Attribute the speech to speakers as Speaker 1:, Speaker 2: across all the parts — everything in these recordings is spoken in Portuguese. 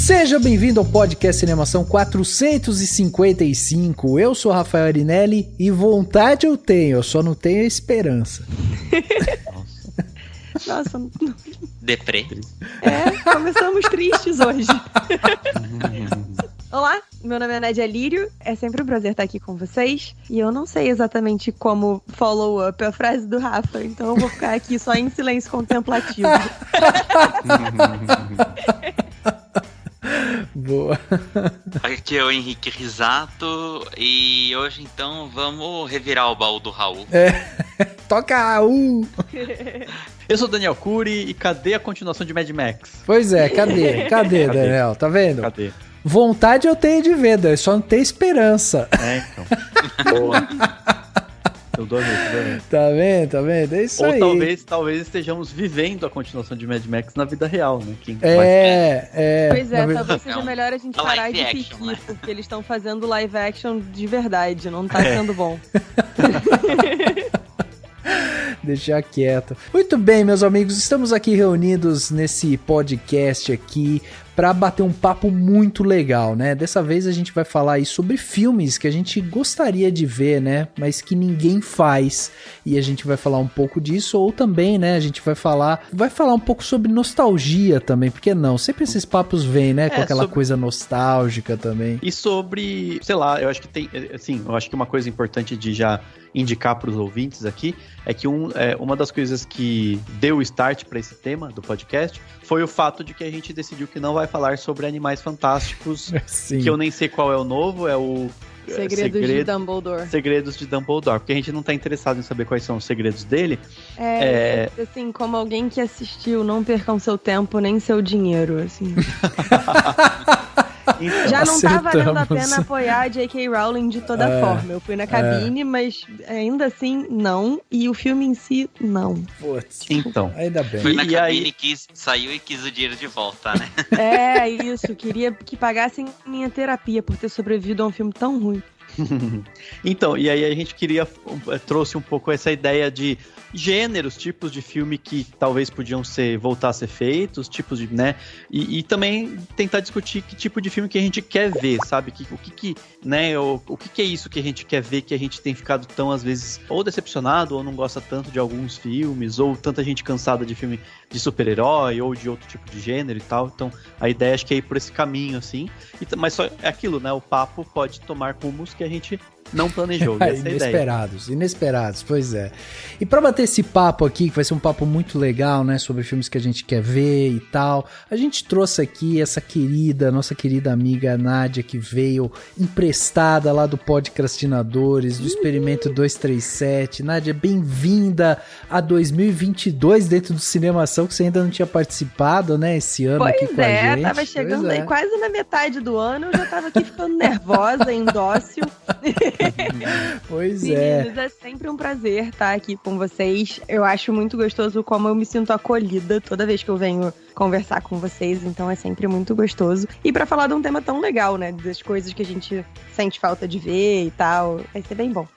Speaker 1: Seja bem-vindo ao podcast Cinemação 455. Eu sou Rafael Arinelli e vontade eu tenho, eu só não tenho a esperança.
Speaker 2: Nossa, não...
Speaker 3: Deprê.
Speaker 2: Começamos tristes hoje. Olá, meu nome é Nádia Lírio, é sempre um prazer estar aqui com vocês. E eu não sei exatamente como follow up a frase do Rafa, então eu vou ficar aqui só em silêncio contemplativo.
Speaker 1: Boa.
Speaker 3: Aqui é o Henrique Risato e hoje então vamos revirar o baú do Raul.
Speaker 1: Toca Raul!
Speaker 4: Eu sou o Daniel Cury e cadê a continuação de Mad Max?
Speaker 1: Pois é, cadê, Daniel? Tá vendo?
Speaker 4: Cadê?
Speaker 1: Vontade eu tenho de ver, Daniel, só não tenho esperança.
Speaker 4: Então. Boa. Eu dou mesmo.
Speaker 1: Tá vendo? É isso aí.
Speaker 4: Ou talvez estejamos vivendo a continuação de Mad Max na vida real, né?
Speaker 2: Pois é, talvez seja melhor a gente parar de pedir, né? Porque eles estão fazendo live action de verdade, não tá sendo bom.
Speaker 1: Deixar quieto. Muito bem, meus amigos, estamos aqui reunidos nesse podcast aqui para bater um papo muito legal, né? Dessa vez a gente vai falar aí sobre filmes que a gente gostaria de ver, né? Mas que ninguém faz. E a gente vai falar um pouco disso, ou também, né? A gente vai falar um pouco sobre nostalgia também, porque não? Sempre esses papos vêm, né? Com aquela coisa nostálgica também.
Speaker 4: E sobre, sei lá, eu acho que tem, assim, eu acho que uma coisa importante de já indicar para os ouvintes aqui é que uma das coisas que deu o start para esse tema do podcast foi o fato de que a gente decidiu que não vai falar sobre Animais Fantásticos,
Speaker 1: Sim.
Speaker 4: Que eu nem sei qual é o novo, é o
Speaker 2: Segredos de Dumbledore.
Speaker 4: Segredos de Dumbledore, porque a gente não tá interessado em saber quais são os segredos dele.
Speaker 2: Assim, como alguém que assistiu, não percam seu tempo nem seu dinheiro, assim.
Speaker 4: Então,
Speaker 2: já não tá valendo a pena apoiar a J.K. Rowling de toda forma. Eu fui na cabine, mas ainda assim, não. E o filme em si, não.
Speaker 1: Putz.
Speaker 4: Então.
Speaker 1: Ainda bem.
Speaker 3: Foi na cabine, saiu e quis o dinheiro de volta, né?
Speaker 2: Isso. Queria que pagassem minha terapia por ter sobrevivido a um filme tão ruim.
Speaker 4: Então, e aí a gente trouxe um pouco essa ideia de gêneros, tipos de filme que talvez podiam voltar a ser feitos, tipos de, né, e também tentar discutir que tipo de filme que a gente quer ver, sabe, o que é isso que a gente quer ver, que a gente tem ficado tão, às vezes, ou decepcionado, ou não gosta tanto de alguns filmes, ou tanta gente cansada de filme de super-herói, ou de outro tipo de gênero e tal. Então, a ideia acho que é ir por esse caminho, assim, mas só é aquilo, né, o papo pode tomar rumos que a gente não planejou, essa é a ideia.
Speaker 1: Inesperados, pois é. E pra bater esse papo aqui, que vai ser um papo muito legal, né, sobre filmes que a gente quer ver e tal, a gente trouxe aqui nossa querida amiga Nádia, que veio emprestada lá do Podcrastinadores, do Experimento 237. Nádia, bem-vinda a 2022 dentro do Cinemação, que você ainda não tinha participado, né, esse ano aqui com a gente.
Speaker 2: Tava chegando aí quase na metade do ano, eu já tava aqui ficando nervosa, indócil.
Speaker 1: Pois
Speaker 2: Meninos, é sempre um prazer estar aqui com vocês. Eu acho muito gostoso como eu me sinto acolhida toda vez que eu venho conversar com vocês, então é sempre muito gostoso. E pra falar de um tema tão legal, né, das coisas que a gente sente falta de ver e tal, vai ser bem bom.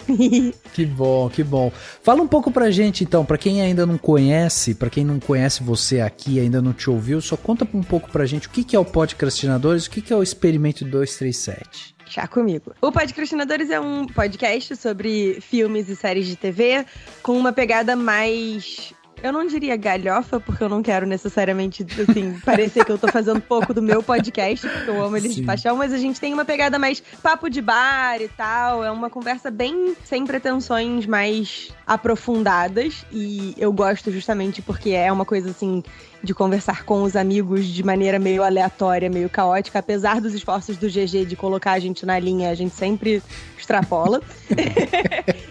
Speaker 1: Que bom. Fala um pouco pra gente então, pra quem ainda não conhece, pra quem não conhece você aqui, ainda não te ouviu, só conta um pouco pra gente o que é o Podcrastinadores, o que é o Experimento 237.
Speaker 2: Chá comigo. O Podcrastinadores é um podcast sobre filmes e séries de TV com uma pegada mais... Eu não diria galhofa, porque eu não quero necessariamente, assim, parecer que eu tô fazendo pouco do meu podcast, porque eu amo eles de paixão, mas a gente tem uma pegada mais papo de bar e tal, é uma conversa bem sem pretensões mais aprofundadas, e eu gosto justamente porque é uma coisa, assim, de conversar com os amigos de maneira meio aleatória, meio caótica, apesar dos esforços do GG de colocar a gente na linha, a gente sempre extrapola.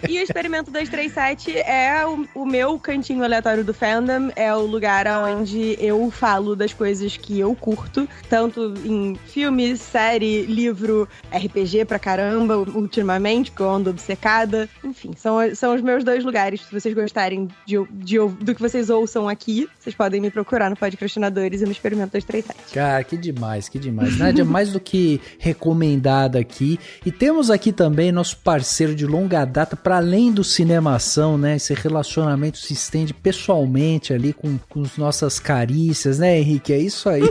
Speaker 2: E o Experimento 237 é o meu cantinho aleatório do fandom, é o lugar onde eu falo das coisas que eu curto, tanto em filme, série, livro, RPG pra caramba, ultimamente, que eu ando obcecada. Enfim, são os meus 2 lugares. Se vocês gostarem do que vocês ouçam aqui, vocês podem me procurar no Podcrastinadores e no Experimento 237.
Speaker 1: Cara, que demais, que demais. Nádia, mais do que recomendada aqui. E temos aqui também nosso parceiro de longa data, para além do Cinemação, né? Esse relacionamento se estende pessoalmente ali com as nossas carícias, né, Henrique? É isso aí.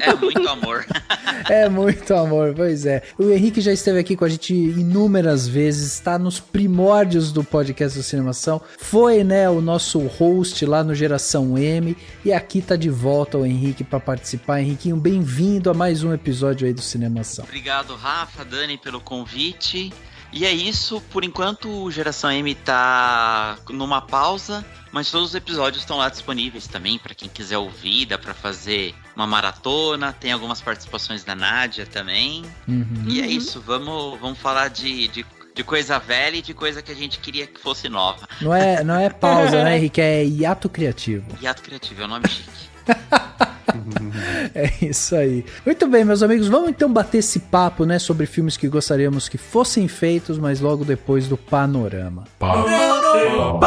Speaker 3: É muito amor.
Speaker 1: É muito amor, pois é. O Henrique já esteve aqui com a gente inúmeras vezes, está nos primórdios do podcast do Cinemação, foi, né, o nosso host lá no Geração M, e aqui tá de volta o Henrique para participar. Henriquinho, bem-vindo a mais um episódio aí do Cinemação.
Speaker 3: Obrigado, Rafa, Dani, pelo convite. E é isso, por enquanto o Geração M tá numa pausa, mas todos os episódios estão lá disponíveis também, pra quem quiser ouvir, dá pra fazer uma maratona, tem algumas participações da Nádia também. E é isso, vamos falar de coisa velha e de coisa que a gente queria que fosse nova.
Speaker 1: Não é pausa, né, Henrique? É hiato criativo.
Speaker 3: Hiato criativo, é o nome chique.
Speaker 1: É isso aí. Muito bem, meus amigos, vamos então bater esse papo, né, sobre filmes que gostaríamos que fossem feitos, mas logo depois do Panorama. Panorama.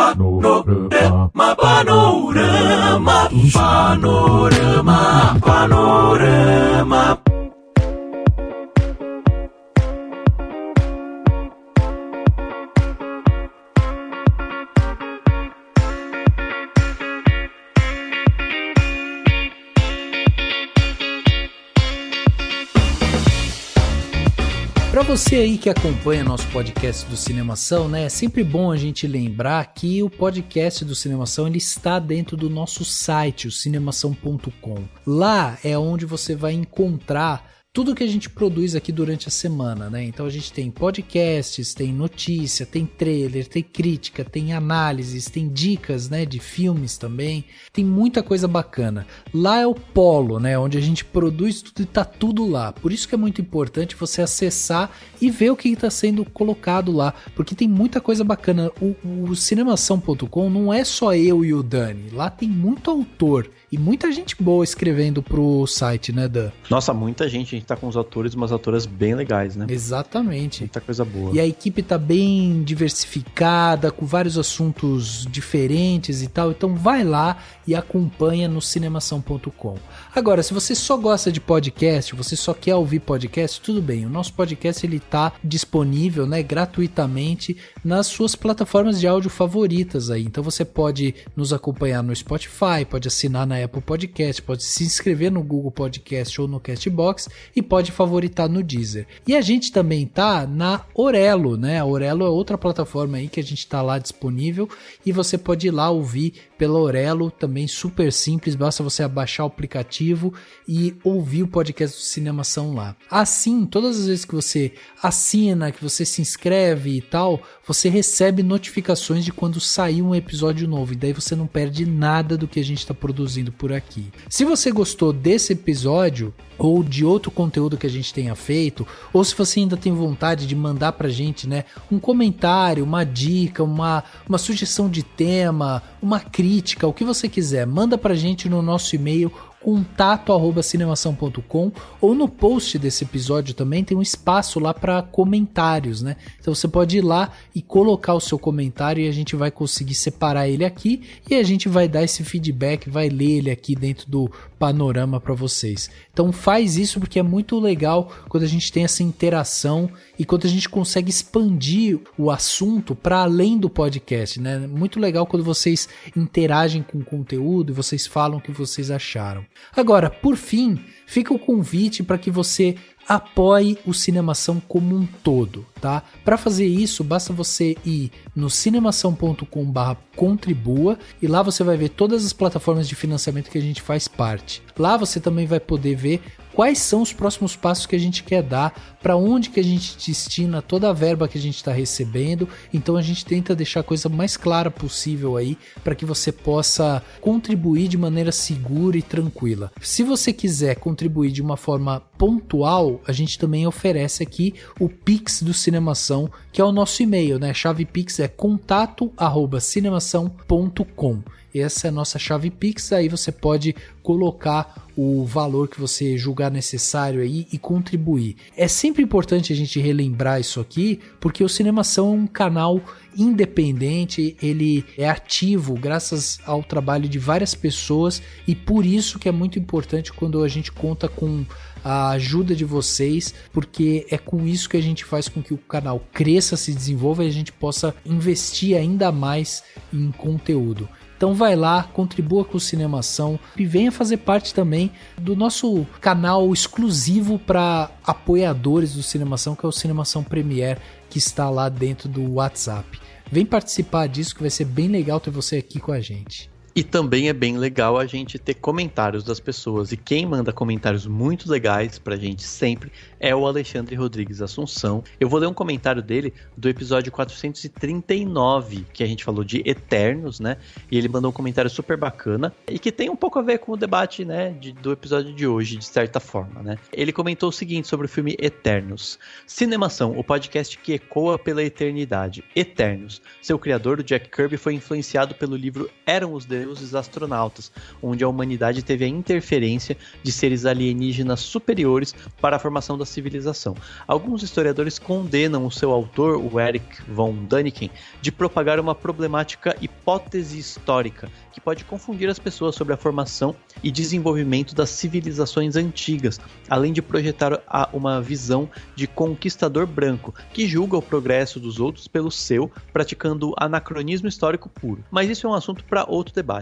Speaker 1: Para você aí que acompanha nosso podcast do Cinemação, né, é sempre bom a gente lembrar que o podcast do Cinemação ele está dentro do nosso site, o cinemação.com. Lá é onde você vai encontrar tudo que a gente produz aqui durante a semana, né? Então a gente tem podcasts, tem notícia, tem trailer, tem crítica, tem análises, tem dicas, né, de filmes também. Tem muita coisa bacana. Lá é o polo, né, onde a gente produz tudo e tá tudo lá. Por isso que é muito importante você acessar e ver o que está sendo colocado lá, porque tem muita coisa bacana. O cinemação.com não é só eu e o Dani. Lá tem muito autor e muita gente boa escrevendo pro site, né, Dan?
Speaker 4: Nossa, muita gente. A gente tá com uns autores e umas autoras bem legais, né?
Speaker 1: Exatamente.
Speaker 4: Muita coisa boa.
Speaker 1: E a equipe tá bem diversificada, com vários assuntos diferentes e tal. Então vai lá e acompanha no cinemação.com. Agora, se você só gosta de podcast, você só quer ouvir podcast, tudo bem. O nosso podcast ele tá disponível, né, gratuitamente nas suas plataformas de áudio favoritas aí. Então você pode nos acompanhar no Spotify, pode assinar na Apple Podcast, pode se inscrever no Google Podcast ou no Castbox e pode favoritar no Deezer. E a gente também tá na Orelo, né? A Orelo é outra plataforma aí que a gente tá lá disponível e você pode ir lá ouvir pela Orelo, também super simples, basta você abaixar o aplicativo e ouvir o podcast do Cinemação lá. Assim, todas as vezes que você assina, que você se inscreve e tal, você recebe notificações de quando sair um episódio novo, e daí você não perde nada do que a gente está produzindo por aqui. Se você gostou desse episódio ou de outro conteúdo que a gente tenha feito, ou se você ainda tem vontade de mandar pra gente, né, um comentário, uma dica, uma sugestão de tema, uma crítica, o que você quiser, manda pra gente no nosso e-mail contato@cinemação.com, ou no post desse episódio também tem um espaço lá para comentários, né? Então você pode ir lá e colocar o seu comentário e a gente vai conseguir separar ele aqui e a gente vai dar esse feedback, vai ler ele aqui dentro do panorama para vocês. Então faz isso porque é muito legal quando a gente tem essa interação e quando a gente consegue expandir o assunto para além do podcast, né? Muito legal quando vocês interagem com o conteúdo e vocês falam o que vocês acharam. Agora, por fim, fica o convite para que você apoie o Cinemação como um todo, tá? Para fazer isso, basta você ir no cinemação.com/contribua e lá você vai ver todas as plataformas de financiamento que a gente faz parte. Lá você também vai poder ver quais são os próximos passos que a gente quer dar, para onde que a gente destina toda a verba que a gente está recebendo. Então a gente tenta deixar a coisa mais clara possível aí, para que você possa contribuir de maneira segura e tranquila. Se você quiser contribuir de uma forma pontual, a gente também oferece aqui o Pix do Cinemação Cinemação, que é o nosso e-mail, né? Chave Pix é contato@cinemação.com. Essa é a nossa chave Pix, aí você pode colocar o valor que você julgar necessário aí e contribuir. É sempre importante a gente relembrar isso aqui, porque o Cinemação é um canal independente, ele é ativo graças ao trabalho de várias pessoas e por isso que é muito importante quando a gente conta com a ajuda de vocês, porque é com isso que a gente faz com que o canal cresça, se desenvolva e a gente possa investir ainda mais em conteúdo. Então vai lá, contribua com o Cinemação e venha fazer parte também do nosso canal exclusivo para apoiadores do Cinemação, que é o Cinemação Premier, que está lá dentro do WhatsApp. Vem participar disso que vai ser bem legal ter você aqui com a gente.
Speaker 4: E também é bem legal a gente ter comentários das pessoas. E quem manda comentários muito legais pra gente sempre é o Alexandre Rodrigues Assunção. Eu vou ler um comentário dele do episódio 439, que a gente falou de Eternos, né? E ele mandou um comentário super bacana e que tem um pouco a ver com o debate, né, do episódio de hoje, de certa forma, né? Ele comentou o seguinte sobre o filme Eternos. Cinemação, o podcast que ecoa pela eternidade. Eternos. Seu criador, o Jack Kirby, foi influenciado pelo livro Eram os Deuses Astronautas, onde a humanidade teve a interferência de seres alienígenas superiores para a formação da civilização. Alguns historiadores condenam o seu autor, o Eric von Däniken, de propagar uma problemática hipótese histórica que pode confundir as pessoas sobre a formação e desenvolvimento das civilizações antigas, além de projetar uma visão de conquistador branco que julga o progresso dos outros pelo seu, praticando anacronismo histórico puro. Mas isso é um assunto para outro debate.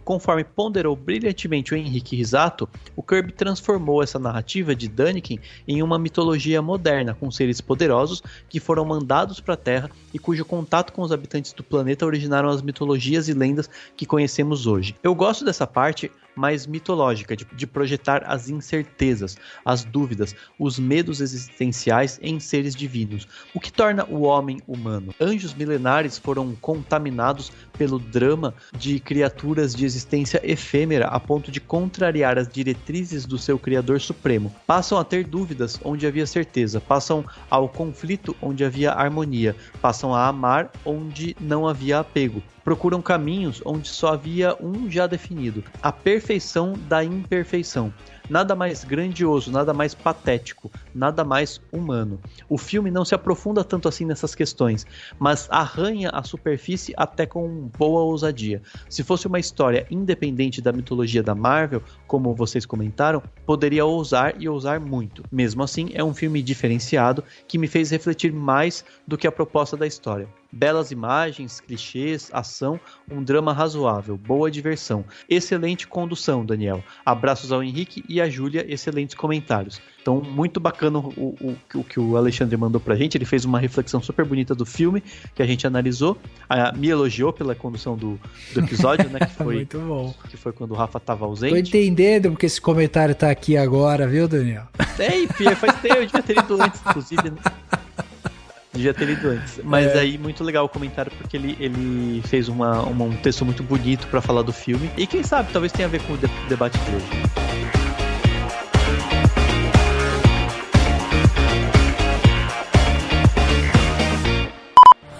Speaker 4: Conforme ponderou brilhantemente o Henrique Risato, o Kirby transformou essa narrativa de Däniken em uma mitologia moderna, com seres poderosos que foram mandados para a Terra e cujo contato com os habitantes do planeta originaram as mitologias e lendas que conhecemos hoje. Eu gosto dessa parte mais mitológica, de projetar as incertezas, as dúvidas, os medos existenciais em seres divinos, o que torna o homem humano. Anjos milenares foram contaminados pelo drama de criaturas de existência efêmera a ponto de contrariar as diretrizes do seu Criador Supremo. Passam a ter dúvidas onde havia certeza, passam ao conflito onde havia harmonia, passam a amar onde não havia apego. Procuram caminhos onde só havia um já definido. A perfeição da imperfeição. Nada mais grandioso, nada mais patético, nada mais humano. O filme não se aprofunda tanto assim nessas questões, mas arranha a superfície até com boa ousadia. Se fosse uma história independente da mitologia da Marvel, como vocês comentaram, poderia ousar e ousar muito. Mesmo assim, é um filme diferenciado que me fez refletir mais do que a proposta da história. Belas imagens, clichês, ação, um drama razoável, boa diversão. Excelente condução, Daniel. Abraços ao Henrique e a Júlia, excelentes comentários. Então, muito bacana o que o Alexandre mandou pra gente. Ele fez uma reflexão super bonita do filme, que a gente analisou. Me elogiou pela condução do episódio, né? Que foi,
Speaker 1: muito bom.
Speaker 4: Que foi quando o Rafa tava ausente.
Speaker 1: Tô entendendo porque esse comentário tá aqui agora, viu, Daniel?
Speaker 4: Faz tempo, eu devia ter lido antes, inclusive, né? Devia ter lido antes. Mas aí, muito legal o comentário, porque ele fez um texto muito bonito pra falar do filme. E quem sabe, talvez tenha a ver com o debate de hoje.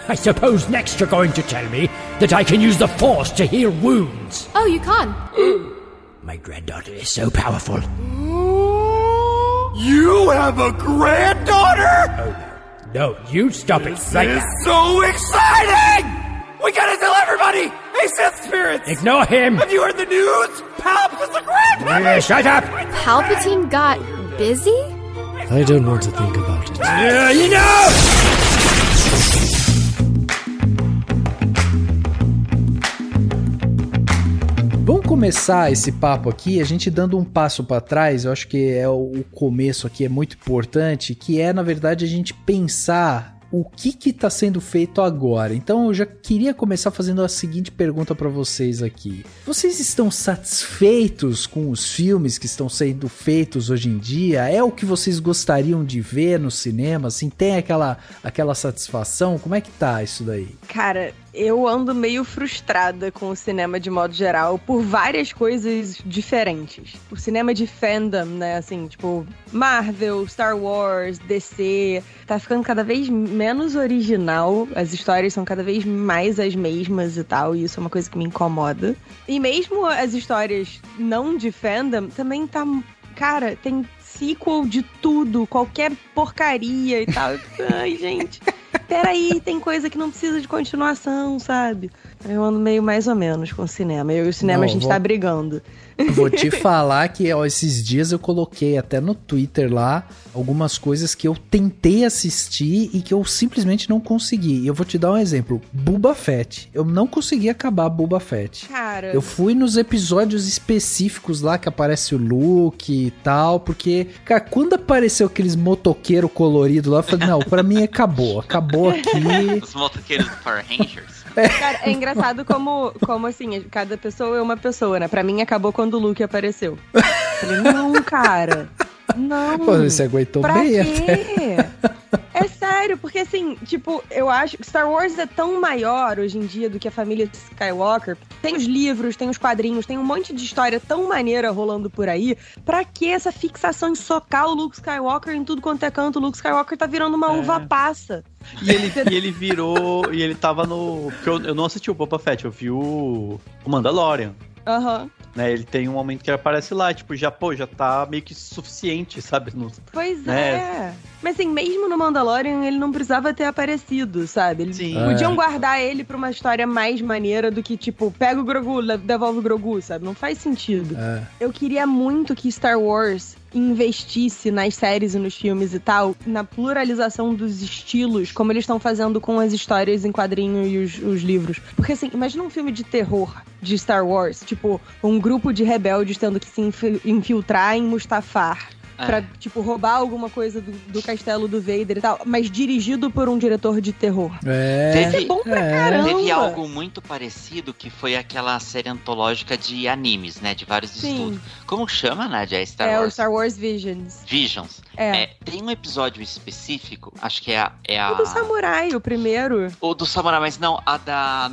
Speaker 5: I suppose next you're going to tell me that I can use the Force to heal wounds.
Speaker 6: Oh, you can?
Speaker 5: My granddaughter is so powerful.
Speaker 7: You have a granddaughter?
Speaker 5: Oh, no, you stop it right now.
Speaker 7: This is so exciting! We gotta tell everybody! Hey, Sith spirits!
Speaker 5: Ignore him!
Speaker 7: Have you heard the news? Palps is a grandmother!
Speaker 5: Shut up!
Speaker 6: Palpatine got busy?
Speaker 5: I don't want to think about it. You know!
Speaker 1: Vamos começar esse papo aqui, a gente dando um passo para trás. Eu acho que o começo aqui é muito importante, que é, na verdade, a gente pensar o que está sendo feito agora. Então eu já queria começar fazendo a seguinte pergunta para vocês aqui. Vocês estão satisfeitos com os filmes que estão sendo feitos hoje em dia? É o que vocês gostariam de ver no cinema? Assim, tem aquela satisfação? Como é que tá isso daí?
Speaker 2: Cara, Eu ando meio frustrada com o cinema de modo geral por várias coisas diferentes. O cinema de fandom, né, assim, tipo Marvel, Star Wars, DC, tá ficando cada vez menos original, as histórias são cada vez mais as mesmas e tal, e isso é uma coisa que me incomoda. E mesmo as histórias não de fandom, também tá... Cara, tem sequel de tudo, qualquer porcaria e tal. Ai, gente... Peraí, tem coisa que não precisa de continuação, sabe? Eu ando meio mais ou menos com o cinema. Eu e o cinema a gente tá brigando.
Speaker 1: Vou te falar que esses dias eu coloquei até no Twitter lá algumas coisas que eu tentei assistir e que eu simplesmente não consegui. E eu vou te dar um exemplo. Boba Fett. Eu não consegui acabar Boba Fett.
Speaker 2: Cara...
Speaker 1: Eu fui nos episódios específicos lá que aparece o Luke e tal, porque, cara, quando apareceu aqueles motoqueiros coloridos lá, eu falei, não, pra mim acabou aqui.
Speaker 3: Os motoqueiros do Power Rangers.
Speaker 2: Cara, é engraçado como assim, cada pessoa é uma pessoa, né? Pra mim acabou quando o Luke apareceu. Eu falei, não, cara. Não.
Speaker 1: Pô, você aguentou
Speaker 2: pra
Speaker 1: bem
Speaker 2: quê? É sério, porque assim, tipo, eu acho que Star Wars é tão maior hoje em dia do que a família Skywalker. Tem os livros, tem os quadrinhos, tem um monte de história tão maneira rolando por aí. Pra que essa fixação em socar o Luke Skywalker em tudo quanto é canto? O Luke Skywalker tá virando uma uva passa.
Speaker 4: E ele virou... E ele tava no... Porque eu não assisti o Boba Fett, eu vi o Mandalorian.
Speaker 2: Aham.
Speaker 4: Né, ele tem um momento que ele aparece lá, tipo, já tá meio que suficiente, sabe?
Speaker 2: Pois é. Mas assim, mesmo no Mandalorian, ele não precisava ter aparecido, sabe? Eles podiam guardar ele pra uma história mais maneira do que, tipo, pega o Grogu, devolve o Grogu, sabe? Não faz sentido. Eu queria muito que Star Wars investisse nas séries e nos filmes e tal, na pluralização dos estilos, como eles estão fazendo com as histórias em quadrinho e os livros. Porque assim, imagina um filme de terror de Star Wars, tipo, um grupo de rebeldes tendo que se infiltrar em Mustafar pra, tipo, roubar alguma coisa do castelo do Vader e tal, mas dirigido por um diretor de terror.
Speaker 3: Teve,
Speaker 2: bom pra caramba.
Speaker 3: Teve algo muito parecido que foi aquela série antológica de animes, né? De vários estudos. Como chama, Nadia?
Speaker 2: Star Wars? O Star Wars Visions.
Speaker 3: Tem um episódio específico, acho que é a...
Speaker 2: O do Samurai, o primeiro.
Speaker 3: O do Samurai, mas não, a da...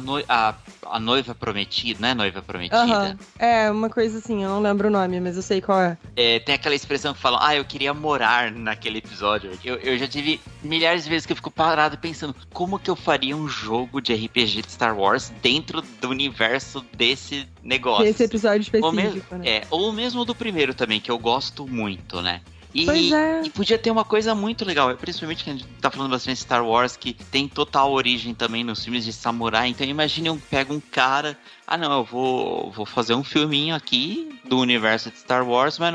Speaker 3: A noiva prometida, não é noiva prometida?
Speaker 2: É, uma coisa assim, eu não lembro o nome, mas eu sei qual é.
Speaker 3: Tem aquela expressão que falam, eu queria morar naquele episódio. Eu já tive milhares de vezes que eu fico parado pensando, como que eu faria um jogo de RPG de Star Wars dentro do universo desse negócio?
Speaker 2: Esse episódio específico, né?
Speaker 3: Ou mesmo do primeiro também, que eu gosto muito, né?
Speaker 2: E
Speaker 3: podia ter uma coisa muito legal, principalmente que a gente tá falando bastante de Star Wars, que tem total origem também nos filmes de samurai. Então imagine pega um cara, eu vou fazer um filminho aqui do universo de Star Wars, mas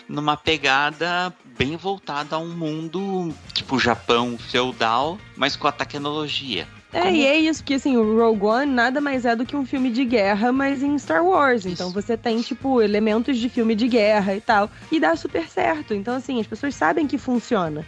Speaker 3: numa pegada bem voltada a um mundo tipo Japão feudal, mas com a tecnologia.
Speaker 2: E é isso, porque assim, o Rogue One nada mais é do que um filme de guerra, mas em Star Wars. Isso. Então você tem, tipo, elementos de filme de guerra e tal. E dá super certo. Então, assim, as pessoas sabem que funciona.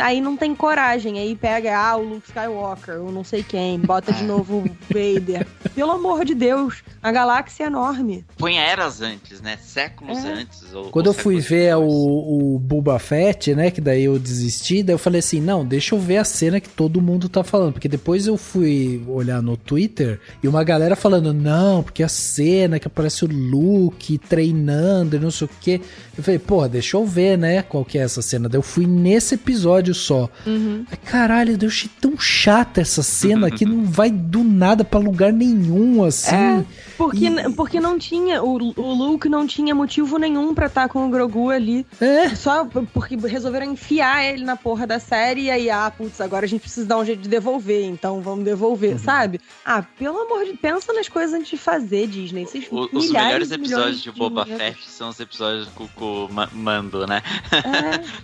Speaker 2: Aí não tem coragem, aí pega o Luke Skywalker, ou não sei quem, bota de novo o Vader. Pelo amor de Deus, a galáxia é enorme.
Speaker 3: Põe eras antes, né? Séculos antes.
Speaker 1: Quando eu fui ver o Boba Fett, né, que daí eu desisti, daí eu falei assim, não, deixa eu ver a cena que todo mundo tá falando, porque depois eu fui olhar no Twitter e uma galera falando, não, porque a cena que aparece o Luke treinando e não sei o que. Eu falei, deixa eu ver, né, qual que é essa cena. Daí eu fui nesse episódio só. Caralho, eu achei tão chata essa cena que não vai do nada pra lugar nenhum, assim.
Speaker 2: Porque não tinha, o Luke não tinha motivo nenhum pra estar com o Grogu ali. Só porque resolveram enfiar ele na porra da série e aí, agora a gente precisa dar um jeito de devolver, então vamos devolver, sabe? Pelo amor de Deus, pensa nas coisas antes de fazer, Disney.
Speaker 3: Os melhores episódios de Boba Fett são os episódios com o Mando, né?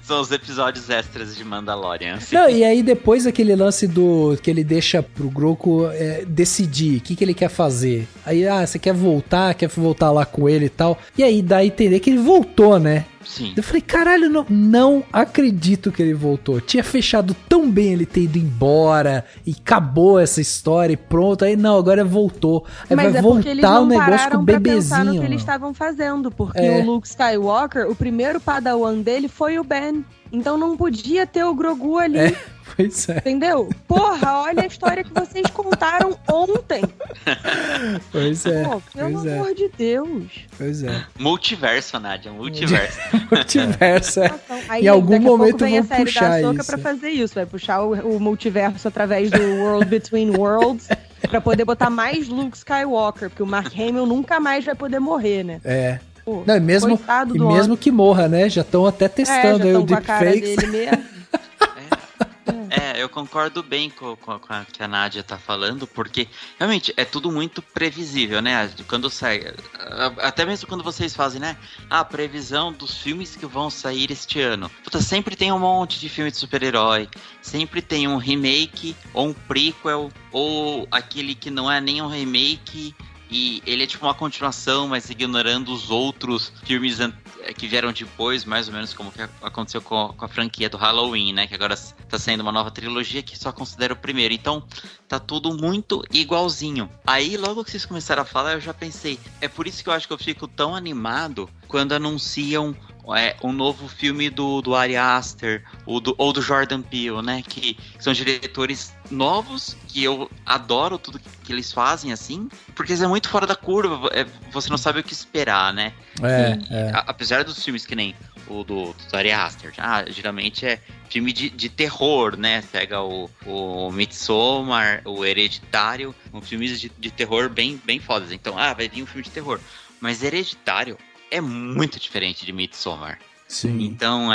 Speaker 3: São os episódios extras de Mandalorian. Assim.
Speaker 1: Não, e aí depois aquele lance que ele deixa pro Grogu decidir o que ele quer fazer. Aí, você quer voltar lá com ele e tal. E aí dá a entender que ele voltou, né?
Speaker 3: Sim.
Speaker 1: Eu falei, caralho, não acredito que ele voltou. Tinha fechado tão bem ele ter ido embora e acabou essa história e pronto. Aí não, agora voltou. Aí
Speaker 2: mas
Speaker 1: vai
Speaker 2: voltar
Speaker 1: o negócio com o bebezinho.
Speaker 2: Pensar no que eles estavam fazendo, porque o Luke Skywalker, o primeiro padawan dele foi o Ben. Então não podia ter o Grogu ali.
Speaker 1: Pois é.
Speaker 2: Entendeu? Porra, olha a história que vocês contaram ontem.
Speaker 1: Pois é.
Speaker 2: Pô, pelo
Speaker 1: pois
Speaker 2: amor de Deus.
Speaker 1: Pois é.
Speaker 3: Multiverso, Nádia, multiverso.
Speaker 1: Multiverso, é.
Speaker 2: Aí,
Speaker 1: Em algum
Speaker 2: daqui a pouco
Speaker 1: momento
Speaker 2: vem
Speaker 1: vão
Speaker 2: a série
Speaker 1: puxar
Speaker 2: da Ahsoka
Speaker 1: isso.
Speaker 2: pra fazer isso. Vai puxar o multiverso através do World Between Worlds pra poder botar mais Luke Skywalker, porque o Mark Hamill nunca mais vai poder morrer, né?
Speaker 1: É.
Speaker 2: Pô,
Speaker 1: Não, e mesmo que morra, né? Já estão até testando aí o
Speaker 2: com a cara
Speaker 1: deepfakes.
Speaker 2: dele mesmo.
Speaker 3: Eu concordo bem com a que a Nádia tá falando, porque realmente é tudo muito previsível, né? Quando sai, até mesmo quando vocês fazem, né? A previsão dos filmes que vão sair este ano. Puta, sempre tem um monte de filme de super-herói, sempre tem um remake, ou um prequel, ou aquele que não é nem um remake, e ele é tipo uma continuação, mas ignorando os outros filmes que vieram depois, mais ou menos como que aconteceu com a franquia do Halloween, né? Que agora tá saindo uma nova trilogia que só considera o primeiro. Então, tá tudo muito igualzinho. Aí, logo que vocês começaram a falar, eu já pensei. É por isso que eu acho que eu fico tão animado quando anunciam um novo filme do Ari Aster ou do Jordan Peele, né? Que são diretores novos, que eu adoro tudo que eles fazem, assim, porque eles é muito fora da curva, você não sabe o que esperar, né? Apesar dos filmes que nem o do Ari Aster, geralmente é filme de terror, né? Pega o Midsommar, o Hereditário, são filmes de terror bem fodas. Então, vai vir um filme de terror. Mas Hereditário é muito diferente de Midsommar.
Speaker 1: Sim.
Speaker 3: Então,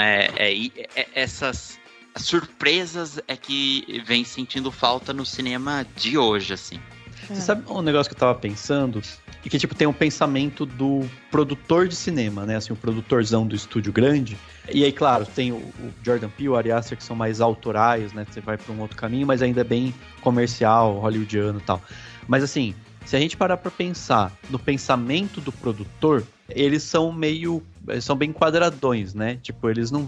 Speaker 3: essas surpresas é que vem sentindo falta no cinema de hoje, assim.
Speaker 4: Você sabe um negócio que eu tava pensando? E que, tipo, tem um pensamento do produtor de cinema, né? Assim, o produtorzão do estúdio grande. E aí, claro, tem o Jordan Peele, o Ari Aster, que são mais autorais, né? Você vai pra um outro caminho, mas ainda é bem comercial, hollywoodiano e tal. Mas, assim, se a gente parar pra pensar no pensamento do produtor, eles são bem quadradões, né? Tipo, eles não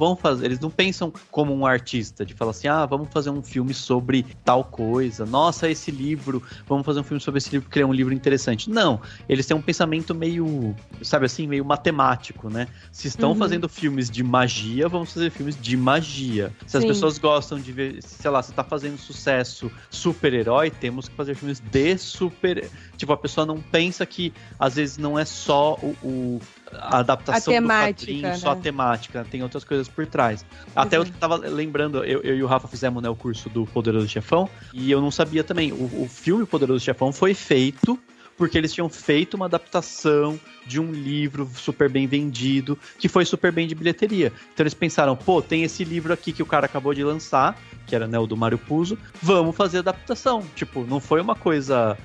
Speaker 4: pensam como um artista, de falar assim, vamos fazer um filme sobre tal coisa, nossa, esse livro, vamos fazer um filme sobre esse livro, porque ele é um livro interessante. Não, eles têm um pensamento meio, sabe assim, meio matemático, né? Se estão fazendo filmes de magia, vamos fazer filmes de magia. Se as pessoas gostam de ver, sei lá, se tá fazendo sucesso super-herói, temos que fazer filmes de super... Tipo, a pessoa não pensa que, às vezes, não é só a adaptação do quadrinho, né? Só a temática, tem outras coisas por trás. Até eu tava lembrando, eu e o Rafa fizemos, né, o curso do Poderoso Chefão, e eu não sabia também, o filme Poderoso Chefão foi feito porque eles tinham feito uma adaptação de um livro super bem vendido, que foi super bem de bilheteria. Então eles pensaram, tem esse livro aqui que o cara acabou de lançar, que era, né, o do Mário Puzo, vamos fazer adaptação. Tipo, não foi uma coisa...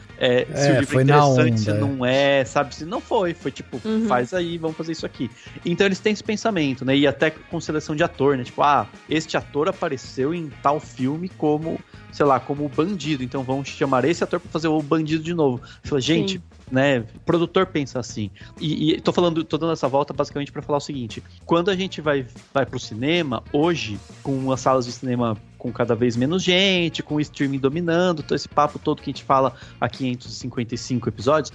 Speaker 4: se o livro é interessante, não é, sabe? Se não foi tipo, faz aí, vamos fazer isso aqui. Então eles têm esse pensamento, né? E até com seleção de ator, né? Tipo, este ator apareceu em tal filme como, sei lá, como o bandido. Então vamos chamar esse ator pra fazer o bandido de novo. Você fala, gente, né? O produtor pensa assim. E tô dando essa volta basicamente pra falar o seguinte: quando a gente vai pro cinema, hoje, com as salas de cinema com cada vez menos gente, com o streaming dominando, todo esse papo todo que a gente fala há 555 episódios,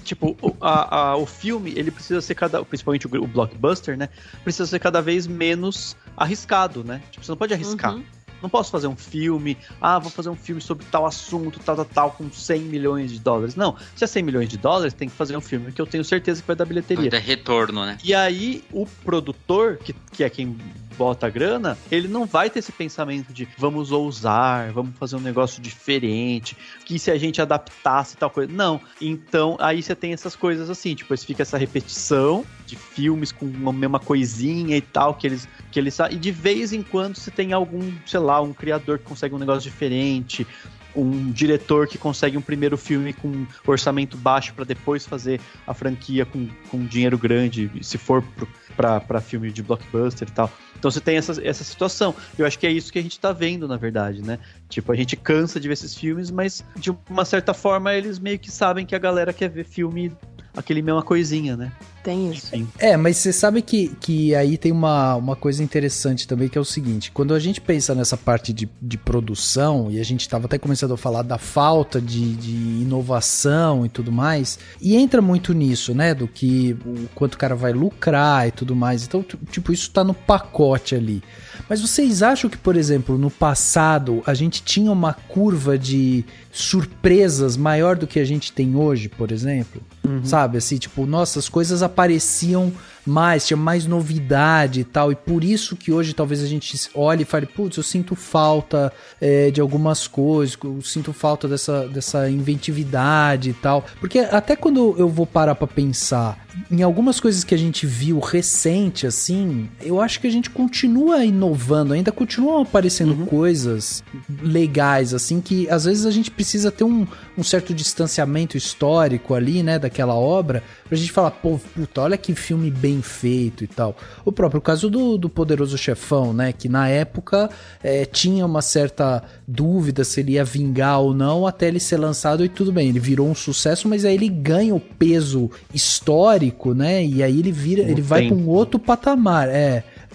Speaker 4: tipo, o filme, ele precisa ser principalmente o blockbuster, né? Precisa ser cada vez menos arriscado, né? Tipo, você não pode arriscar. Não posso fazer um filme, vou fazer um filme sobre tal assunto, tal, com 100 milhões de dólares. Não, se é 100 milhões de dólares, tem que fazer um filme que eu tenho certeza que vai dar bilheteria.
Speaker 3: Vai dar retorno, né?
Speaker 4: E aí, o produtor, que é quem bota a grana, ele não vai ter esse pensamento de vamos ousar, vamos fazer um negócio diferente, que se a gente adaptasse tal coisa. Não. Então, aí você tem essas coisas assim, tipo, fica essa repetição de filmes com uma mesma coisinha e tal, que eles e de vez em quando você tem algum, sei lá, um criador que consegue um negócio diferente, um diretor que consegue um primeiro filme com orçamento baixo para depois fazer a franquia com dinheiro grande, se for para filme de blockbuster e tal. Então você tem essa situação. Eu acho que é isso que a gente tá vendo, na verdade, né? Tipo, a gente cansa de ver esses filmes, mas de uma certa forma eles meio que sabem que a galera quer ver filme, aquele mesma coisinha, né?
Speaker 2: tem isso.
Speaker 4: Sim.
Speaker 1: Mas você sabe que aí tem uma coisa interessante também, que é o seguinte, quando a gente pensa nessa parte de produção, e a gente tava até começando a falar da falta de inovação e tudo mais, e entra muito nisso, né, do que o quanto o cara vai lucrar e tudo mais, então, tipo, isso tá no pacote ali. Mas vocês acham que, por exemplo, no passado, a gente tinha uma curva de surpresas maior do que a gente tem hoje, por exemplo? Sabe, assim, tipo, nossa, as coisas apareciam mais, tinha mais novidade e tal, e por isso que hoje talvez a gente olhe e fale, putz, eu sinto falta de algumas coisas, eu sinto falta dessa inventividade e tal, porque até quando eu vou parar pra pensar em algumas coisas que a gente viu recente, assim, eu acho que a gente continua inovando, ainda continuam aparecendo coisas legais, assim, que às vezes a gente precisa ter um certo distanciamento histórico ali, né, daquela obra, pra gente falar, pô, puta, olha que filme bem feito e tal. O próprio caso do Poderoso Chefão, né, que na época tinha uma certa dúvida se ele ia vingar ou não, até ele ser lançado, e tudo bem, ele virou um sucesso, mas aí ele ganha o peso histórico, né, e aí ele vai pra um outro patamar,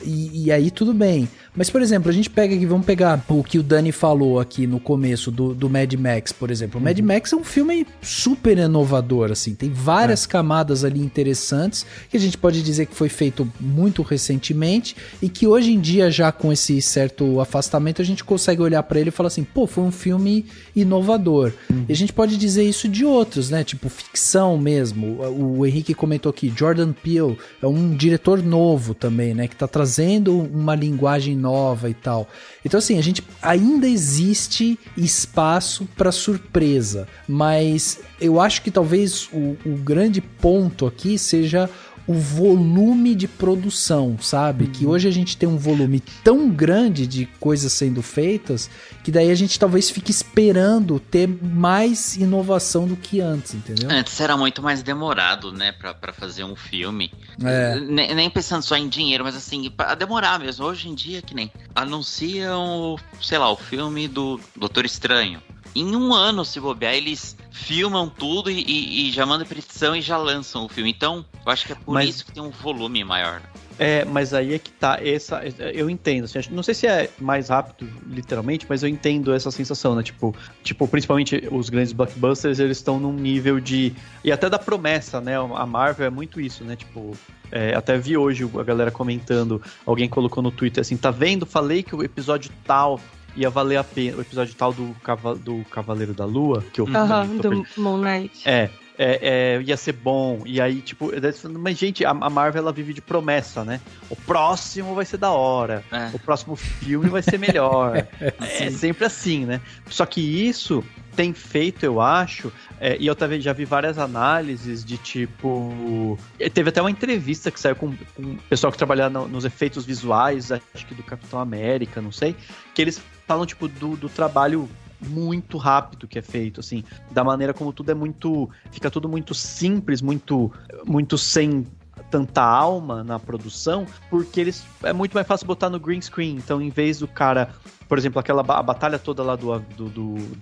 Speaker 1: e aí tudo bem. Mas, por exemplo, a gente pega aqui, vamos pegar o que o Dani falou aqui no começo do Mad Max, por exemplo. O Mad Max é um filme super inovador, assim, tem várias camadas ali interessantes, que a gente pode dizer que foi feito muito recentemente, e que hoje em dia, já com esse certo afastamento, a gente consegue olhar pra ele e falar assim, pô, foi um filme inovador. E a gente pode dizer isso de outros, né, tipo ficção mesmo. O Henrique comentou aqui, Jordan Peele é um diretor novo também, né, que tá trazendo uma linguagem nova e tal. Então, assim, a gente ainda existe espaço para surpresa, mas eu acho que talvez o grande ponto aqui seja o volume de produção, sabe? Que hoje a gente tem um volume tão grande de coisas sendo feitas, que daí a gente talvez fique esperando ter mais inovação do que antes, entendeu?
Speaker 3: Antes era muito mais demorado, né, pra fazer um filme. Nem pensando só em dinheiro, mas assim, pra demorar mesmo. Hoje em dia, que nem anunciam, sei lá, o filme do Doutor Estranho. Em um ano, se bobear, eles filmam tudo e já mandam petição e já lançam o filme. Então, eu acho que é por isso que tem um volume maior.
Speaker 4: Mas aí é que tá eu entendo, assim, não sei se é mais rápido, literalmente, mas eu entendo essa sensação, né, tipo, principalmente os grandes blockbusters, eles estão num nível de, e até da promessa, né, a Marvel é muito isso, né, tipo, até vi hoje a galera comentando, alguém colocou no Twitter assim, tá vendo, falei que o episódio tal ia valer a pena, o episódio tal do Cavaleiro da Lua, que eu
Speaker 2: do Moon Knight.
Speaker 4: Ia ser bom, e aí, tipo, mas gente, a Marvel, ela vive de promessa, né? O próximo vai ser da hora, o próximo filme vai ser melhor, é sempre assim, né? Só que isso tem feito, eu acho, e eu também já vi várias análises de tipo, teve até uma entrevista que saiu com o pessoal que trabalha nos efeitos visuais, acho que do Capitão América, não sei, que eles falam, tipo, do trabalho muito rápido que é feito, assim, da maneira como tudo fica tudo muito simples, muito sem tanta alma na produção, porque é muito mais fácil botar no green screen. Então, em vez do cara, por exemplo, a batalha toda lá do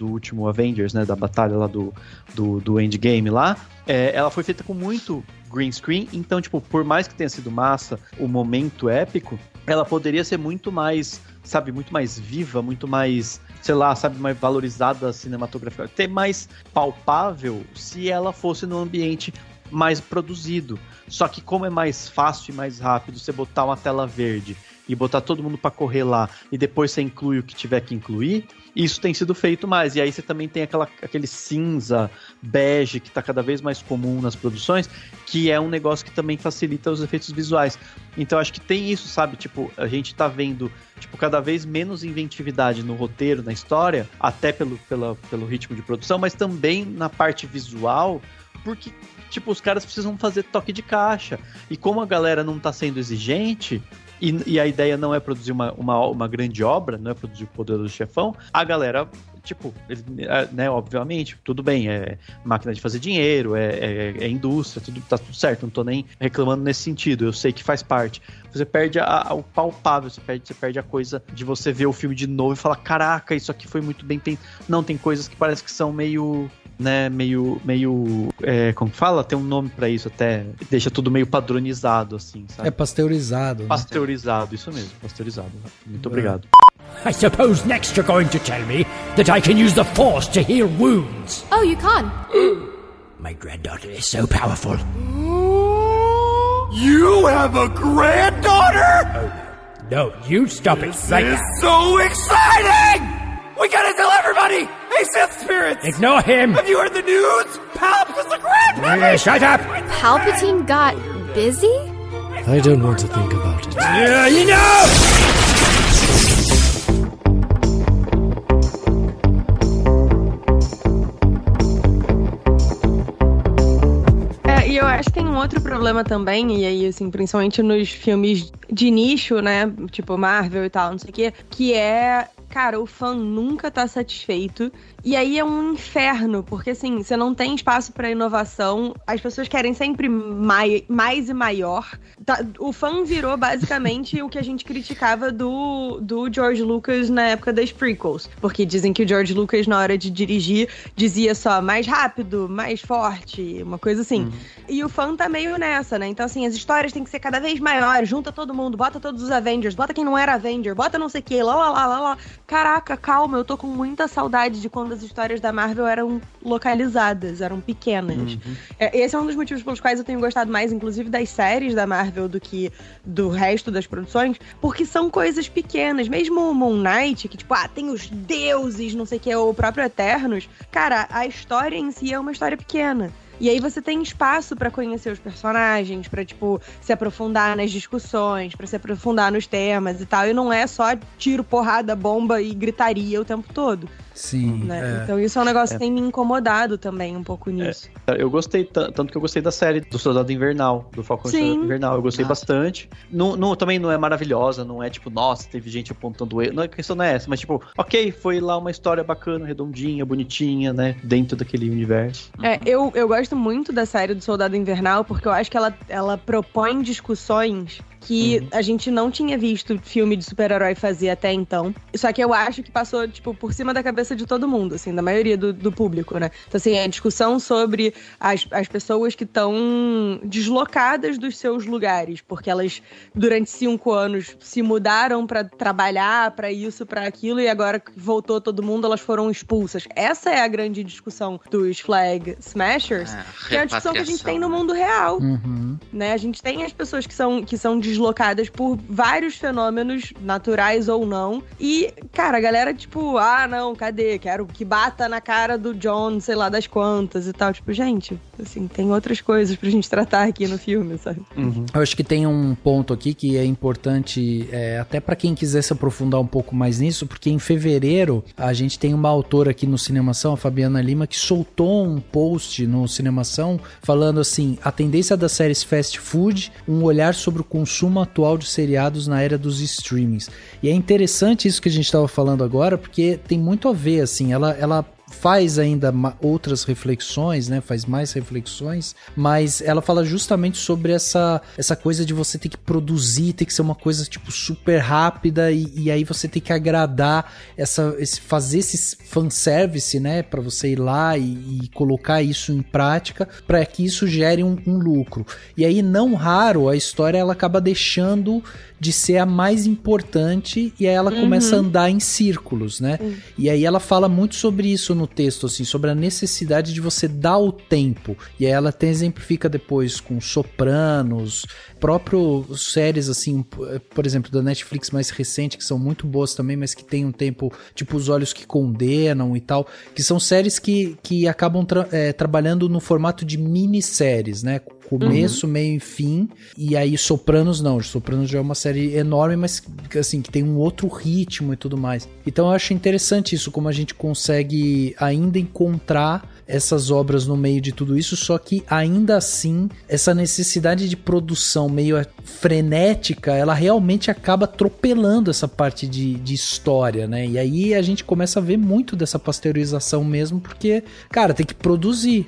Speaker 4: último Avengers, né, da batalha lá do Endgame lá, ela foi feita com muito green screen. Então, tipo, por mais que tenha sido massa o momento épico, ela poderia ser muito mais, sabe, muito mais viva, muito mais, sei lá, sabe, mais valorizada cinematograficamente, ter mais palpável se ela fosse num ambiente mais produzido. Só que como é mais fácil e mais rápido você botar uma tela verde e botar todo mundo pra correr lá e depois você inclui o que tiver que incluir, isso tem sido feito mais. E aí você também tem aquele cinza, bege, que tá cada vez mais comum nas produções, que é um negócio que também facilita os efeitos visuais. Então acho que tem isso, sabe? Tipo, a gente tá vendo, tipo, cada vez menos inventividade no roteiro, na história, até pelo ritmo de produção, mas também na parte visual, porque, tipo, os caras precisam fazer toque de caixa. E como a galera não tá sendo exigente, e a ideia não é produzir uma grande obra, não é produzir o Poderoso Chefão, a galera, tipo, né, obviamente, tudo bem, é máquina de fazer dinheiro, é indústria, tá tudo certo, não tô nem reclamando nesse sentido, eu sei que faz parte. Você perde o palpável, você perde a coisa de você ver o filme de novo e falar, caraca, isso aqui foi muito bem pensado. Não, tem coisas que parece que são meio né, meio como fala? Tem um nome pra isso até, deixa tudo meio padronizado, assim, sabe?
Speaker 1: É pasteurizado. Né?
Speaker 4: Pasteurizado, isso mesmo, pasteurizado. Muito obrigado.
Speaker 5: I suppose next you're going to tell me that I can use the Force to heal wounds.
Speaker 6: Oh, you can.
Speaker 5: My granddaughter is so powerful.
Speaker 7: You have a granddaughter?
Speaker 5: No, you stop it right
Speaker 7: This
Speaker 5: now.
Speaker 7: is so exciting! We gotta tell everybody! Hey, Sith spirits!
Speaker 5: Ignore him.
Speaker 7: Have you heard the news? Palps is the grandmother!
Speaker 5: Shut up.
Speaker 6: Palpatine got busy?
Speaker 8: I don't want to think about it.
Speaker 5: You know!
Speaker 2: E eu acho que tem um outro problema também, e aí, assim, principalmente nos filmes de nicho, né? Tipo Marvel e tal, não sei o quê, que é, cara, o fã nunca tá satisfeito. E aí é um inferno, porque assim, você não tem espaço pra inovação, as pessoas querem sempre mais e maior. O fã virou basicamente o que a gente criticava do George Lucas na época das prequels. Porque dizem que o George Lucas, na hora de dirigir, dizia só mais rápido, mais forte, uma coisa assim. Uhum. E o fã tá meio nessa, né? Então assim, as histórias têm que ser cada vez maiores, junta todo mundo, bota todos os Avengers, bota quem não era Avenger, bota não sei o que, lá. Caraca, calma, eu tô com muita saudade de quando as histórias da Marvel eram localizadas, eram pequenas. Uhum. Esse é um dos motivos pelos quais eu tenho gostado mais, inclusive, das séries da Marvel do que do resto das produções, porque são coisas pequenas. Mesmo o Moon Knight, que tipo, tem os deuses, não sei o que, o próprio Eternos. Cara, a história em si é uma história pequena. E aí você tem espaço pra conhecer os personagens, pra, tipo, se aprofundar nas discussões, pra se aprofundar nos temas e tal. E não é só tiro, porrada, bomba e gritaria o tempo todo.
Speaker 1: Sim.
Speaker 2: Né? Então isso é um negócio que tem me incomodado também um pouco nisso.
Speaker 4: Eu gostei, tanto que eu gostei da série do Soldado Invernal, do Falcão Soldado Invernal. Eu gostei bastante. Também não é maravilhosa, não é tipo, nossa, teve gente apontando erro. Não, a questão não é essa, mas tipo, ok, foi lá uma história bacana, redondinha, bonitinha, né? Dentro daquele universo.
Speaker 2: Eu gosto muito da série do Soldado Invernal, porque eu acho que ela propõe discussões que a gente não tinha visto filme de super-herói fazer até então. Só que eu acho que passou, tipo, por cima da cabeça de todo mundo, assim, da maioria do público, né? Então, assim, a discussão sobre as pessoas que estão deslocadas dos seus lugares, porque elas, durante 5 anos, se mudaram pra trabalhar, pra isso, pra aquilo, e agora que voltou todo mundo, elas foram expulsas. Essa é a grande discussão dos Flag Smashers, que é a discussão que a gente tem no mundo real, né? A gente tem as pessoas que são deslocadas por vários fenômenos, naturais ou não. E, cara, a galera, tipo, não, cadê? Quero que bata na cara do John, sei lá das quantas e tal. Tipo, gente, assim, tem outras coisas pra gente tratar aqui no filme, sabe?
Speaker 1: Eu acho que tem um ponto aqui que é importante, até pra quem quiser se aprofundar um pouco mais nisso, porque em fevereiro a gente tem uma autora aqui no Cinemação, a Fabiana Lima, que soltou um post no Cinemação falando assim, a tendência das séries fast food, um olhar sobre o consumo atual de seriados na era dos streamings. E é interessante isso que a gente estava falando agora, porque tem muito a ver, assim, ela faz ainda outras reflexões, né? Faz mais reflexões, mas ela fala justamente sobre essa coisa de você ter que produzir, ter que ser uma coisa tipo super rápida e aí você tem que agradar fazer esse fanservice, né? Pra você ir lá e colocar isso em prática para que isso gere um lucro. E aí, não raro, a história ela acaba deixando de ser a mais importante e aí ela começa a andar em círculos, né? E aí ela fala muito sobre isso no texto, assim, sobre a necessidade de você dar o tempo. E aí ela até exemplifica depois com Sopranos, próprio séries, assim, por exemplo, da Netflix mais recente, que são muito boas também, mas que tem um tempo, tipo Os Olhos que Condenam e tal, que são séries que acabam trabalhando no formato de minisséries, né? Começo, meio e fim. E aí Sopranos não. Sopranos já é uma série enorme, mas assim, que tem um outro ritmo e tudo mais. Então eu acho interessante isso, como a gente consegue ainda encontrar essas obras no meio de tudo isso, só que ainda assim, essa necessidade de produção meio frenética, ela realmente acaba atropelando essa parte de história, né? E aí a gente começa a ver muito dessa pasteurização mesmo, porque, cara, tem que produzir.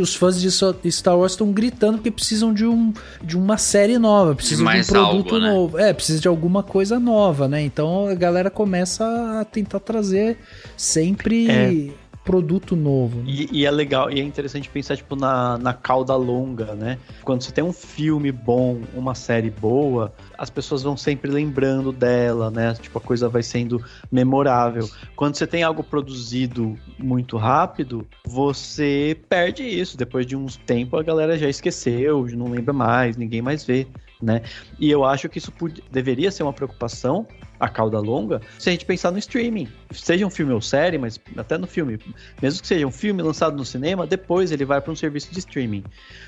Speaker 1: Os fãs de Star Wars estão gritando porque precisam de uma série nova, precisam de um produto novo. Precisa de alguma coisa nova, né? Então a galera começa a tentar trazer sempre produto novo. Né?
Speaker 4: E é legal, e é interessante pensar, tipo, na cauda longa, né? Quando você tem um filme bom, uma série boa, as pessoas vão sempre lembrando dela, né? Tipo, a coisa vai sendo memorável. Quando você tem algo produzido muito rápido, você perde isso. Depois de uns tempos, a galera já esqueceu, não lembra mais, ninguém mais vê, né? E eu acho que isso deveria ser uma preocupação, a cauda longa, se a gente pensar no streaming. Seja um filme ou série, mas até no filme. Mesmo que seja um filme lançado no cinema, depois ele vai para um serviço de streaming.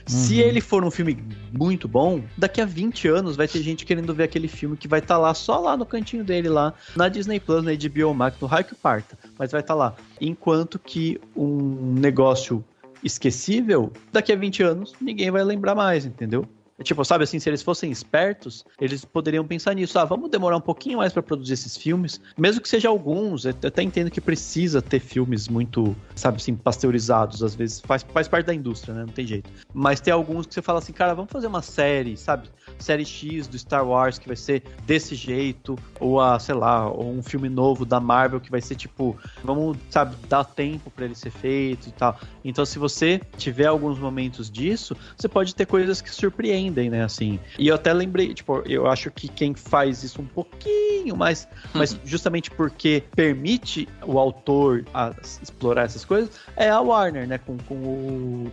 Speaker 4: Se ele for um filme muito bom, daqui a 20 anos vai ter gente querendo ver aquele filme que vai estar lá, só lá no cantinho dele, lá na Disney Plus, na HBO Max, no raio que parta. Mas vai estar lá. Enquanto que um negócio esquecível, daqui a 20 anos, ninguém vai lembrar mais, entendeu? Tipo, sabe assim, se eles fossem espertos, eles poderiam pensar nisso. Vamos demorar um pouquinho mais pra produzir esses filmes, mesmo que seja alguns. Eu até entendo que precisa ter filmes muito, sabe assim, pasteurizados, às vezes faz parte da indústria, né? Não tem jeito. Mas tem alguns que você fala assim, cara, vamos fazer uma série, sabe? Série X do Star Wars que vai ser desse jeito, ou sei lá, ou um filme novo da Marvel que vai ser tipo, vamos, sabe, dar tempo pra ele ser feito e tal. Então, se você tiver alguns momentos disso, você pode ter coisas que surpreendem, né, assim. E eu até lembrei, tipo, eu acho que quem faz isso um pouquinho mais, mas justamente porque permite o autor explorar essas coisas, é a Warner, né, com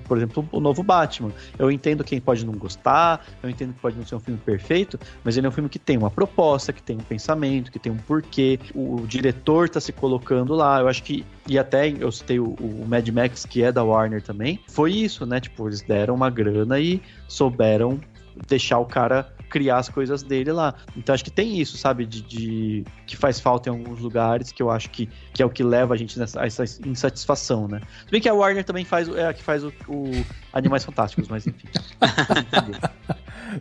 Speaker 4: por exemplo, o novo Batman. Eu entendo quem pode não gostar, eu entendo que pode não ser um filme perfeito, mas ele é um filme que tem uma proposta, que tem um pensamento, que tem um porquê, o diretor tá se colocando lá, eu acho que, e até eu citei o Mad Max, que é da Warner também, foi isso, né, tipo, eles deram uma grana e souberam deixar o cara criar as coisas dele lá. Então acho que tem isso, sabe, de que faz falta em alguns lugares, que eu acho que é o que leva a gente a essa insatisfação, né? Se bem que a Warner também é a que faz o Animais Fantásticos, mas enfim.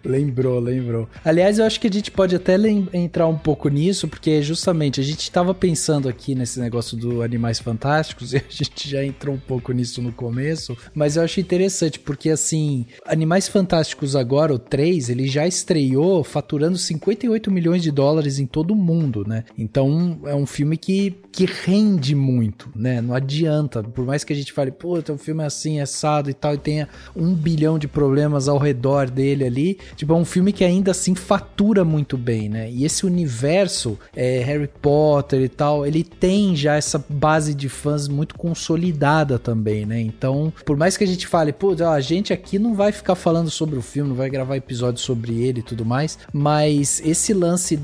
Speaker 1: Lembrou. Aliás, eu acho que a gente pode até entrar um pouco nisso, porque justamente a gente estava pensando aqui nesse negócio do Animais Fantásticos, e a gente já entrou um pouco nisso no começo, mas eu acho interessante, porque assim, Animais Fantásticos agora, o 3, ele já estreou faturando 58 milhões de dólares em todo o mundo, né? Então, é um filme que rende muito, né? Não adianta, por mais que a gente fale, pô, o filme é assim, assado e tal, e tenha 1 bilhão de problemas ao redor dele ali, tipo, é um filme que ainda assim fatura muito bem, né? E esse universo, Harry Potter e tal, ele tem já essa base de fãs muito consolidada também, né? Então, por mais que a gente fale, pô, a gente aqui não vai ficar falando sobre o filme, não vai gravar episódio sobre ele e tudo mais, mas esse lance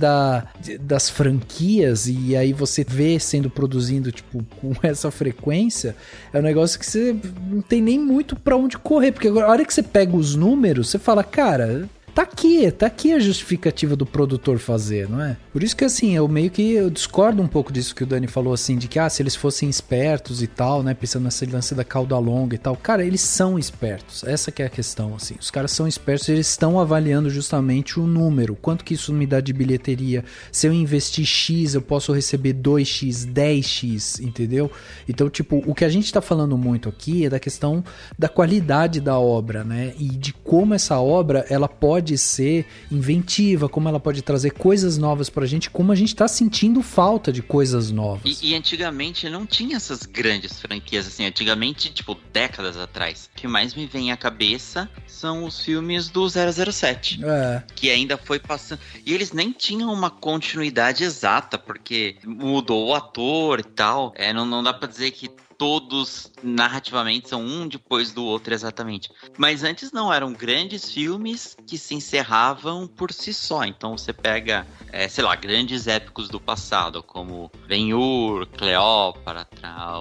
Speaker 1: das franquias, e aí você vê sendo produzindo, tipo, com essa frequência, é um negócio que você não tem nem muito pra onde correr, porque agora, a hora que você pega os números, você fala, cara, tá aqui a justificativa do produtor fazer, não é? Por isso que, assim, eu discordo um pouco disso que o Dani falou, assim, de que, se eles fossem espertos e tal, né, pensando nessa lance da cauda longa e tal, cara, eles são espertos, essa que é a questão, assim, os caras são espertos, eles estão avaliando justamente o número, quanto que isso me dá de bilheteria, se eu investir X, eu posso receber 2X, 10X, entendeu? Então, tipo, o que a gente tá falando muito aqui é da questão da qualidade da obra, né, e de como essa obra, ela pode ser inventiva, como ela pode trazer coisas novas pra gente, como a gente tá sentindo falta de coisas novas.
Speaker 3: E antigamente não tinha essas grandes franquias, assim, antigamente, tipo, décadas atrás. O que mais me vem à cabeça são os filmes do 007, que ainda foi passando, e eles nem tinham uma continuidade exata, porque mudou o ator e tal, não dá pra dizer que todos narrativamente são um depois do outro exatamente. Mas antes não, eram grandes filmes que se encerravam por si só. Então você pega, sei lá, grandes épicos do passado, como Ben-Hur, Cleópatra,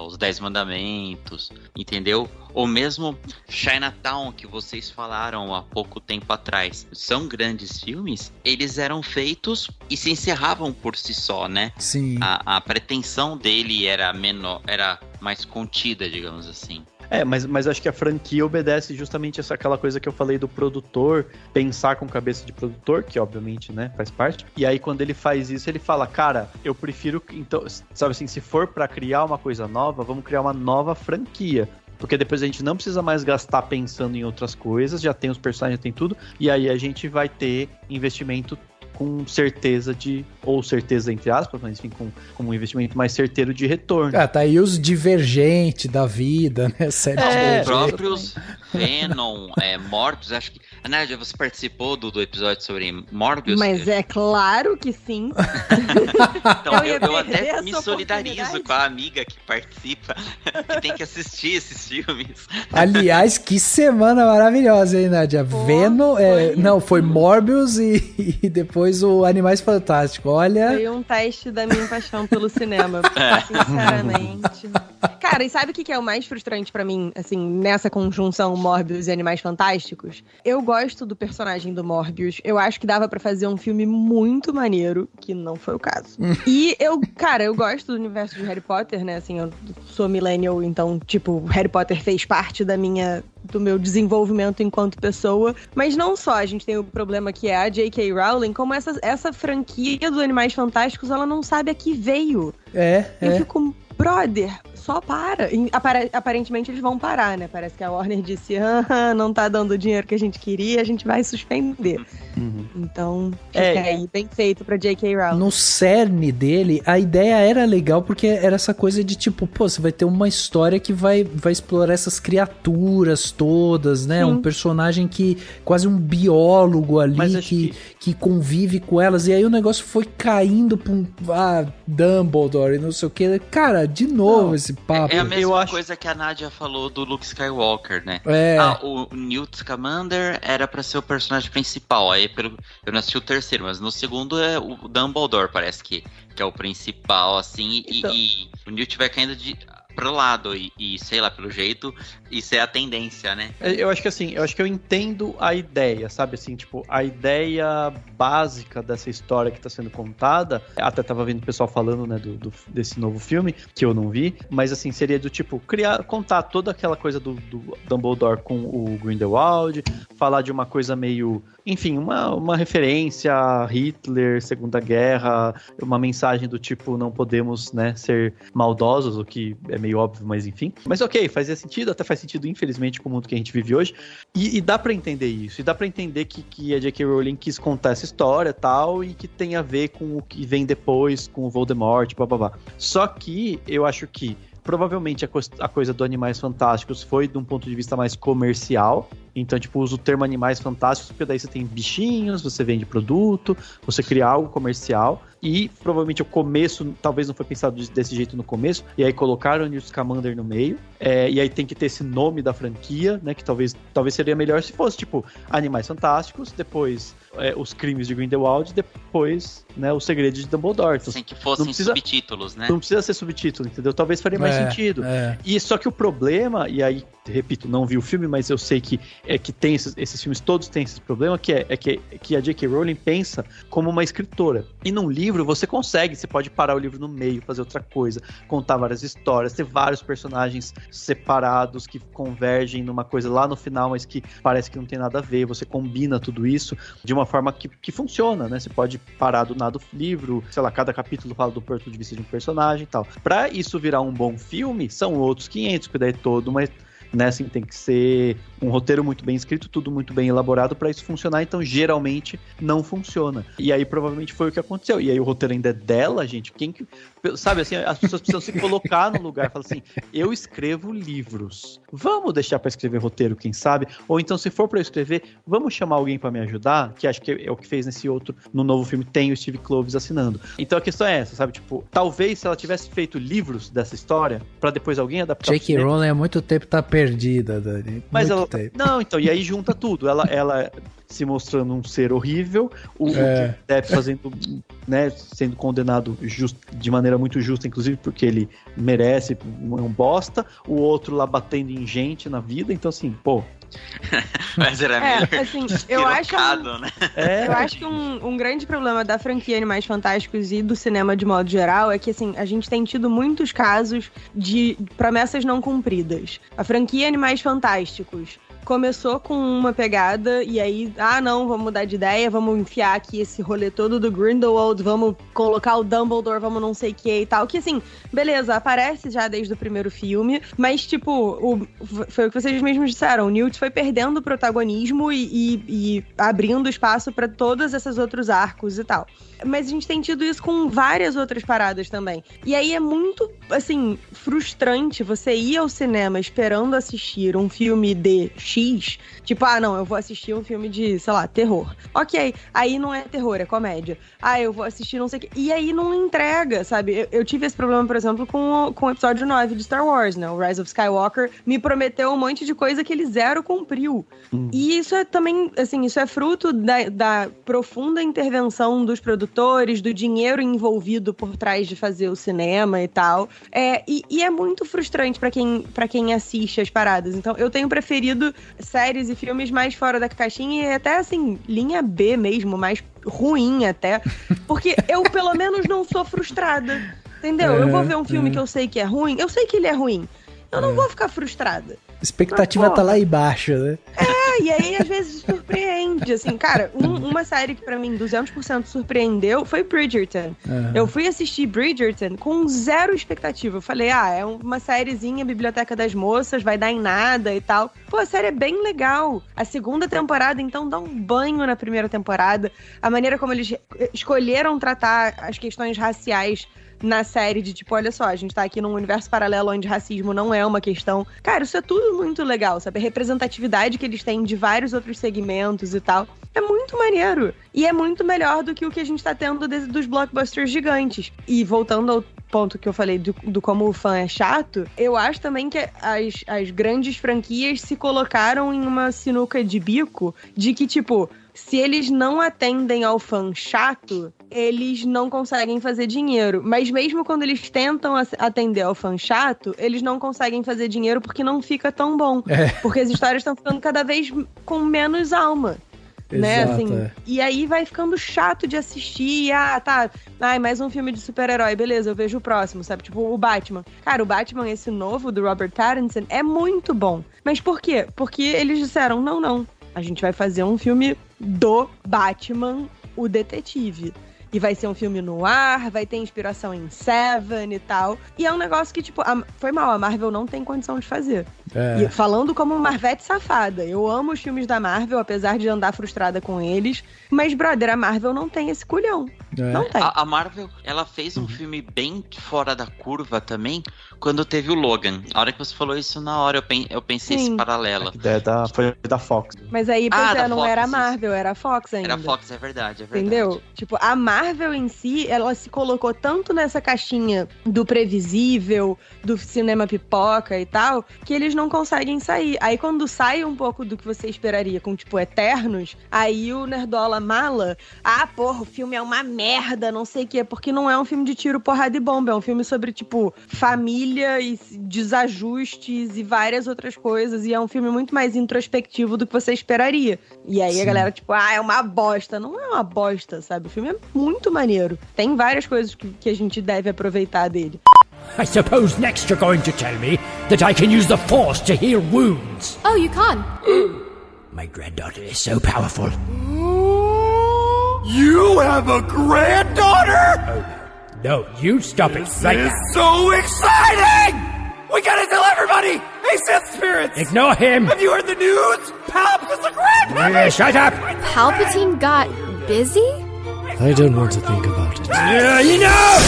Speaker 3: Os 10 Mandamentos, entendeu? Ou mesmo Chinatown, que vocês falaram há pouco tempo atrás. São grandes filmes, eles eram feitos e se encerravam por si só, né?
Speaker 1: Sim.
Speaker 3: A pretensão dele era menor, era mais contida, digamos assim.
Speaker 4: Mas acho que a franquia obedece justamente aquela coisa que eu falei do produtor pensar com cabeça de produtor, que obviamente, né, faz parte. E aí quando ele faz isso, ele fala, cara, eu prefiro, então, sabe assim, se for pra criar uma coisa nova, vamos criar uma nova franquia. Porque depois a gente não precisa mais gastar pensando em outras coisas, já tem os personagens, já tem tudo, e aí a gente vai ter investimento com certeza ou certeza entre aspas, mas enfim, com um investimento mais certeiro de retorno.
Speaker 1: Tá aí os Divergente da vida, né?
Speaker 3: Os próprios Venom, Morbius, acho que... Nádia, você participou do episódio sobre Morbius?
Speaker 2: Mas é claro que sim.
Speaker 3: Então, eu até me solidarizo com a amiga que participa, que tem que assistir esses filmes.
Speaker 1: Aliás, que semana maravilhosa, hein, Nádia? Venom, foi Morbius e depois o Animais Fantásticos, olha...
Speaker 2: Foi um teste da minha paixão pelo cinema, sinceramente. Cara, e sabe o que é o mais frustrante pra mim, assim, nessa conjunção Morbius e Animais Fantásticos? Eu gosto do personagem do Morbius, eu acho que dava pra fazer um filme muito maneiro, que não foi o caso. E eu gosto do universo de Harry Potter, né, assim, eu sou millennial, então, tipo, Harry Potter fez parte do meu desenvolvimento enquanto pessoa, mas não só, a gente tem o problema que é a J.K. Rowling, como essa franquia do Animais Fantásticos, ela não sabe a que veio. Eu fico... Brother, só para. Aparentemente eles vão parar, né? Parece que a Warner disse, não tá dando o dinheiro que a gente queria, a gente vai suspender. Então, fica aí, bem feito pra J.K. Rowling.
Speaker 1: No cerne dele, a ideia era legal porque era essa coisa de tipo, você vai ter uma história que vai explorar essas criaturas todas, né? Um personagem que, quase um biólogo ali, que convive com elas. E aí o negócio foi caindo pra Dumbledore e não sei o que. Cara, de novo esse papo.
Speaker 3: É a mesma coisa que a Nádia falou do Luke Skywalker, né? O Newt Scamander era pra ser o personagem principal. Aí eu não assisti o terceiro, mas no segundo é o Dumbledore, parece que é o principal, assim. Então... E o Newt vai caindo pro lado e sei lá, pelo jeito, isso é a tendência, né?
Speaker 4: Eu acho que eu entendo a ideia, sabe, assim, tipo, a ideia básica dessa história que tá sendo contada, até tava vendo o pessoal falando, né, desse novo filme, que eu não vi, mas assim, seria do tipo, contar toda aquela coisa do Dumbledore com o Grindelwald, falar de uma coisa meio, enfim, uma referência a Hitler, Segunda Guerra, uma mensagem do tipo, não podemos, né, ser maldosos, o que é meio óbvio, mas enfim. Mas ok, fazia sentido, até faz sentido, infelizmente, com o mundo que a gente vive hoje. E dá pra entender isso. E dá pra entender que a J.K. Rowling quis contar essa história e tal, e que tem a ver com o que vem depois, com o Voldemort, blá blá blá. Só que eu acho que provavelmente a coisa do Animais Fantásticos foi de um ponto de vista mais comercial. Então, tipo, usa o termo Animais Fantásticos, porque daí você tem bichinhos, você vende produto, você cria algo comercial. E provavelmente o começo, talvez não foi pensado desse jeito no começo, e aí colocaram o Newt Scamander no meio, e aí tem que ter esse nome da franquia, né, que talvez seria melhor se fosse, tipo, Animais Fantásticos, depois os crimes de Grindelwald, depois, né, o segredo de Dumbledore.
Speaker 3: Sem que fossem subtítulos, né?
Speaker 4: Não precisa ser subtítulo, entendeu? Talvez faria mais sentido. E só que o problema, e aí, repito, não vi o filme, mas eu sei que tem esses filmes, todos têm esse problema, que a J.K. Rowling pensa como uma escritora. E num livro você pode parar o livro no meio, fazer outra coisa, contar várias histórias, ter vários personagens separados que convergem numa coisa lá no final, mas que parece que não tem nada a ver. Você combina tudo isso de uma forma que funciona, né? Você pode parar do nada o livro, sei lá, cada capítulo fala do ponto de vista de um personagem e tal. Pra isso virar um bom filme, são outros 500, que daí todo uma... Né, assim, tem que ser um roteiro muito bem escrito, tudo muito bem elaborado para isso funcionar, então geralmente não funciona. E aí provavelmente foi o que aconteceu. E aí o roteiro ainda é dela, gente, sabe assim, as pessoas precisam se colocar no lugar, falar assim, eu escrevo livros, vamos deixar para escrever roteiro, quem sabe? Ou então se for para eu escrever, vamos chamar alguém para me ajudar, que acho que é o que fez no novo filme, tem o Steve Kloves assinando. Então a questão é essa, sabe, tipo, talvez se ela tivesse feito livros dessa história, para depois alguém adaptar.
Speaker 1: J.K. Rowling há muito tempo tá perdida, Dani.
Speaker 4: Mas ela... Não, então, e aí junta tudo. Ela se mostrando um ser horrível, o Depp fazendo, né, sendo condenado de maneira muito justa, inclusive porque ele merece, um bosta, o outro lá batendo em gente na vida, então assim, pô...
Speaker 3: Mas era meio
Speaker 2: assim, eu acho que um grande problema da franquia Animais Fantásticos e do cinema de modo geral é que, assim, a gente tem tido muitos casos de promessas não cumpridas. A franquia Animais Fantásticos começou com uma pegada e aí, não, vamos mudar de ideia, vamos enfiar aqui esse rolê todo do Grindelwald, vamos colocar o Dumbledore, vamos não sei o que e tal, que assim, beleza, aparece já desde o primeiro filme, mas tipo, foi o que vocês mesmos disseram, o Newt foi perdendo o protagonismo e abrindo espaço pra todos esses outros arcos e tal. Mas a gente tem tido isso com várias outras paradas também. E aí é muito, assim, frustrante você ir ao cinema esperando assistir um filme de X. Tipo, não, eu vou assistir um filme de, sei lá, terror. Ok, aí não é terror, é comédia. Eu vou assistir não sei o que. E aí não entrega, sabe? Eu tive esse problema, por exemplo, com o episódio 9 de Star Wars, né? O Rise of Skywalker me prometeu um monte de coisa que ele zero cumpriu. E isso é também, assim, isso é fruto da profunda intervenção dos produtores, do dinheiro envolvido por trás de fazer o cinema e tal. E é muito frustrante pra quem assiste as paradas. Então, eu tenho preferido séries e filmes mais fora da caixinha e até, assim, linha B mesmo, mais ruim até. Porque eu, pelo menos, não sou frustrada. Entendeu? Eu vou ver um filme que eu sei que é ruim, eu sei que ele é ruim. Eu não vou ficar frustrada.
Speaker 1: Expectativa tá lá embaixo, né?
Speaker 2: E aí às vezes surpreende, assim, cara, uma série que pra mim 200% surpreendeu foi Bridgerton. Eu fui assistir Bridgerton com zero expectativa. Eu falei, é uma sériezinha Biblioteca das Moças, vai dar em nada e tal. Pô, a série é bem legal. A segunda temporada, então, dá um banho na primeira temporada. A maneira como eles escolheram tratar as questões raciais na série de tipo, olha só, a gente tá aqui num universo paralelo onde racismo não é uma questão. Cara, isso é tudo muito legal, sabe? A representatividade que eles têm de vários outros segmentos e tal. É muito maneiro. E é muito melhor do que o que a gente tá tendo dos blockbusters gigantes. E voltando ao ponto que eu falei do como o fã é chato, eu acho também que as grandes franquias se colocaram em uma sinuca de bico de que, tipo, se eles não atendem ao fã chato, eles não conseguem fazer dinheiro. Mas mesmo quando eles tentam atender ao fã chato, eles não conseguem fazer dinheiro porque não fica tão bom. Porque as histórias estão ficando cada vez com menos alma. Né,
Speaker 1: Exato,
Speaker 2: assim, e aí vai ficando chato de assistir. Mais um filme de super-herói, beleza, eu vejo o próximo, sabe? Tipo, o Batman. Cara, o Batman, esse novo, do Robert Pattinson, é muito bom. Mas por quê? Porque eles disseram, não, a gente vai fazer um filme do Batman, o detetive. E vai ser um filme no ar, vai ter inspiração em Seven e tal. E é um negócio que, tipo, foi mal, a Marvel não tem condição de fazer. E falando como Marvete safada, eu amo os filmes da Marvel, apesar de andar frustrada com eles. Mas, brother, a Marvel não tem esse culhão. Não tem.
Speaker 3: A Marvel, ela fez um filme bem fora da curva também, quando teve o Logan. A hora que você falou isso, na hora eu pensei esse paralelo.
Speaker 4: Foi da Fox.
Speaker 2: Mas aí, não Fox, era a Marvel, era a Fox ainda.
Speaker 3: Era a Fox, é verdade.
Speaker 2: Entendeu? Tipo, a Marvel em si, ela se colocou tanto nessa caixinha do previsível, do cinema pipoca e tal, que eles não conseguem sair. Aí quando sai um pouco do que você esperaria com, tipo, Eternos, aí o nerdola mala, porra, o filme é uma merda, não sei o quê, porque não é um filme de tiro, porrada e bomba, é um filme sobre, tipo, família e desajustes e várias outras coisas, e é um filme muito mais introspectivo do que você esperaria. E aí a galera, tipo, é uma bosta. Não é uma bosta, sabe? O filme é muito maneiro. Tem várias coisas que a gente deve aproveitar dele.
Speaker 5: I suppose next you're going to tell me that I can use the Force to heal wounds.
Speaker 6: Oh, you can.
Speaker 5: My granddaughter is so powerful.
Speaker 7: You have a granddaughter?
Speaker 5: Oh, no, you stop it right now.
Speaker 7: This is so exciting! We gotta tell everybody! Hey, Sith spirits!
Speaker 5: Ignore him!
Speaker 7: Have you heard the news? Palp is a grandmother!
Speaker 5: Shut up!
Speaker 6: Palpatine got busy?
Speaker 8: I don't want to think about it.
Speaker 5: You know!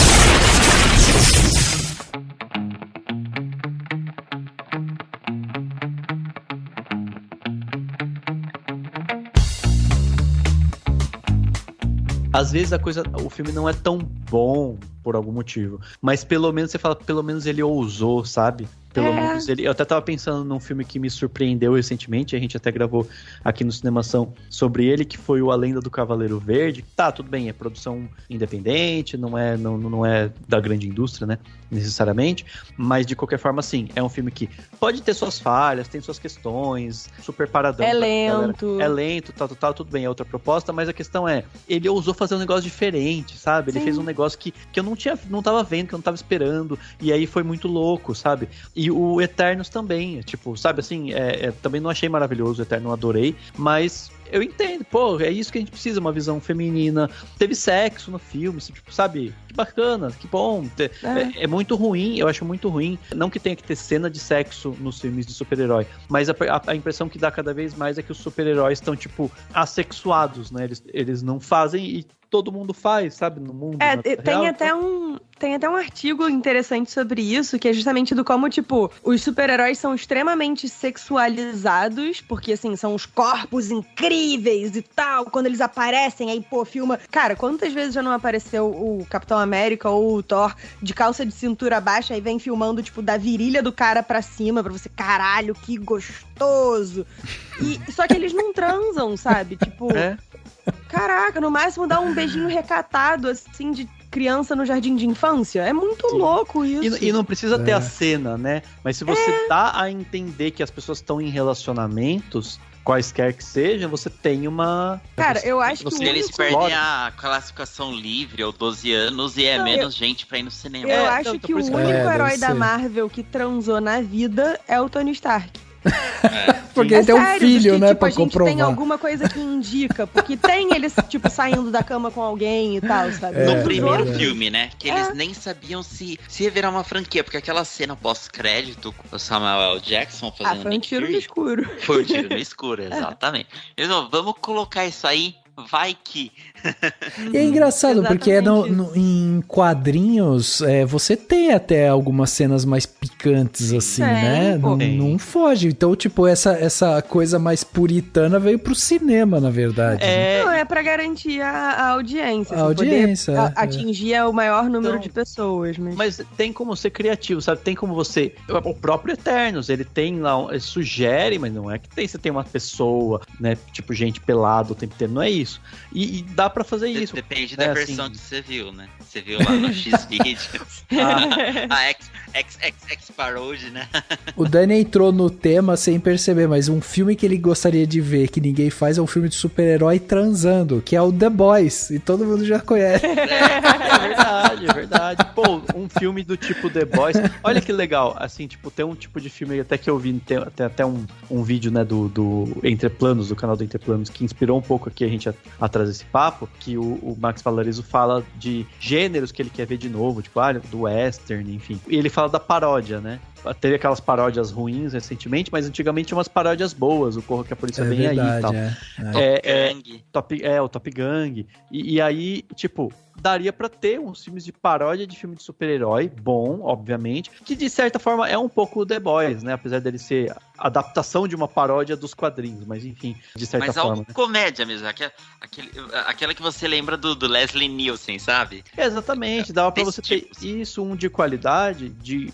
Speaker 4: Às vezes o filme não é tão bom por algum motivo, mas pelo menos você fala, pelo menos ele ousou, sabe? Pelo menos ele... Eu até tava pensando num filme que me surpreendeu recentemente, a gente até gravou aqui no Cinemação sobre ele, que foi o A Lenda do Cavaleiro Verde. Tá, tudo bem, é produção independente, não é da grande indústria, né, necessariamente, mas de qualquer forma, sim, é um filme que pode ter suas falhas, tem suas questões, super paradão.
Speaker 2: É lento.
Speaker 4: É lento, tal, tudo bem, é outra proposta, mas a questão é, ele ousou fazer um negócio diferente, sabe? Ele fez um negócio que eu não tava vendo, que eu não tava esperando, e aí foi muito louco, sabe? E o Eternos também, tipo, sabe assim, também não achei maravilhoso o Eterno, adorei, mas eu entendo, pô, é isso que a gente precisa, uma visão feminina. Teve sexo no filme, tipo, sabe? Que bacana, que bom. É muito ruim, eu acho muito ruim. Não que tenha que ter cena de sexo nos filmes de super-herói, mas a impressão que dá cada vez mais é que os super-heróis estão, tipo, assexuados, né? Eles não fazem e todo mundo faz, sabe? No mundo.
Speaker 2: Tem até um artigo interessante sobre isso, que é justamente do como, tipo, os super-heróis são extremamente sexualizados, porque, assim, são os corpos incríveis e tal. Quando eles aparecem, aí, pô, filma... Cara, quantas vezes já não apareceu o Capitão América ou o Thor de calça de cintura baixa e vem filmando, tipo, da virilha do cara pra cima, pra você, caralho, que gostoso. Só que eles não transam, sabe? Tipo... Caraca, no máximo dá um beijinho recatado, assim, de criança no jardim de infância. É muito louco isso.
Speaker 4: E não precisa ter a cena, né? Mas se você dá a entender que as pessoas estão em relacionamentos, quaisquer que sejam, você tem uma...
Speaker 2: Cara, eu acho que
Speaker 3: eles perdem a classificação livre ou 12 anos e menos gente pra ir no cinema.
Speaker 2: Eu acho que o único herói da Marvel que transou na vida é o Tony Stark.
Speaker 1: Porque ele tem um filho,
Speaker 2: que,
Speaker 1: né,
Speaker 2: tipo,
Speaker 1: pra
Speaker 2: a gente
Speaker 1: comprovar.
Speaker 2: Tem alguma coisa que indica, porque tem eles, tipo, saindo da cama com alguém e tal, sabe?
Speaker 3: No primeiro filme, né, que eles nem sabiam se ia virar uma franquia, porque aquela cena pós-crédito com o Samuel L. Jackson fazendo
Speaker 2: foi um tiro no escuro.
Speaker 3: Foi um tiro no escuro, exatamente. Eles falaram, vamos colocar isso aí, vai que...
Speaker 1: E é engraçado, porque em quadrinhos você tem até algumas cenas mais picantes, assim, né? Não foge. Então, tipo, essa coisa mais puritana veio pro cinema, na verdade.
Speaker 2: Não, é pra garantir a audiência.
Speaker 1: A audiência.
Speaker 2: Poder atingir o maior número de pessoas.
Speaker 4: Mas tem como ser criativo, sabe? Tem como você... O próprio Eternos, ele tem lá... Ele sugere, mas não é que você tem uma pessoa, né? Tipo, gente pelada o tempo inteiro. Não é isso. E dá pra fazer isso.
Speaker 3: Depende da versão
Speaker 4: assim.
Speaker 3: que você viu, né? Você viu lá no X-Videos. A X-Parody, né?
Speaker 1: O Dani entrou no tema sem perceber, mas um filme que ele gostaria de ver, que ninguém faz, é um filme de super-herói transando, que é o The Boys, e todo mundo já conhece.
Speaker 4: É verdade. Pô, um filme do tipo The Boys, olha que legal, assim, tipo, tem um tipo de filme até que eu vi, tem até um vídeo, né, do Entre Planos, do canal do Entre Planos, que inspirou um pouco aqui a gente atrás desse papo, que o Max Valarizo fala de gêneros que ele quer ver de novo, tipo, do western, enfim. E ele fala da paródia, né? Teve aquelas paródias ruins recentemente, mas antigamente tinha umas paródias boas, o Corra que a Polícia Vem Aí e tal. O Top Gang. E aí, tipo, daria pra ter uns filmes de paródia de filme de super-herói, bom, obviamente, que de certa forma é um pouco o The Boys, né? Apesar dele ser adaptação de uma paródia dos quadrinhos, mas enfim, de certa forma.
Speaker 3: Mas é comédia mesmo, aquela que você lembra do Leslie Nielsen, sabe?
Speaker 4: Exatamente, dava pra você ter isso, um de qualidade, de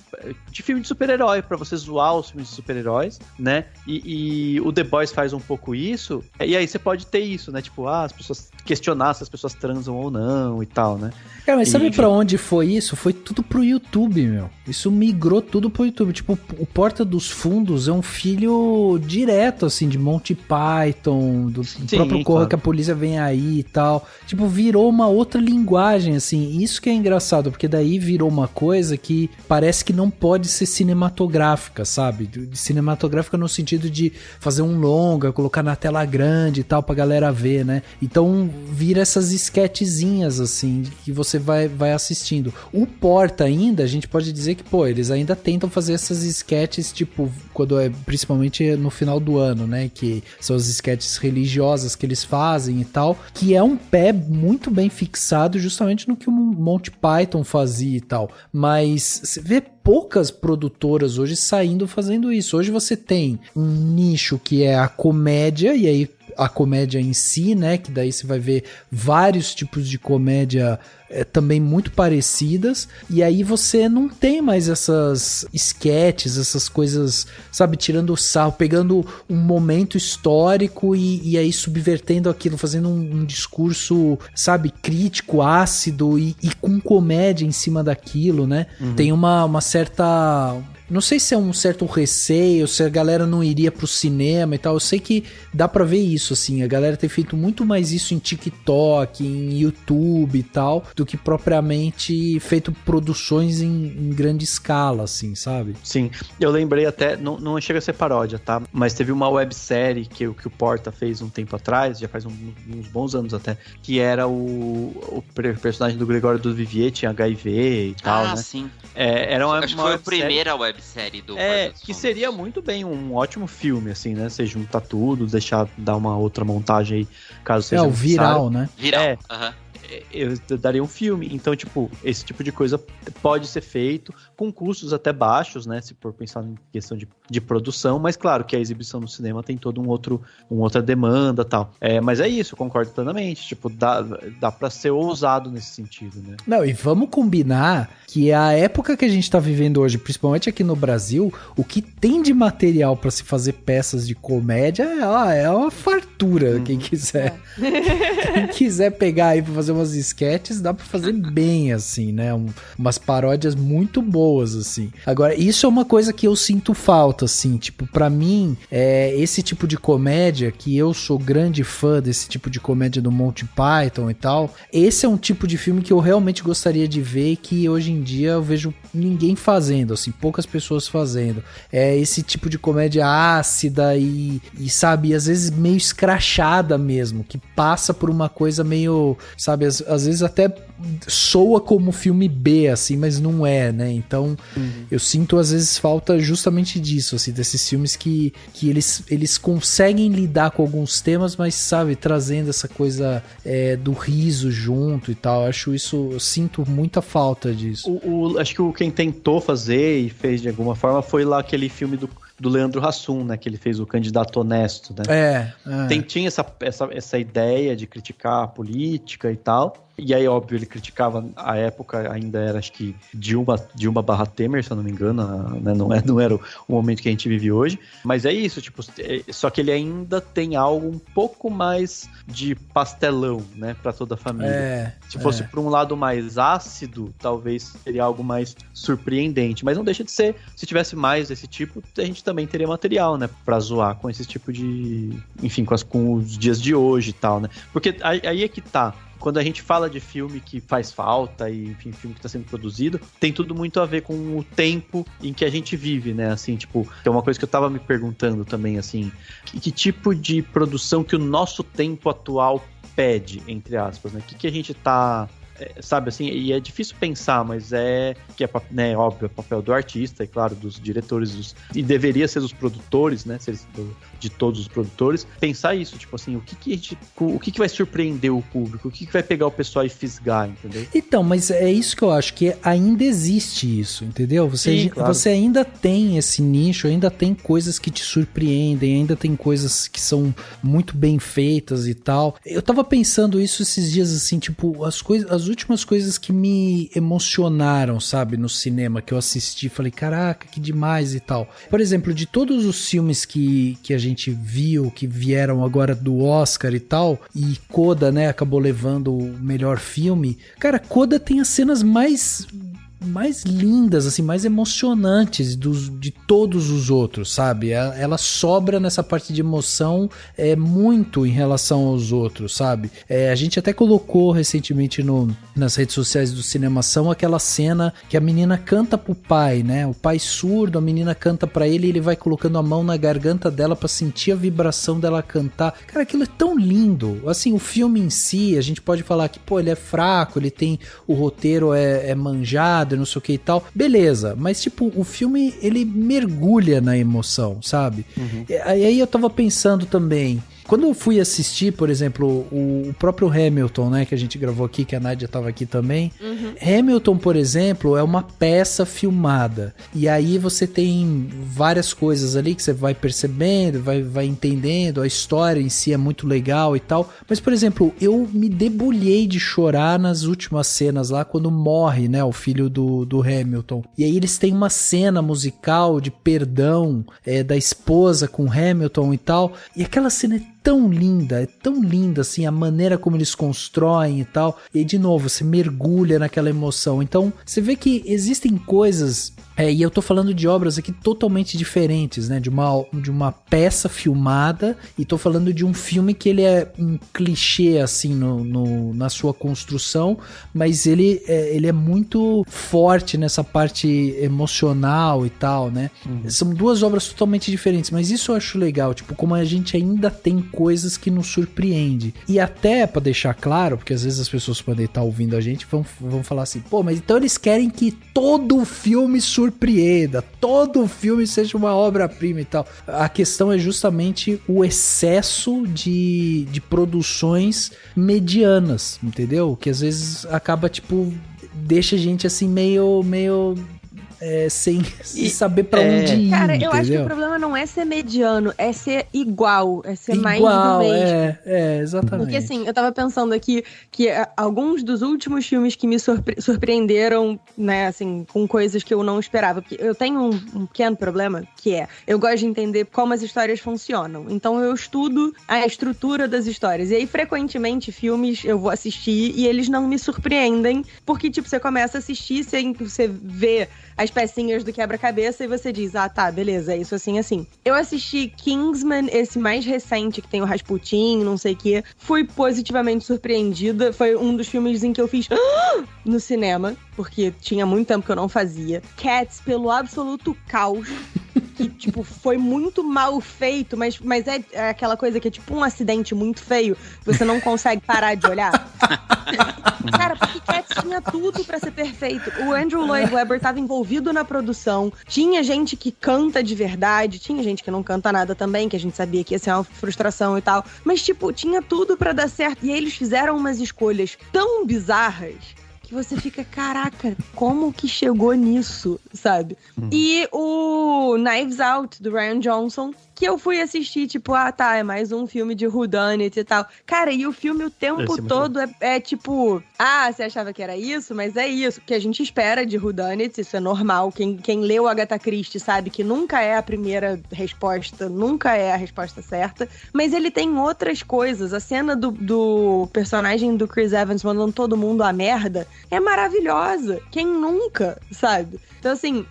Speaker 4: filme de super-herói, pra você zoar os filmes de super-heróis, né? E o The Boys faz um pouco isso, e aí você pode ter isso, né? Tipo, as pessoas questionar se as pessoas transam ou não e tal, né?
Speaker 1: Cara, mas sabe pra onde foi isso? Foi tudo pro YouTube, meu. Isso migrou tudo pro YouTube. Tipo, o Porta dos Fundos é um filho direto, assim, de Monty Python, do próprio Corra que a Polícia Vem Aí e tal. Tipo, virou uma outra linguagem, assim. Isso que é engraçado, porque daí virou uma coisa que parece que não pode ser cinematográfica, sabe? Cinematográfica no sentido de fazer um longa, colocar na tela grande e tal, pra galera ver, né? Então, vira essas sketchzinhas, assim, que você vai assistindo. O Porta ainda, a gente pode dizer que, pô, eles ainda tentam fazer essas sketches, tipo, quando principalmente no final do ano, né, que são as sketches religiosas que eles fazem e tal, que é um pé muito bem fixado justamente no que o Monty Python fazia e tal, mas você vê poucas produtoras hoje saindo fazendo isso. Hoje você tem um nicho que é a comédia, e aí a comédia em si, né, que daí você vai ver vários tipos de comédia também muito parecidas, e aí você não tem mais essas sketches, essas coisas, sabe, tirando o sarro, pegando um momento histórico e aí subvertendo aquilo, fazendo um discurso, sabe, crítico, ácido e com comédia em cima daquilo, né? Tem uma certa... não sei se é um certo receio, se a galera não iria pro cinema e tal. Eu sei que dá pra ver isso, assim, a galera tem feito muito mais isso em TikTok, em YouTube e tal, do que propriamente feito produções em grande escala, assim, sabe?
Speaker 4: Sim, eu lembrei até, não chega a ser paródia, tá? Mas teve uma websérie que o Porta fez um tempo atrás, já faz uns bons anos até, que era o personagem do Gregório do Vivier, tinha HIV e tal, né?
Speaker 3: Ah, sim.
Speaker 4: Era uma,
Speaker 3: acho que foi a primeira websérie do Porta dos
Speaker 4: que
Speaker 3: Fundos.
Speaker 4: seria muito bem um ótimo filme, assim, né? Você juntar tudo, dar uma outra montagem aí, caso seja
Speaker 1: o viral, né?
Speaker 3: Viral, aham.
Speaker 4: Eu daria um filme. Então, tipo, esse tipo de coisa pode ser feito com custos até baixos, né? Se for pensar em questão de produção, mas claro que a exibição no cinema tem toda outra demanda e tal. Mas é isso, eu concordo plenamente. Tipo, dá pra ser ousado nesse sentido, né?
Speaker 1: Não, e vamos combinar que a época que a gente tá vivendo hoje, principalmente aqui no Brasil, o que tem de material pra se fazer peças de comédia é uma fartura. Quem quiser. Quem quiser pegar aí pra fazer umas sketches, dá pra fazer bem, assim, né? Umas paródias muito boas, assim. Agora, isso é uma coisa que eu sinto falta, assim, tipo, pra mim, esse tipo de comédia, que eu sou grande fã desse tipo de comédia do Monty Python e tal, esse é um tipo de filme que eu realmente gostaria de ver e que hoje em dia eu vejo ninguém fazendo, assim, poucas pessoas fazendo. É esse tipo de comédia ácida e sabe, às vezes meio escrachada mesmo, que passa por uma coisa meio, sabe, às vezes até soa como filme B, assim, mas não é, né? Então, eu sinto às vezes falta justamente disso, assim, desses filmes que eles conseguem lidar com alguns temas, mas, sabe, trazendo essa coisa do riso junto e tal. Eu sinto muita falta disso.
Speaker 4: Acho que quem tentou fazer e fez de alguma forma foi lá aquele filme do Leandro Hassum, né? Que ele fez o Candidato Honesto, né? Tinha essa ideia de criticar a política e tal. E aí, óbvio, ele criticava, a época ainda era, acho que, Dilma barra Temer, se eu não me engano, né? Não era o momento que a gente vive hoje. Mas é isso, tipo, só que ele ainda tem algo um pouco mais de pastelão, né? Pra toda a família. Se fosse por um lado mais ácido, talvez seria algo mais surpreendente. Mas não deixa de ser, se tivesse mais desse tipo, a gente também teria material, né? Pra zoar com esse tipo de... Enfim, com os dias de hoje e tal, né? Porque aí é que tá. Quando a gente fala de filme que faz falta e, enfim, filme que está sendo produzido, tem tudo muito a ver com o tempo em que a gente vive, né? Assim, tipo, é uma coisa que eu tava me perguntando também, assim, que tipo de produção que o nosso tempo atual pede, entre aspas, né? O que a gente tá... sabe, assim, e é difícil pensar, mas né, óbvio, é papel do artista e, claro, dos diretores, e deveria ser dos produtores, né, de todos os produtores, pensar isso, tipo assim, o que vai surpreender o público, o que vai pegar o pessoal e fisgar, entendeu?
Speaker 1: Então, mas é isso que eu acho, que ainda existe isso, entendeu?
Speaker 4: Sim, claro.
Speaker 1: Você ainda tem esse nicho, ainda tem coisas que te surpreendem, ainda tem coisas que são muito bem feitas e tal. Eu tava pensando isso esses dias, assim, tipo, as últimas coisas que me emocionaram, sabe, no cinema, que eu assisti, falei, caraca, que demais e tal. Por exemplo, de todos os filmes que a gente viu, que vieram agora do Oscar e tal, e Coda, né, acabou levando o melhor filme, cara, Coda tem as cenas mais lindas, assim, mais emocionantes de todos os outros, sabe? Ela sobra nessa parte de emoção muito em relação aos outros, sabe? A gente até colocou recentemente nas redes sociais do Cinemação aquela cena que a menina canta pro pai, né? O pai surdo, a menina canta pra ele e ele vai colocando a mão na garganta dela pra sentir a vibração dela cantar. Cara, aquilo é tão lindo. Assim, o filme em si, a gente pode falar que, pô, ele é fraco, ele tem... O roteiro é manjado, não sei o que e tal, beleza, mas tipo, o filme ele mergulha na emoção, sabe? E aí eu tava pensando também, quando eu fui assistir, por exemplo, o próprio Hamilton, né, que a gente gravou aqui, que a Nádia tava aqui também, Hamilton, por exemplo, é uma peça filmada, e aí você tem várias coisas ali que você vai percebendo, vai entendendo, a história em si é muito legal e tal, mas, por exemplo, eu me debulhei de chorar nas últimas cenas lá, quando morre, né, o filho do Hamilton, e aí eles têm uma cena musical de perdão da esposa com Hamilton e tal, e aquela cena é tão linda, assim, a maneira como eles constroem e tal, e de novo, você mergulha naquela emoção. Então, você vê que existem coisas E eu tô falando de obras aqui totalmente diferentes, né? De uma peça filmada, e tô falando de um filme que ele é um clichê, assim, na sua construção, mas ele é muito forte nessa parte emocional e tal, né? São duas obras totalmente diferentes, mas isso eu acho legal, tipo, como a gente ainda tem coisas que nos surpreende. E até, pra deixar claro, porque às vezes as pessoas podem estar ouvindo a gente, vão falar assim, pô, mas então eles querem que todo filme surpreenda, todo filme seja uma obra-prima e tal. A questão é justamente o excesso de produções medianas, entendeu? Que às vezes acaba, tipo, deixa a gente assim meio sem saber pra onde ir.
Speaker 2: Cara,
Speaker 1: entendeu?
Speaker 2: eu acho que o problema não é ser mediano, é ser igual, é ser mais do mesmo.
Speaker 1: Exatamente.
Speaker 2: Porque assim, eu tava pensando aqui que alguns dos últimos filmes que me surpreenderam, né, assim, com coisas que eu não esperava. Porque eu tenho um pequeno problema, que eu gosto de entender como as histórias funcionam. Então eu estudo a estrutura das histórias. E aí, frequentemente, filmes eu vou assistir e eles não me surpreendem. Porque, tipo, você começa a assistir, você vê as pecinhas do quebra-cabeça e você diz, tá, beleza, é isso assim, assim. Eu assisti Kingsman, esse mais recente, que tem o Rasputin, não sei o quê. Fui positivamente surpreendida. Foi um dos filmes em que eu fiz no cinema, porque tinha muito tempo que eu não fazia. Cats, pelo absoluto caos, que, tipo, foi muito mal feito, mas é aquela coisa que é tipo um acidente muito feio, que você não consegue parar de olhar. Cara, porque Cats tinha tudo pra ser perfeito. O Andrew Lloyd Webber tava envolvido na produção, tinha gente que canta de verdade, tinha gente que não canta nada também, que a gente sabia que ia ser uma frustração e tal, mas, tipo, tinha tudo pra dar certo, e aí eles fizeram umas escolhas tão bizarras que você fica, caraca, como que chegou nisso, sabe? E o Knives Out, do Rian Johnson, que eu fui assistir, tipo, é mais um filme de whodunit e tal. Cara, e o filme o tempo todo é tipo, você achava que era isso? Mas é isso, que a gente espera de whodunit, isso é normal. Quem leu Agatha Christie sabe que nunca é a primeira resposta, nunca é a resposta certa, mas ele tem outras coisas. A cena do personagem do Chris Evans mandando todo mundo a merda é maravilhosa. Quem nunca, sabe? Então, assim,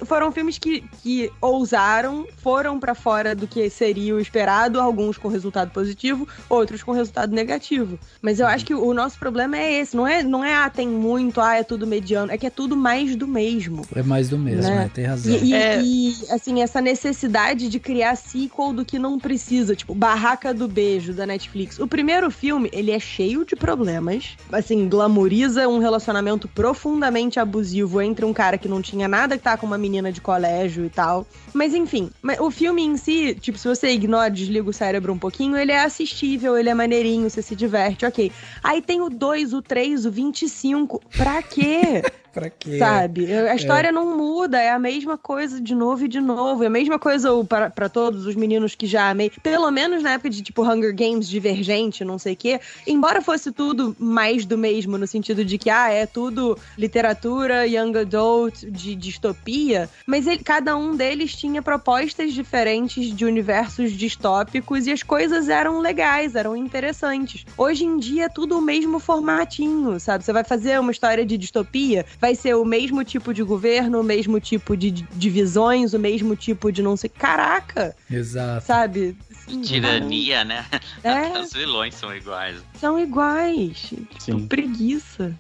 Speaker 2: foram filmes que ousaram, foram pra fora do que seria o esperado, alguns com resultado positivo, outros com resultado negativo. Mas eu acho que o nosso problema é esse, não é tem muito, é tudo mediano, é que é tudo mais do mesmo.
Speaker 1: É mais do mesmo, né? Tem razão.
Speaker 2: E, assim, essa necessidade de criar sequel do que não precisa, tipo, Barraca do Beijo, da Netflix. O primeiro filme, ele é cheio de problemas, assim, glamoriza um relacionamento profundamente abusivo entre um cara que não tinha nada que tá com uma menina de colégio e tal. Mas enfim, o filme em si, tipo, se você ignora, desliga o cérebro um pouquinho, ele é assistível, ele é maneirinho, você se diverte, ok. Aí tem o 2, o 3, o 25. Pra quê?
Speaker 1: Pra quê?
Speaker 2: Sabe? A história não muda, é a mesma coisa de novo e de novo. É a mesma coisa pra todos os meninos que já amei. Pelo menos na época de, tipo, Hunger Games, Divergente, não sei o quê. Embora fosse tudo mais do mesmo, no sentido de que, é tudo literatura, young adult, de distopia. Mas cada um deles tinha propostas diferentes de universos distópicos e as coisas eram legais, eram interessantes. Hoje em dia é tudo o mesmo formatinho, sabe? Você vai fazer uma história de distopia, vai ser o mesmo tipo de governo, o mesmo tipo de divisões, o mesmo tipo de não sei... Caraca!
Speaker 1: Exato.
Speaker 2: Sabe?
Speaker 3: Tirania, né? Até os vilões são iguais.
Speaker 2: São iguais. Tipo, preguiça.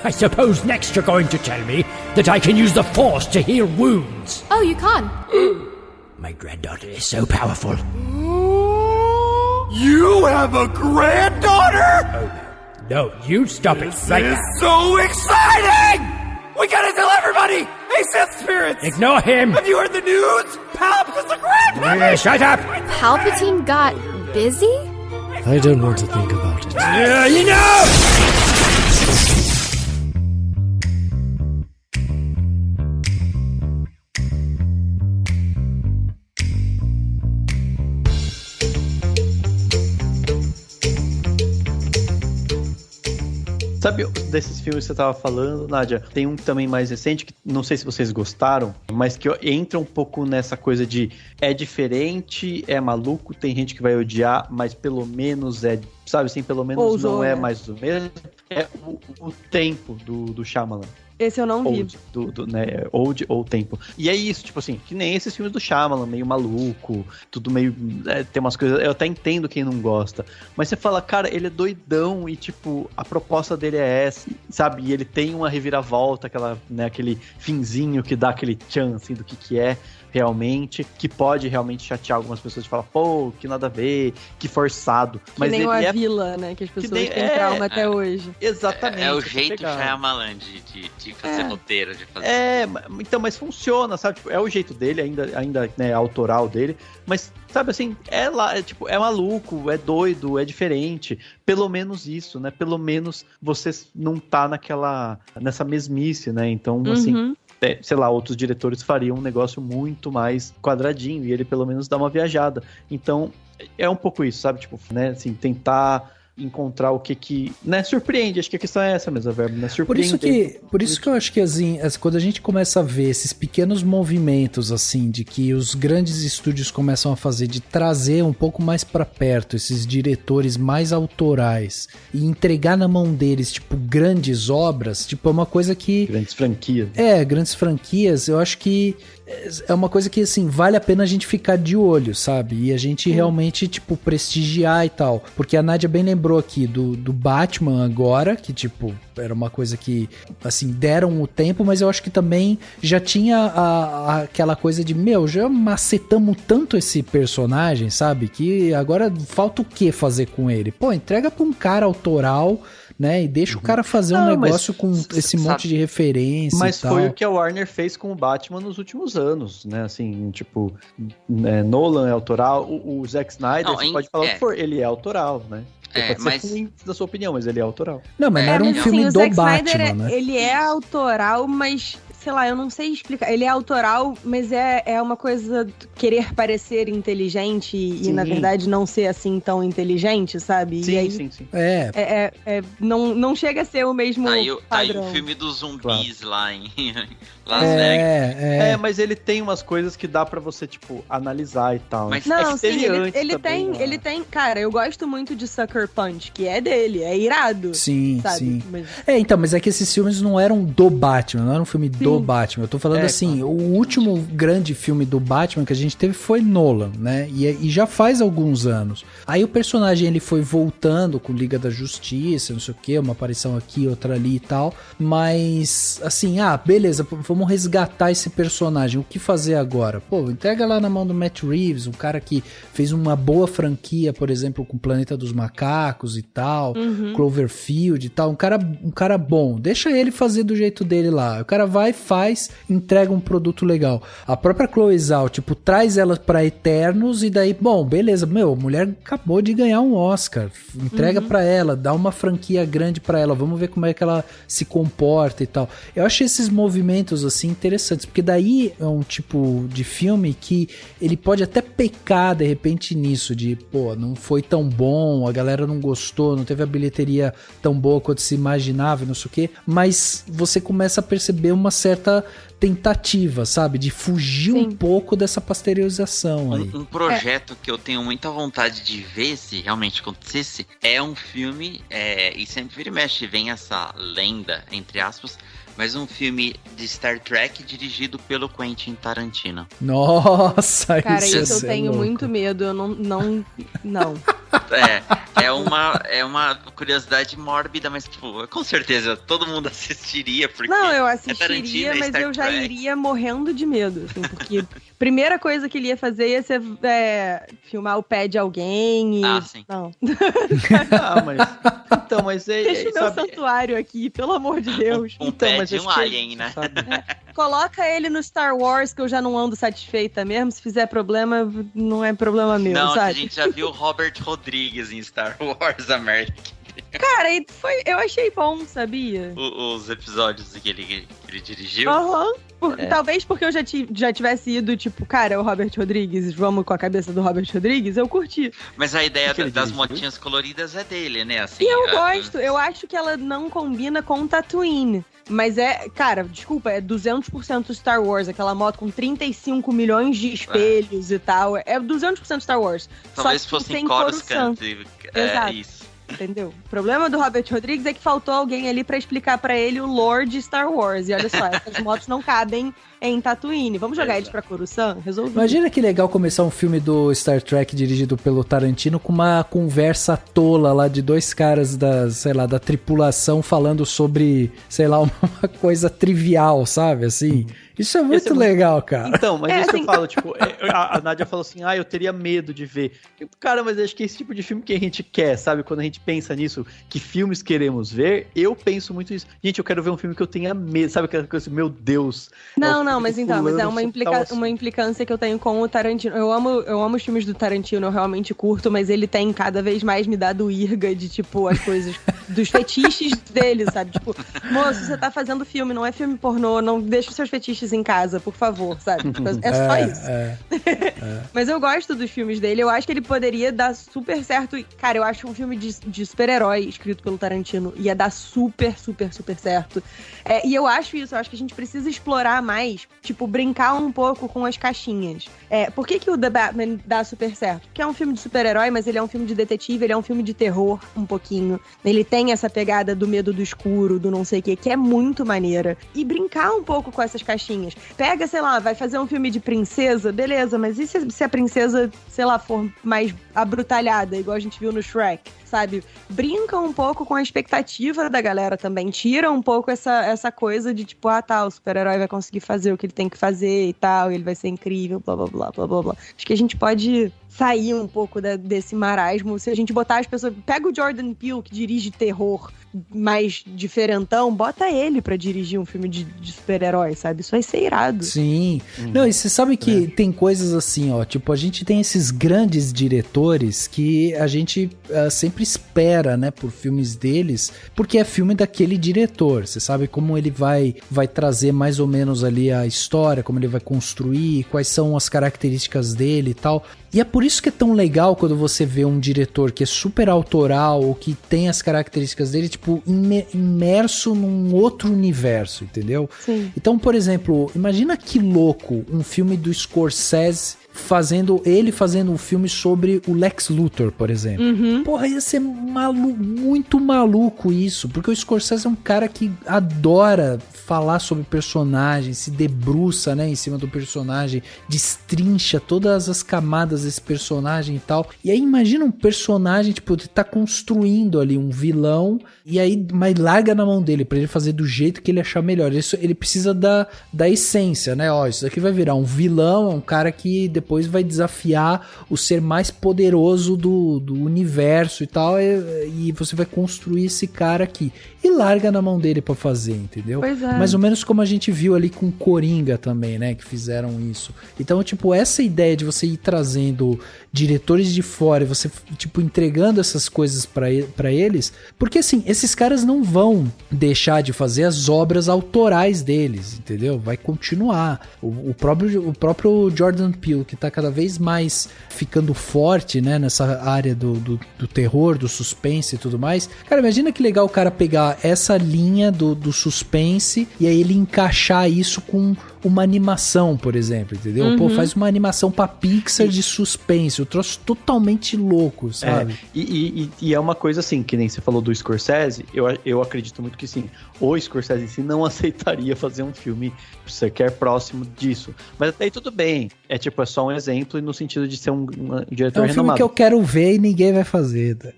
Speaker 5: I suppose next you're going to tell me that I can use the Force to heal wounds.
Speaker 6: Oh, you can.
Speaker 5: My granddaughter is so powerful.
Speaker 7: You have a granddaughter?
Speaker 5: Oh, no, you stop it
Speaker 7: This
Speaker 5: right
Speaker 7: is
Speaker 5: now.
Speaker 7: so exciting! We gotta tell everybody! Hey, Sith spirits!
Speaker 5: Ignore him.
Speaker 7: Have you heard the news? Palps is a grandmother!
Speaker 5: Shut up.
Speaker 6: Palpatine got busy?
Speaker 8: I don't want to think about it.
Speaker 5: You know!
Speaker 4: Sabe desses filmes que você tava falando, Nádia? Tem um também mais recente, que não sei se vocês gostaram, mas que entra um pouco nessa coisa de é diferente, é maluco, tem gente que vai odiar, mas pelo menos sabe assim, pelo menos
Speaker 2: Ousou,
Speaker 4: não é
Speaker 2: né?
Speaker 4: mais o mesmo. É o Tempo do Shyamalan.
Speaker 2: Esse eu não vi.
Speaker 4: Old, né? Old ou Tempo. E é isso, tipo assim, que nem esses filmes do Shyamalan, meio maluco, tudo meio... tem umas coisas... Eu até entendo quem não gosta. Mas você fala, cara, ele é doidão e, tipo, a proposta dele é essa, sabe? E ele tem uma reviravolta, aquele finzinho que dá aquele tchan, assim, do que é realmente, que pode realmente chatear algumas pessoas de falar, pô, que nada a ver, que forçado.
Speaker 2: Mas nem a Vila, né? Que as pessoas têm trauma até hoje.
Speaker 4: Exatamente.
Speaker 3: É o jeito Shyamalan de fazer roteiro, de fazer.
Speaker 4: Então, mas funciona, sabe? Tipo, é o jeito dele, ainda né, autoral dele, mas, sabe assim, é maluco, é doido, é diferente. Pelo menos isso, né? Pelo menos você não tá nessa mesmice, né? Então, assim... sei lá, outros diretores fariam um negócio muito mais quadradinho e ele pelo menos dá uma viajada. Então, é um pouco isso, sabe? Tipo, né, assim, tentar encontrar o que né, surpreende. Acho que a questão é essa mesmo, verbo, né? Surpreende.
Speaker 1: Por isso que eu acho que, assim, quando a gente começa a ver esses pequenos movimentos, assim, de que os grandes estúdios começam a fazer, de trazer um pouco mais pra perto esses diretores mais autorais e entregar na mão deles, tipo, grandes obras, tipo, é uma coisa que...
Speaker 4: Grandes franquias.
Speaker 1: Grandes franquias, eu acho que é uma coisa que, assim, vale a pena a gente ficar de olho, sabe? E a gente realmente, tipo, prestigiar e tal. Porque a Nádia bem lembrou aqui do Batman agora, que, tipo, era uma coisa que, assim, deram o tempo, mas eu acho que também já tinha aquela coisa de, já macetamos tanto esse personagem, sabe? Que agora falta o que fazer com ele? Pô, entrega pra um cara autoral... né? E deixa o cara fazer um negócio com esse monte de referência.
Speaker 4: Mas
Speaker 1: e tal.
Speaker 4: foi o que a Warner fez com o Batman nos últimos anos, né? Assim, tipo, Nolan é autoral, o Zack Snyder, você pode falar o que for, ele é autoral, né? Pode ser ruim da sua opinião, mas ele é autoral.
Speaker 1: Não, mas não era um filme do
Speaker 2: Zack
Speaker 1: Batman,
Speaker 2: Snyder,
Speaker 1: né?
Speaker 2: Ele é autoral, mas... sei lá, eu não sei explicar. Ele é autoral, mas é uma coisa querer parecer inteligente e na verdade não ser assim tão inteligente, sabe?
Speaker 4: Sim,
Speaker 2: e aí,
Speaker 4: sim.
Speaker 2: Não chega a ser o mesmo padrão.
Speaker 3: Tá aí o filme dos zumbis lá em Las Vegas.
Speaker 4: Mas ele tem umas coisas que dá pra você, tipo, analisar e tal.
Speaker 3: Mas
Speaker 2: não, sim, ele tem... Cara, eu gosto muito de Sucker Punch, que é dele, é irado.
Speaker 1: Sim,
Speaker 2: sabe?
Speaker 1: sim.
Speaker 2: Mas...
Speaker 1: mas é que esses filmes não eram do Batman, não era um filme do Batman. Eu tô falando assim, claro. O último grande filme do Batman que a gente teve foi Nolan, né? E já faz alguns anos. Aí o personagem, ele foi voltando com Liga da Justiça, não sei o que, uma aparição aqui, outra ali e tal. Mas, assim, beleza, vamos resgatar esse personagem. O que fazer agora? Pô, entrega lá na mão do Matt Reeves, um cara que fez uma boa franquia, por exemplo, com Planeta dos Macacos e tal, Cloverfield e tal. Um cara bom. Deixa ele fazer do jeito dele lá. O cara vai, faz, entrega um produto legal. A própria Chloe Zhao, tipo, traz ela pra Eternos e daí, bom, beleza, a mulher acabou de ganhar um Oscar, entrega pra ela, dá uma franquia grande pra ela, vamos ver como é que ela se comporta e tal. Eu acho esses movimentos, assim, interessantes, porque daí é um tipo de filme que ele pode até pecar, de repente, nisso, de, não foi tão bom, a galera não gostou, não teve a bilheteria tão boa quanto se imaginava e não sei o quê, mas você começa a perceber uma certa tentativa, sabe? De fugir um pouco dessa pasteurização aí.
Speaker 3: Um projeto que eu tenho muita vontade de ver, se realmente acontecesse, é um filme, e sempre vira e mexe, vem essa lenda, entre aspas, mas um filme de Star Trek dirigido pelo Quentin Tarantino.
Speaker 1: Nossa,
Speaker 2: cara,
Speaker 1: isso
Speaker 2: eu tenho muito medo, eu não.
Speaker 3: É uma curiosidade mórbida, mas tipo, com certeza todo mundo assistiria, porque
Speaker 2: não, eu assistiria, mas eu já iria morrendo de medo, assim, porque primeira coisa que ele ia fazer ia ser filmar o pé de alguém e...
Speaker 3: sim.
Speaker 2: Não.
Speaker 4: Mas
Speaker 2: deixa o meu santuário aqui, pelo amor de Deus.
Speaker 3: Um pé de um alien, né?
Speaker 2: Coloca ele no Star Wars, que eu já não ando satisfeita mesmo. Se fizer problema, não é problema meu, sabe?
Speaker 3: A gente já viu o Robert Rodrigues em Star Wars American.
Speaker 2: Cara, eu achei bom, sabia?
Speaker 3: Os episódios que ele dirigiu.
Speaker 2: Talvez porque eu já tivesse ido, tipo, cara, o Robert Rodrigues, vamos com a cabeça do Robert Rodrigues, eu curti.
Speaker 3: Mas a ideia das motinhas coloridas é dele, né? Assim,
Speaker 2: e eu gosto, eu acho que ela não combina com Tatooine. Mas cara, desculpa, é 200% Star Wars, aquela moto com 35 milhões de espelhos e tal. É 200% Star Wars.
Speaker 3: Talvez
Speaker 2: só que
Speaker 3: fosse
Speaker 2: sem
Speaker 3: em Coruscant.
Speaker 2: Exato.
Speaker 3: Isso.
Speaker 2: Entendeu? O problema do Robert Rodrigues é que faltou alguém ali pra explicar pra ele o lore de Star Wars. E olha só, essas motos não cabem em Tatooine. Vamos jogar eles pra Coruscant? Resolvido.
Speaker 1: Imagina que legal começar um filme do Star Trek dirigido pelo Tarantino com uma conversa tola lá de dois caras da tripulação falando sobre, sei lá, uma coisa trivial, sabe? Assim, isso é muito legal, cara.
Speaker 4: Então, mas isso assim... que eu falo, tipo, a Nádia falou assim, eu teria medo de ver. Cara, mas acho que é esse tipo de filme que a gente quer, sabe? Quando a gente pensa nisso, que filmes queremos ver, eu penso muito nisso. Gente, eu quero ver um filme que eu tenha medo, sabe? Aquela coisa, meu Deus.
Speaker 2: Não, mas é uma implicância que eu tenho com o Tarantino. Eu amo os filmes do Tarantino, eu realmente curto, mas ele tem cada vez mais me dado irga de, tipo, as coisas dos fetiches dele, sabe? Tipo, moço, você tá fazendo filme, não é filme pornô, não deixa os seus fetiches em casa, por favor, sabe? É só isso. Mas eu gosto dos filmes dele, eu acho que ele poderia dar super certo. Cara, eu acho um filme de super-herói escrito pelo Tarantino ia dar super, super, super certo. E eu acho que a gente precisa explorar mais, tipo, brincar um pouco com as caixinhas. Por que o The Batman dá super certo? Porque é um filme de super-herói, mas ele é um filme de detetive, ele é um filme de terror um pouquinho. Ele tem essa pegada do medo do escuro, do não sei o que é muito maneira. E brincar um pouco com essas caixinhas. Pega, sei lá, vai fazer um filme de princesa, beleza, mas e se a princesa, sei lá, for mais abrutalhada, igual a gente viu no Shrek, sabe? Brinca um pouco com a expectativa da galera também. Tira um pouco essa coisa de tipo, o super-herói vai conseguir fazer o que ele tem que fazer e tal, e ele vai ser incrível, blá, blá, blá, blá, blá, blá. Acho que a gente pode sair um pouco desse marasmo. Se a gente botar as pessoas... Pega o Jordan Peele, que dirige terror mais diferentão, bota ele pra dirigir um filme de super-herói, sabe? Isso vai ser irado.
Speaker 1: Sim. Não, e você sabe que tem coisas assim, ó, tipo, a gente tem esses grandes diretores que a gente sempre espera, né, por filmes deles, porque é filme daquele diretor. Você sabe como ele vai trazer mais ou menos ali a história, como ele vai construir, quais são as características dele e tal. E é por isso que é tão legal quando você vê um diretor que é super autoral ou que tem as características dele, tipo, imerso num outro universo, entendeu?
Speaker 2: Sim.
Speaker 1: Então, por exemplo, imagina que louco um filme do Scorsese fazendo um filme sobre o Lex Luthor, por exemplo.
Speaker 2: Uhum.
Speaker 1: Porra, ia ser muito maluco isso, porque o Scorsese é um cara que adora falar sobre personagens, se debruça, né, em cima do personagem, destrincha todas as camadas desse personagem e tal. E aí imagina um personagem, tipo, tá construindo ali um vilão, e aí, mas larga na mão dele, pra ele fazer do jeito que ele achar melhor. Isso, ele precisa da essência, né, ó, isso daqui vai virar um vilão, um cara que depois vai desafiar o ser mais poderoso do universo e tal, e você vai construir esse cara aqui. E larga na mão dele pra fazer, entendeu?
Speaker 2: Pois é.
Speaker 1: Mais ou menos como a gente viu ali com Coringa também, né? Que fizeram isso. Então, tipo, essa ideia de você ir trazendo diretores de fora e você, tipo, entregando essas coisas pra eles, porque assim, esses caras não vão deixar de fazer as obras autorais deles, entendeu? Vai continuar. O próprio Jordan Peele, que tá cada vez mais ficando forte, né? Nessa área do terror, do suspense e tudo mais. Cara, imagina que legal o cara pegar essa linha do suspense e aí ele encaixar isso com uma animação, por exemplo, entendeu?
Speaker 2: Uhum.
Speaker 1: Pô, faz uma animação pra Pixar de suspense, um troço totalmente louco, sabe?
Speaker 4: E é uma coisa assim, que nem você falou do Scorsese, eu acredito muito que sim, o Scorsese em si não aceitaria fazer um filme sequer próximo disso. Mas até aí tudo bem, é só um exemplo no sentido de ser um diretor renomado.
Speaker 1: É um filme que eu quero ver e ninguém vai fazer. Tá?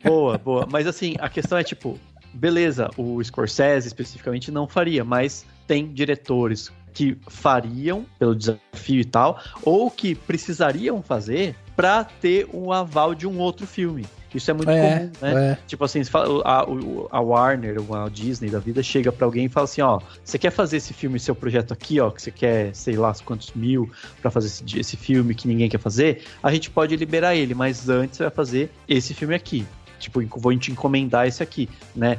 Speaker 4: Boa. Mas assim, a questão é tipo, beleza, o Scorsese especificamente não faria, mas tem diretores que fariam pelo desafio e tal, ou que precisariam fazer pra ter um aval de um outro filme. Isso é muito comum, né? Tipo assim, a Warner ou a Disney da vida chega pra alguém e fala assim, ó, você quer fazer esse filme, seu projeto aqui, ó, que você quer, sei lá, quantos mil pra fazer esse filme que ninguém quer fazer, a gente pode liberar ele, mas antes você vai fazer esse filme aqui. tipo, vou te encomendar esse aqui, né?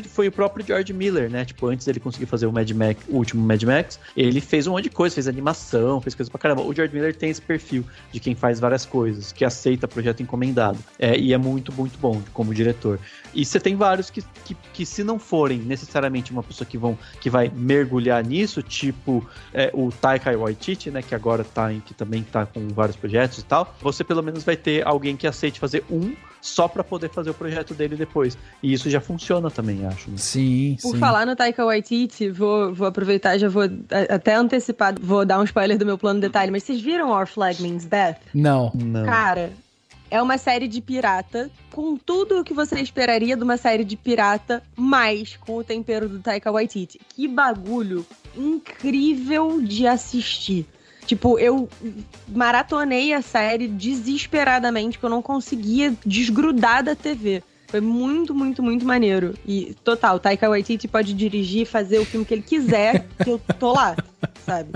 Speaker 4: Foi o próprio George Miller, né? Tipo, antes dele conseguir fazer o último Mad Max, ele fez um monte de coisa, fez animação, fez coisa pra caramba. O George Miller tem esse perfil de quem faz várias coisas, que aceita projeto encomendado. E é muito, muito bom como diretor. E você tem vários que se não forem necessariamente uma pessoa que vai mergulhar nisso, tipo o Taika Waititi, né? Que agora que também tá com vários projetos e tal, você pelo menos vai ter alguém que aceite fazer só pra poder fazer o projeto dele depois. E isso já funciona também, acho. Né?
Speaker 1: Sim,
Speaker 2: Por falar no Taika Waititi, vou aproveitar, já vou até antecipar, vou dar um spoiler do meu plano de detalhe, mas vocês viram Our Flag Means Death?
Speaker 1: Não.
Speaker 2: Cara, é uma série de pirata, com tudo o que você esperaria de uma série de pirata, mas com o tempero do Taika Waititi. Que bagulho incrível de assistir. Tipo, eu maratonei a série desesperadamente, porque eu não conseguia desgrudar da TV. Foi muito, muito, muito maneiro. E, total, Taika Waititi pode dirigir, fazer o filme que ele quiser, que eu tô lá, sabe?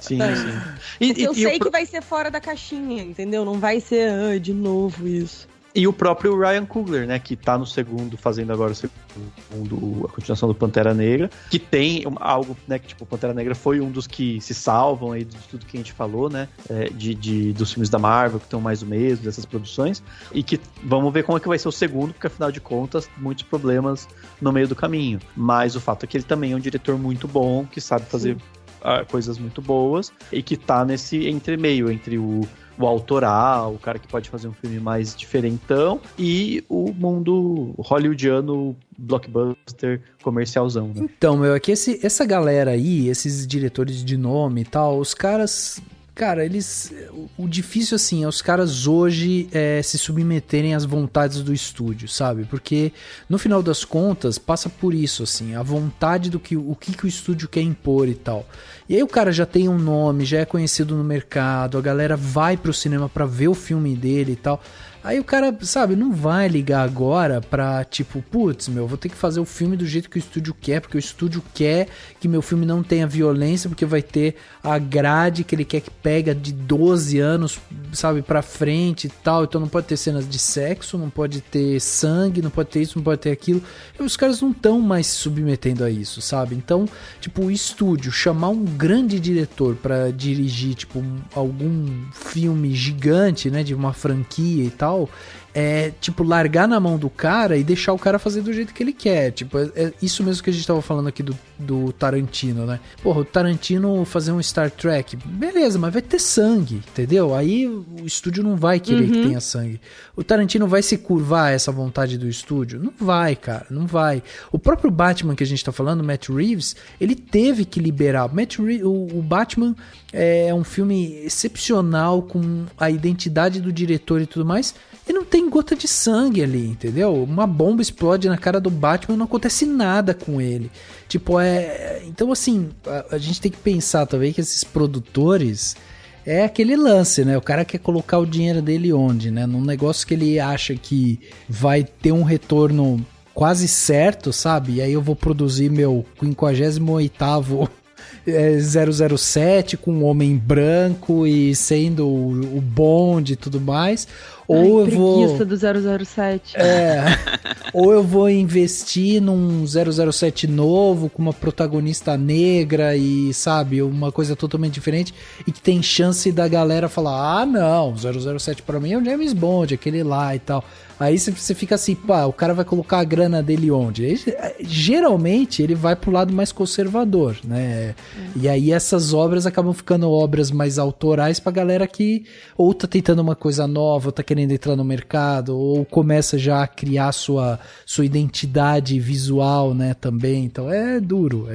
Speaker 4: Sim,
Speaker 2: sim. Eu sei que vai ser fora da caixinha, entendeu? Não vai ser, de novo isso.
Speaker 4: E o próprio Ryan Coogler, né, que tá no segundo, fazendo agora a continuação do Pantera Negra, que tem algo, né, que tipo, o Pantera Negra foi um dos que se salvam aí de tudo que a gente falou, né, dos filmes da Marvel, que estão mais o mesmo, dessas produções, e que vamos ver como é que vai ser o segundo, porque afinal de contas, muitos problemas no meio do caminho. Mas o fato é que ele também é um diretor muito bom, que sabe fazer coisas muito boas, e que tá nesse entremeio entre o autoral, o cara que pode fazer um filme mais diferentão, e o mundo hollywoodiano, blockbuster, comercialzão, né?
Speaker 1: Então, é que essa galera aí, esses diretores de nome e tal, os caras... Cara, o difícil, assim, é os caras hoje se submeterem às vontades do estúdio, sabe? Porque, no final das contas, passa por isso, assim, a vontade do que o estúdio quer impor e tal. E aí o cara já tem um nome, já é conhecido no mercado, a galera vai pro cinema pra ver o filme dele e tal. Aí o cara, sabe, não vai ligar agora pra, tipo, putz, vou ter que fazer o filme do jeito que o estúdio quer, porque o estúdio quer que meu filme não tenha violência, porque vai ter a grade que ele quer que pega de 12 anos, sabe, pra frente e tal. Então não pode ter cenas de sexo, não pode ter sangue, não pode ter isso, não pode ter aquilo. E os caras não estão mais se submetendo a isso, sabe? Então, tipo, o estúdio chamar um grande diretor pra dirigir, tipo, algum filme gigante, né, de uma franquia e tal, tipo, largar na mão do cara e deixar o cara fazer do jeito que ele quer. Tipo, é isso mesmo que a gente tava falando aqui do Tarantino, né? Porra, o Tarantino fazer um Star Trek, beleza, mas vai ter sangue, entendeu? Aí o estúdio não vai querer que tenha sangue. O Tarantino vai se curvar a essa vontade do estúdio? Não vai, cara, não vai. O próprio Batman que a gente tá falando, Matt Reeves, ele teve que liberar. O Batman é um filme excepcional, com a identidade do diretor e tudo mais, e não tem gota de sangue ali, entendeu? Uma bomba explode na cara do Batman e não acontece nada com ele. Tipo, então assim, a gente tem que pensar também que esses produtores, é aquele lance, né? O cara quer colocar o dinheiro dele onde, né? Num negócio que ele acha que vai ter um retorno quase certo, sabe? E aí eu vou produzir meu 58º 007 com um homem branco e sendo o Bond e tudo mais, ou eu vou
Speaker 2: preguiça do 007.
Speaker 1: Ou eu vou investir num 007 novo com uma protagonista negra e, sabe, uma coisa totalmente diferente e que tem chance da galera falar, não, 007 pra mim é o James Bond, aquele lá e tal. Aí você fica assim, pá, o cara vai colocar a grana dele onde? Geralmente ele vai pro lado mais conservador, né? E aí essas obras acabam ficando obras mais autorais pra galera que ou tá tentando uma coisa nova, ou tá querendo entrar no mercado, ou começa já a criar sua identidade visual, né, também. Então é duro.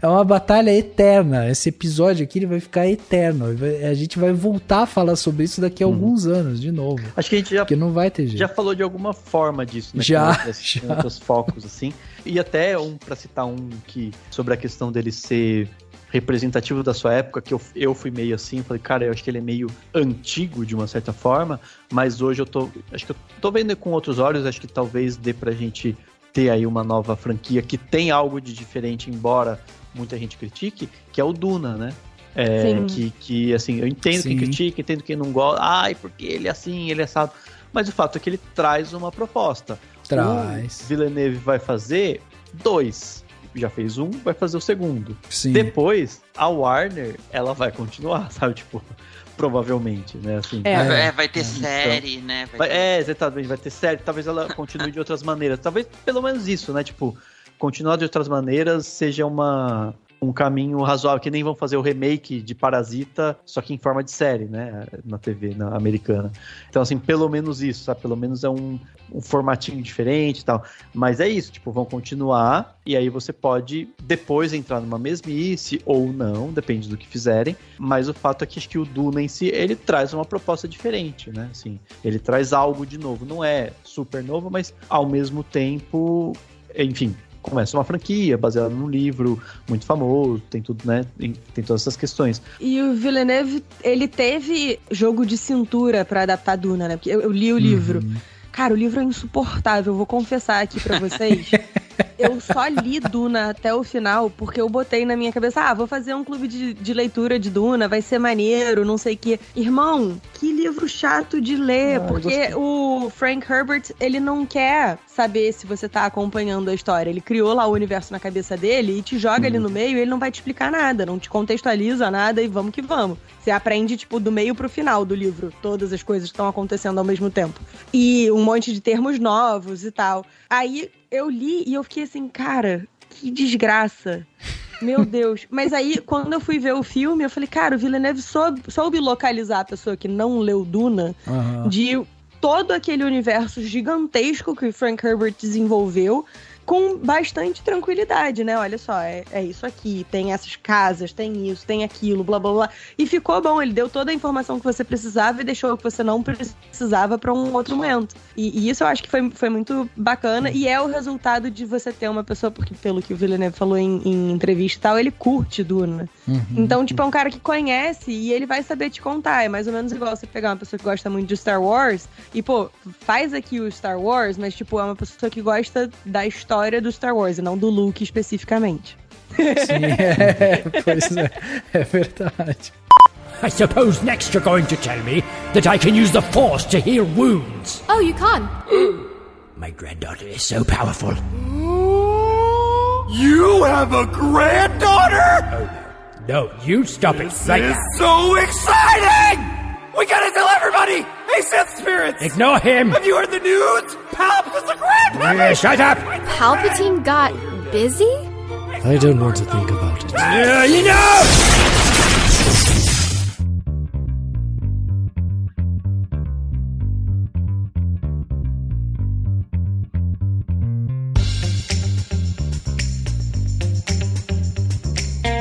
Speaker 1: É uma batalha eterna. Esse episódio aqui ele vai ficar eterno. A gente vai voltar a falar sobre isso daqui a alguns anos, de novo.
Speaker 4: Acho que a gente
Speaker 1: porque não vai ter jeito.
Speaker 4: Já falou de alguma forma disso, né?
Speaker 1: Já.
Speaker 4: Em outros focos, assim. E até pra citar que sobre a questão dele ser representativo da sua época, que eu fui meio assim, falei, cara, eu acho que ele é meio antigo de uma certa forma, mas hoje acho que eu tô vendo com outros olhos, acho que talvez dê pra gente ter aí uma nova franquia que tem algo de diferente, embora muita gente critique, que é o Duna, né? Que assim, eu entendo quem critica, entendo quem não gosta, porque ele é assim, ele é assado, mas o fato é que ele traz uma proposta.
Speaker 1: Traz.
Speaker 4: O Villeneuve vai fazer 2. Já fez um, vai fazer o segundo.
Speaker 1: Sim.
Speaker 4: Depois, a Warner, ela vai continuar, sabe? Tipo, provavelmente, né? Assim,
Speaker 3: vai ter série, né?
Speaker 4: Exatamente, vai ter série. Talvez ela continue de outras maneiras. Talvez pelo menos isso, né? Tipo, continuar de outras maneiras seja um caminho razoável, que nem vão fazer o remake de Parasita, só que em forma de série, né, na TV americana. Então, assim, pelo menos isso, sabe? Pelo menos é um formatinho diferente e tal. Mas é isso, tipo, vão continuar, e aí você pode depois entrar numa mesmice, ou não, depende do que fizerem, mas o fato é que acho que o Duna em si, ele traz uma proposta diferente, né, assim, ele traz algo de novo, não é super novo, mas ao mesmo tempo, enfim, começa uma franquia baseada num livro muito famoso, tem tudo, né? Tem todas essas questões.
Speaker 2: E o Villeneuve, ele teve jogo de cintura pra adaptar Duna, né? Porque eu li o livro. Cara, o livro é insuportável, eu vou confessar aqui pra vocês. Eu só li Duna até o final porque eu botei na minha cabeça, vou fazer um clube de leitura de Duna, vai ser maneiro, não sei o quê. Irmão, que livro chato de ler, porque o Frank Herbert, ele não quer saber se você tá acompanhando a história. Ele criou lá o universo na cabeça dele e te joga ali no meio e ele não vai te explicar nada, não te contextualiza nada e vamos que vamos. Você aprende, tipo, do meio pro final do livro, todas as coisas que estão acontecendo ao mesmo tempo. E um monte de termos novos e tal. Aí eu li e eu fiquei assim, cara, que desgraça. Meu Deus. Mas aí, quando eu fui ver o filme, eu falei, cara, o Villeneuve soube localizar a pessoa que não leu Duna de todo aquele universo gigantesco que o Frank Herbert desenvolveu com bastante tranquilidade, né? Olha só, é isso aqui, tem essas casas, tem isso, tem aquilo, blá, blá, blá. E ficou bom, ele deu toda a informação que você precisava e deixou o que você não precisava para um outro momento. E isso eu acho que foi muito bacana e é o resultado de você ter uma pessoa, porque pelo que o Villeneuve falou em entrevista e tal, ele curte Duna. Então, tipo, é um cara que conhece e ele vai saber te contar. É mais ou menos igual você pegar uma pessoa que gosta muito de Star Wars e, pô, faz aqui o Star Wars, mas, tipo, é uma pessoa que gosta da história do Star Wars e não do Luke especificamente.
Speaker 1: Sim, pois é verdade.
Speaker 5: I suppose next you're going to tell me that I can use the Force to heal wounds.
Speaker 6: Oh, you can.
Speaker 5: My granddaughter is so powerful.
Speaker 7: You have a granddaughter?
Speaker 5: Oh, no, you stop it right now.
Speaker 7: This is so exciting! We gotta tell everybody! Hey, Sith spirits!
Speaker 5: Ignore him!
Speaker 7: Have you heard the news? Palp is a grandmother!
Speaker 5: Shut up!
Speaker 6: Palpatine got busy?
Speaker 8: I don't want to think about it.
Speaker 5: You know!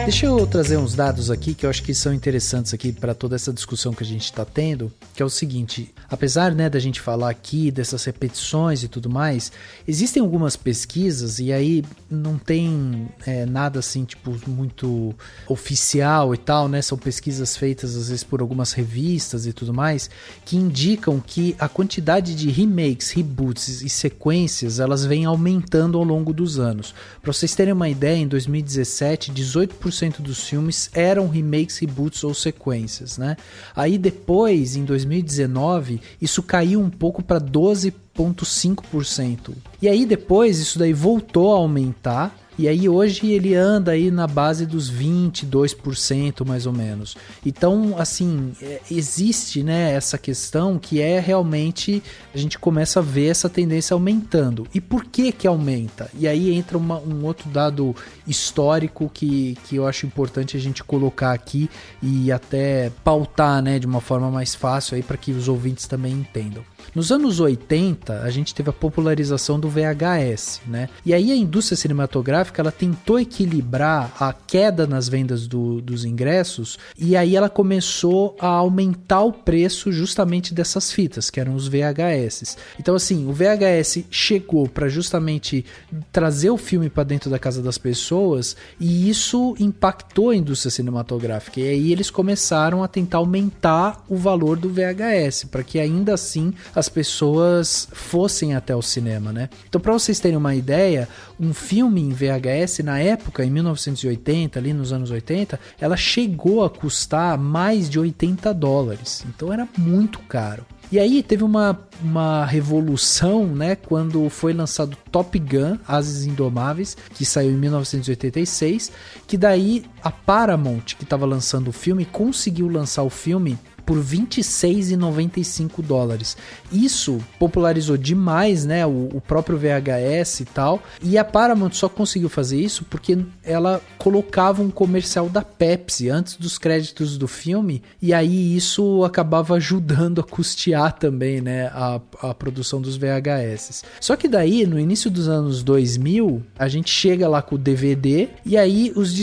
Speaker 1: Deixa eu trazer uns dados aqui que eu acho que são interessantes aqui para toda essa discussão que a gente está tendo, que é o seguinte, apesar, né, da gente falar aqui dessas repetições e tudo mais, existem algumas pesquisas e aí não tem nada assim, tipo, muito oficial e tal, né, são pesquisas feitas às vezes por algumas revistas e tudo mais, que indicam que a quantidade de remakes, reboots e sequências, elas vêm aumentando ao longo dos anos. Para vocês terem uma ideia, em 2017, 18% dos filmes eram remakes, reboots ou sequências, né? Aí depois, em 2019, isso caiu um pouco para 12,5%. E aí depois isso daí voltou a aumentar. E aí hoje ele anda aí na base dos 22% mais ou menos. Então, assim, existe, né, essa questão que é realmente, a gente começa a ver essa tendência aumentando. E por que que aumenta? E aí entra um outro dado histórico que eu acho importante a gente colocar aqui e até pautar, né, de uma forma mais fácil aí para que os ouvintes também entendam. Nos anos 80, a gente teve a popularização do VHS, né? E aí a indústria cinematográfica, ela tentou equilibrar a queda nas vendas dos ingressos e aí ela começou a aumentar o preço justamente dessas fitas, que eram os VHS. Então, assim, o VHS chegou para justamente trazer o filme para dentro da casa das pessoas e isso impactou a indústria cinematográfica. E aí eles começaram a tentar aumentar o valor do VHS, para que ainda assim as pessoas fossem até o cinema, né? Então, para vocês terem uma ideia, um filme em VHS, na época, em 1980, ali nos anos 80, ela chegou a custar mais de $80. Então, era muito caro. E aí teve uma revolução, né, quando foi lançado Top Gun, Ases Indomáveis, que saiu em 1986, que daí a Paramount, que estava lançando o filme, conseguiu lançar o filme por $26,95. Isso popularizou demais, né, o próprio VHS e tal. E a Paramount só conseguiu fazer isso porque ela colocava um comercial da Pepsi antes dos créditos do filme, e aí isso acabava ajudando a custear também, né, a produção dos VHS. Só que daí, no início dos anos 2000, a gente chega lá com o DVD, e aí os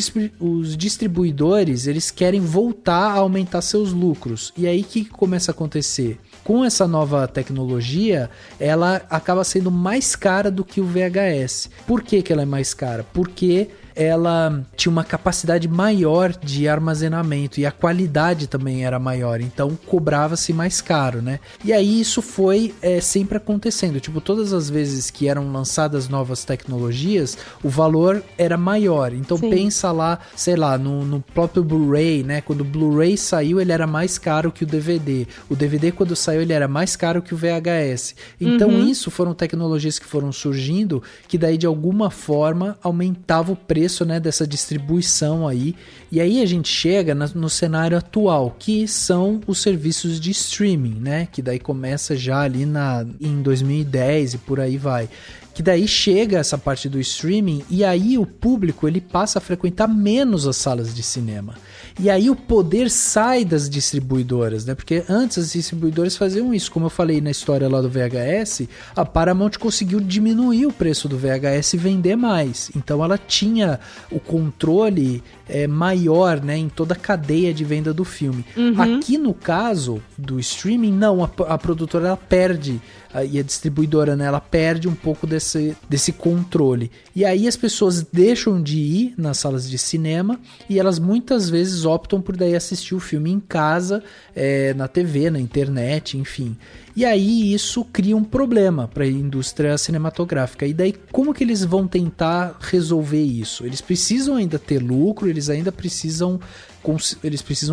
Speaker 1: distribuidores, eles querem voltar a aumentar seus lucros. E aí o que começa a acontecer? Com essa nova tecnologia, ela acaba sendo mais cara do que o VHS. Por que ela é mais cara? Porque ela tinha uma capacidade maior de armazenamento e a qualidade também era maior, então cobrava-se mais caro, né? E aí isso foi sempre acontecendo, tipo, todas as vezes que eram lançadas novas tecnologias, o valor era maior. Então Sim. Pensa lá, sei lá, no próprio Blu-ray, né? Quando o Blu-ray saiu, ele era mais caro que o DVD. O DVD, quando saiu, ele era mais caro que o VHS. Então isso foram tecnologias que foram surgindo, que daí de alguma forma aumentava o preço, né, dessa distribuição aí. E aí a gente chega no cenário atual, que são os serviços de streaming, né, que daí começa já ali em 2010 e por aí vai. Que daí chega essa parte do streaming e aí o público ele passa a frequentar menos as salas de cinema. E aí o poder sai das distribuidoras, né? Porque antes as distribuidoras faziam isso. Como eu falei na história lá do VHS, a Paramount conseguiu diminuir o preço do VHS e vender mais. Então ela tinha o controle maior, né, em toda a cadeia de venda do filme. Aqui no caso do streaming, não, a produtora ela perde, e a distribuidora, né, ela perde um pouco desse controle. E aí as pessoas deixam de ir nas salas de cinema e elas muitas vezes optam por daí assistir o filme em casa, na TV, na internet, enfim. E aí isso cria um problema para a indústria cinematográfica. E daí como que eles vão tentar resolver isso? Eles precisam ainda ter lucro, eles precisam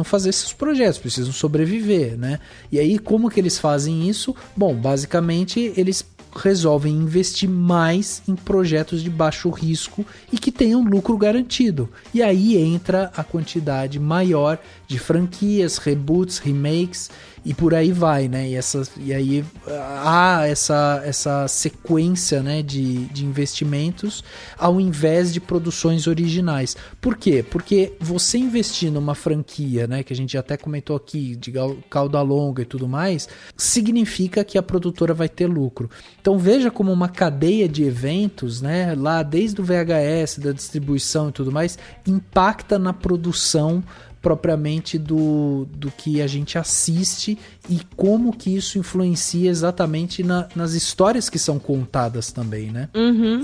Speaker 1: fazer seus projetos, precisam sobreviver, né? E aí como que eles fazem isso? Bom, basicamente eles resolvem investir mais em projetos de baixo risco e que tenham lucro garantido. E aí entra a quantidade maior de franquias, reboots, remakes e por aí vai, né? E aí há essa sequência, né, de investimentos ao invés de produções originais. Por quê? Porque você investir numa franquia, né, que a gente até comentou aqui, de cauda longa e tudo mais, significa que a produtora vai ter lucro. Então veja como uma cadeia de eventos, né, lá desde o VHS, da distribuição e tudo mais, impacta na produção propriamente do que a gente assiste e como que isso influencia exatamente nas histórias que são contadas também, né?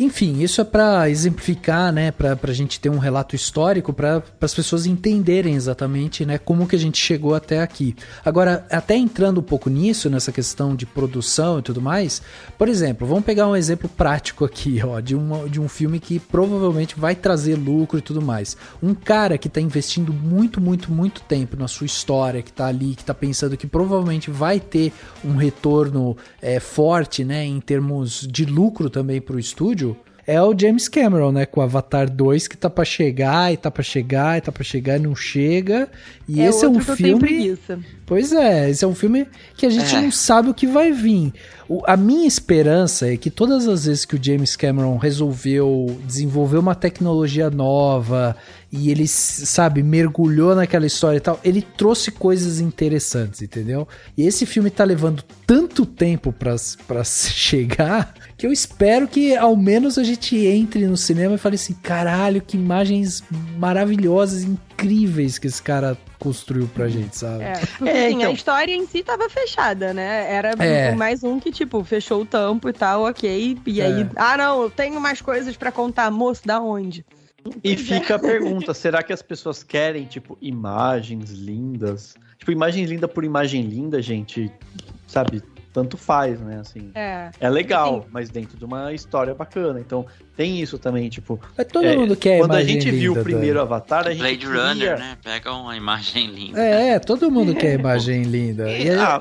Speaker 1: Enfim, isso é para exemplificar, né, pra gente ter um relato histórico, para as pessoas entenderem exatamente, né, como que a gente chegou até aqui. Agora, até entrando um pouco nisso, nessa questão de produção e tudo mais, por exemplo, vamos pegar um exemplo prático aqui, ó, de um filme que provavelmente vai trazer lucro e tudo mais. Um cara que tá investindo muito tempo na sua história, que tá ali, que tá pensando que provavelmente vai ter um retorno forte, né, em termos de lucro também pro estúdio, é o James Cameron, né, com Avatar 2, que tá pra chegar, e não chega, e esse é um filme... Pois é, esse é um filme que a gente não sabe o que vai vir. A minha esperança é que todas as vezes que o James Cameron resolveu desenvolver uma tecnologia nova e ele, sabe, mergulhou naquela história e tal, ele trouxe coisas interessantes, entendeu? E esse filme tá levando tanto tempo pra chegar que eu espero que ao menos a gente entre no cinema e fale assim, caralho, que imagens maravilhosas, incríveis que esse cara construiu pra gente, sabe?
Speaker 2: Porque assim, então... a história em si tava fechada, né? Era mais um que, tipo, fechou o tampo e tal, ok. E aí, não, eu tenho mais coisas pra contar. Moço, da onde?
Speaker 4: E fica a pergunta, será que as pessoas querem, tipo, imagens lindas? Tipo, imagem linda por imagem linda, gente, sabe? tanto faz, né? Assim, é legal,
Speaker 2: assim,
Speaker 4: mas dentro de uma história bacana. Então, tem isso também, tipo...
Speaker 1: todo mundo quer
Speaker 4: quando
Speaker 1: imagem
Speaker 4: a gente viu
Speaker 1: linda,
Speaker 4: o primeiro Avatar, a gente
Speaker 3: Blade
Speaker 4: queria...
Speaker 3: Runner, né? Pega uma imagem linda.
Speaker 1: todo mundo quer imagem linda.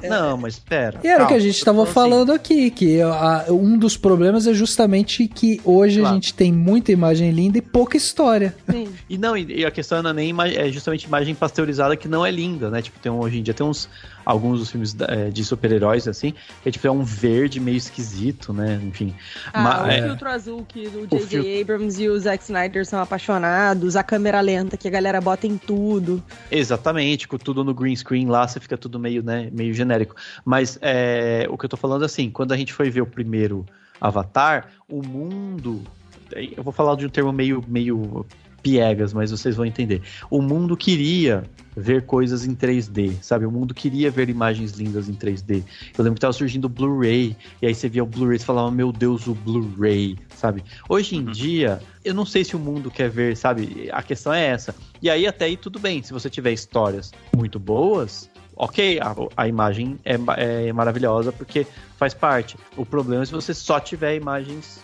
Speaker 4: Não, mas pera.
Speaker 1: E era o que a gente estava falando aqui, que um dos problemas é justamente que hoje a gente tem muita imagem linda e pouca história.
Speaker 2: Sim.
Speaker 4: E a questão não é nem é justamente imagem pasteurizada que não é linda, né? Tipo, hoje em dia tem alguns dos filmes de super-heróis, assim, que tipo, é um verde meio esquisito, né? Enfim.
Speaker 2: O filtro azul que o J.J. Abrams e o Zack Snyder são apaixonados, a câmera lenta que a galera bota em tudo.
Speaker 4: Exatamente, com tudo no green screen lá, você fica tudo meio genérico. Mas o que eu tô falando assim, quando a gente foi ver o primeiro Avatar, o mundo... Eu vou falar de um termo meio piegas, mas vocês vão entender. O mundo queria ver coisas em 3D, sabe? O mundo queria ver imagens lindas em 3D. Eu lembro que tava surgindo o Blu-ray, e aí você via o Blu-ray e falava, meu Deus, o Blu-ray, sabe? Hoje em dia, eu não sei se o mundo quer ver, sabe? A questão é essa. E aí até aí tudo bem, se você tiver histórias muito boas, ok, a imagem é maravilhosa porque faz parte. O problema é se você só tiver imagens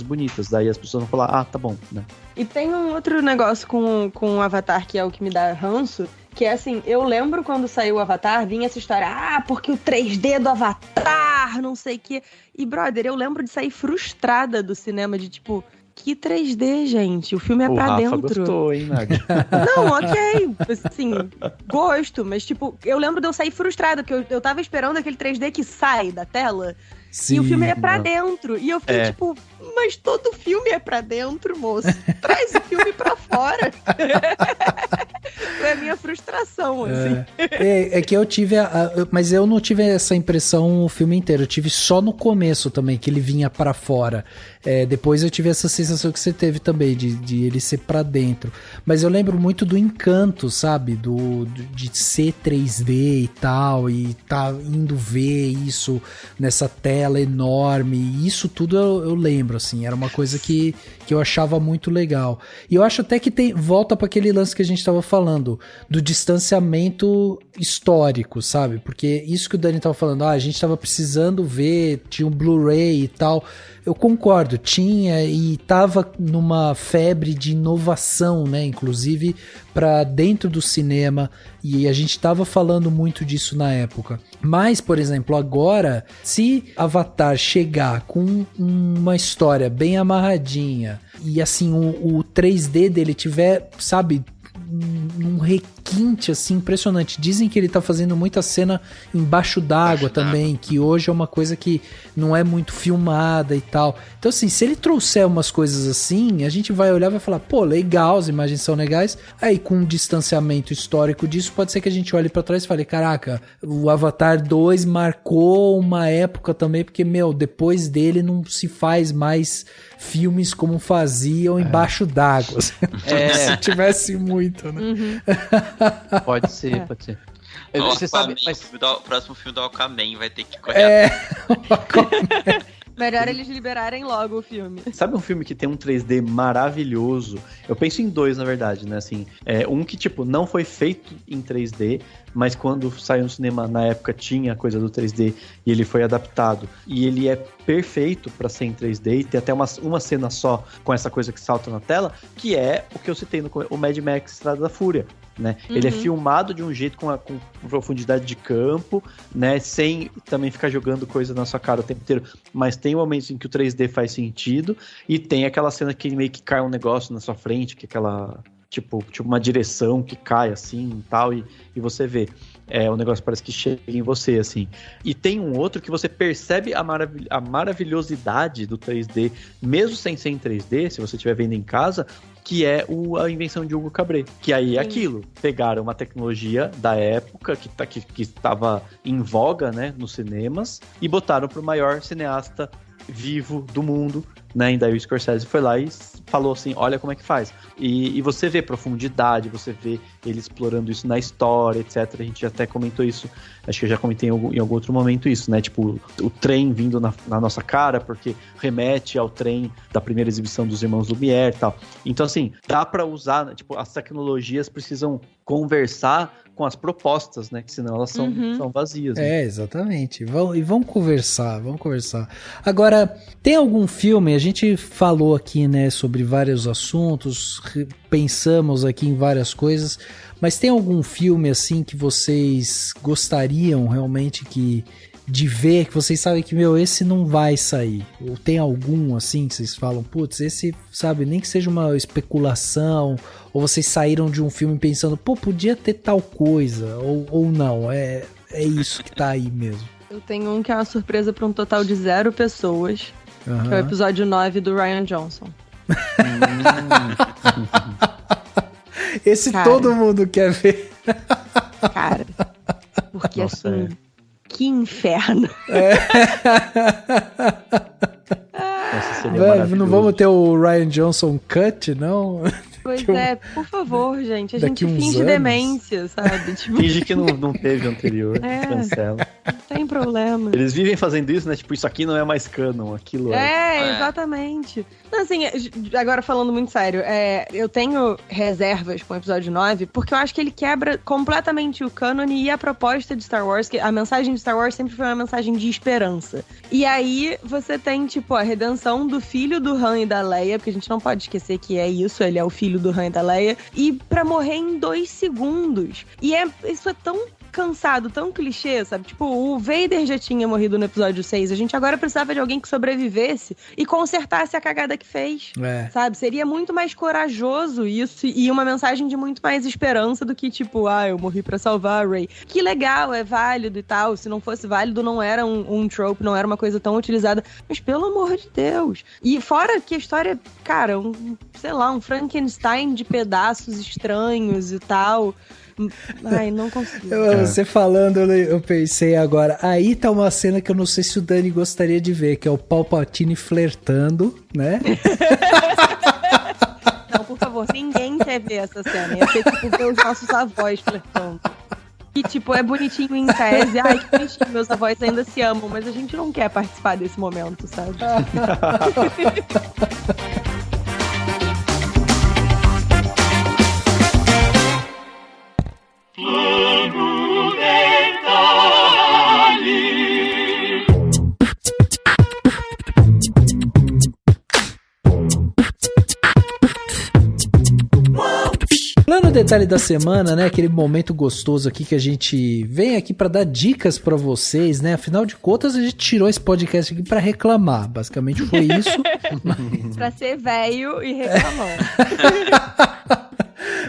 Speaker 4: bonitas. Daí as pessoas vão falar, tá bom, né?
Speaker 2: E tem um outro negócio com o Avatar que é o que me dá ranço, que é assim, eu lembro quando saiu o Avatar, vinha essa história, porque o 3D do Avatar, não sei o quê. E, brother, eu lembro de sair frustrada do cinema, de tipo... Que 3D, gente? O filme é pra
Speaker 4: Rafa
Speaker 2: dentro.
Speaker 4: Gostou, hein, Nadia?
Speaker 2: Não, ok. Assim, gosto. Mas, tipo, eu lembro de eu sair frustrada, porque eu tava esperando aquele 3D que sai da tela. Sim, e o filme é pra dentro. E eu fiquei tipo, mas todo filme é pra dentro, moço. Traz o filme pra fora. Foi a minha frustração, assim.
Speaker 1: É que eu tive mas eu não tive essa impressão o filme inteiro. Eu tive só no começo também, que ele vinha pra fora. Depois eu tive essa sensação que você teve também, de ele ser pra dentro. Mas eu lembro muito do encanto, sabe? De ser 3D e tal, e tá indo ver isso nessa tela enorme. E isso tudo eu lembro, assim. Era uma coisa que eu achava muito legal. E eu acho até que volta pra aquele lance que a gente tava falando, do distanciamento histórico, sabe? Porque isso que o Dani tava falando, a gente tava precisando ver, tinha um Blu-ray e tal. Eu concordo, tinha e tava numa febre de inovação, né? Inclusive para dentro do cinema, e a gente tava falando muito disso na época. Mas, por exemplo, agora, se Avatar chegar com uma história bem amarradinha e assim o 3D dele tiver, sabe, um requinte assim impressionante. Dizem que ele tá fazendo muita cena embaixo d'água também, que hoje é uma coisa que não é muito filmada e tal. Então assim, se ele trouxer umas coisas assim, a gente vai olhar e vai falar, pô, legal, as imagens são legais. Aí com um distanciamento histórico disso, pode ser que a gente olhe pra trás e fale, caraca, o Avatar 2 marcou uma época também, porque, depois dele não se faz mais filmes como faziam embaixo d'água. Se tivesse muito, né?
Speaker 2: Uhum.
Speaker 4: Pode ser.
Speaker 3: Você sabe, o próximo filme do Aquaman vai ter que correr.
Speaker 2: Melhor eles liberarem logo o filme.
Speaker 4: Sabe um filme que tem um 3D maravilhoso? Eu penso em dois, na verdade, né? Assim, um que, tipo, não foi feito em 3D, mas quando saiu no cinema, na época, tinha a coisa do 3D e ele foi adaptado. E ele é perfeito pra ser em 3D e tem até uma cena só com essa coisa que salta na tela, que é o que eu citei no o Mad Max Estrada da Fúria. Né? Ele é filmado de um jeito com profundidade de campo, né? Sem também ficar jogando coisa na sua cara o tempo inteiro, mas tem momentos em que o 3D faz sentido e tem aquela cena que meio que cai um negócio na sua frente, que é aquela tipo uma direção que cai assim e tal, e você vê. O negócio parece que chega em você, assim. E tem um outro que você percebe a maravilhosidade do 3D, mesmo sem ser em 3D, se você estiver vendo em casa, que é a invenção de Hugo Cabret. Que aí é aquilo. Pegaram uma tecnologia da época que estava em voga, né, nos cinemas, e botaram pro maior cineasta vivo do mundo, né? E daí o Scorsese foi lá e falou assim, olha como é que faz. E você vê profundidade, você vê ele explorando isso na história, etc. A gente até comentou isso, acho que eu já comentei em algum outro momento isso, né? Tipo, o trem vindo na nossa cara, porque remete ao trem da primeira exibição dos Irmãos Lumière e tal. Então, assim, dá pra usar, né? Tipo, as tecnologias precisam conversar com as propostas, né? Que senão elas são vazias. Né?
Speaker 1: Exatamente. Vamos conversar. Agora, tem algum filme, a gente falou aqui, né, sobre vários assuntos, pensamos aqui em várias coisas, mas tem algum filme, assim, que vocês gostariam realmente de ver, que vocês sabem que, esse não vai sair? Ou tem algum, assim, que vocês falam, putz, esse, sabe, nem que seja uma especulação, ou vocês saíram de um filme pensando, podia ter tal coisa, ou não, é isso que tá aí mesmo.
Speaker 2: Eu tenho um que é uma surpresa para um total de 0 pessoas, que é o episódio 9 do Rian Johnson.
Speaker 1: Esse cara, todo mundo quer ver.
Speaker 2: Cara, porque nossa, assim... Que inferno.
Speaker 1: Nossa, não vamos ter o Rian Johnson Cut, não?
Speaker 2: Pois por favor, gente. A gente finge demência, sabe? Tipo...
Speaker 4: Finge que não teve anterior. Cancela.
Speaker 2: Não tem problema.
Speaker 4: Eles vivem fazendo isso, né? Tipo, isso aqui não é mais canon, aquilo é.
Speaker 2: Exatamente. Não, assim, agora falando muito sério, eu tenho reservas com o episódio 9, porque eu acho que ele quebra completamente o cânone e a proposta de Star Wars, que a mensagem de Star Wars sempre foi uma mensagem de esperança. E aí você tem, tipo, a redenção do filho do Han e da Leia, porque a gente não pode esquecer que é isso, ele é o filho do Han e da Leia, e pra morrer em 2 segundos. E isso é tão cansado, tão clichê, sabe? Tipo, o Vader já tinha morrido no episódio 6, a gente agora precisava de alguém que sobrevivesse e consertasse a cagada que fez, sabe? Seria muito mais corajoso isso e uma mensagem de muito mais esperança do que, tipo, eu morri pra salvar a Rey. Que legal, é válido e tal, se não fosse válido não era um trope, não era uma coisa tão utilizada, mas pelo amor de Deus. E fora que a história, cara, um Frankenstein de pedaços estranhos e tal... Ai, não consigo.
Speaker 1: Você falando, eu pensei agora, aí tá uma cena que eu não sei se o Dani gostaria de ver, que é o Palpatine flertando, né?
Speaker 2: Não, por favor, ninguém quer ver essa cena. Ia ser tipo ver os nossos avós flertando. Que tipo, é bonitinho em tese, que bonitinho, meus avós ainda se amam, mas a gente não quer participar desse momento, sabe?
Speaker 1: Plano Detalhe da semana, né? Aquele momento gostoso aqui que a gente vem aqui pra dar dicas pra vocês, né? Afinal de contas, a gente tirou esse podcast aqui pra reclamar. Basicamente foi isso.
Speaker 2: Pra ser velho e reclamar.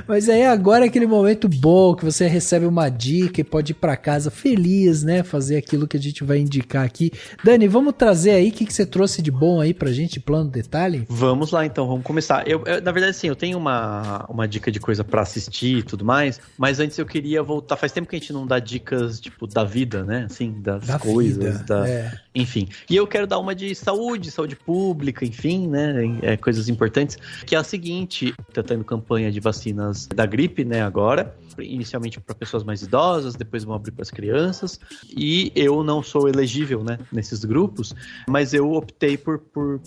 Speaker 1: Mas aí agora é aquele momento bom que você recebe uma dica e pode ir pra casa feliz, né? Fazer aquilo que a gente vai indicar aqui. Dani, vamos trazer aí o que você trouxe de bom aí pra gente, Plano Detalhe?
Speaker 4: Vamos lá então, vamos começar. Eu na verdade, sim, eu tenho uma dica de coisa pra assistir e tudo mais, mas antes eu queria voltar. Faz tempo que a gente não dá dicas, tipo, da vida, né? Assim, das da coisas, vida, enfim. E eu quero dar uma de saúde pública, enfim, né? Coisas importantes, que é a seguinte: tá tendo campanha de vacinas da gripe, né, agora, inicialmente para pessoas mais idosas, depois vão abrir para as crianças, e eu não sou elegível, né, nesses grupos, mas eu optei por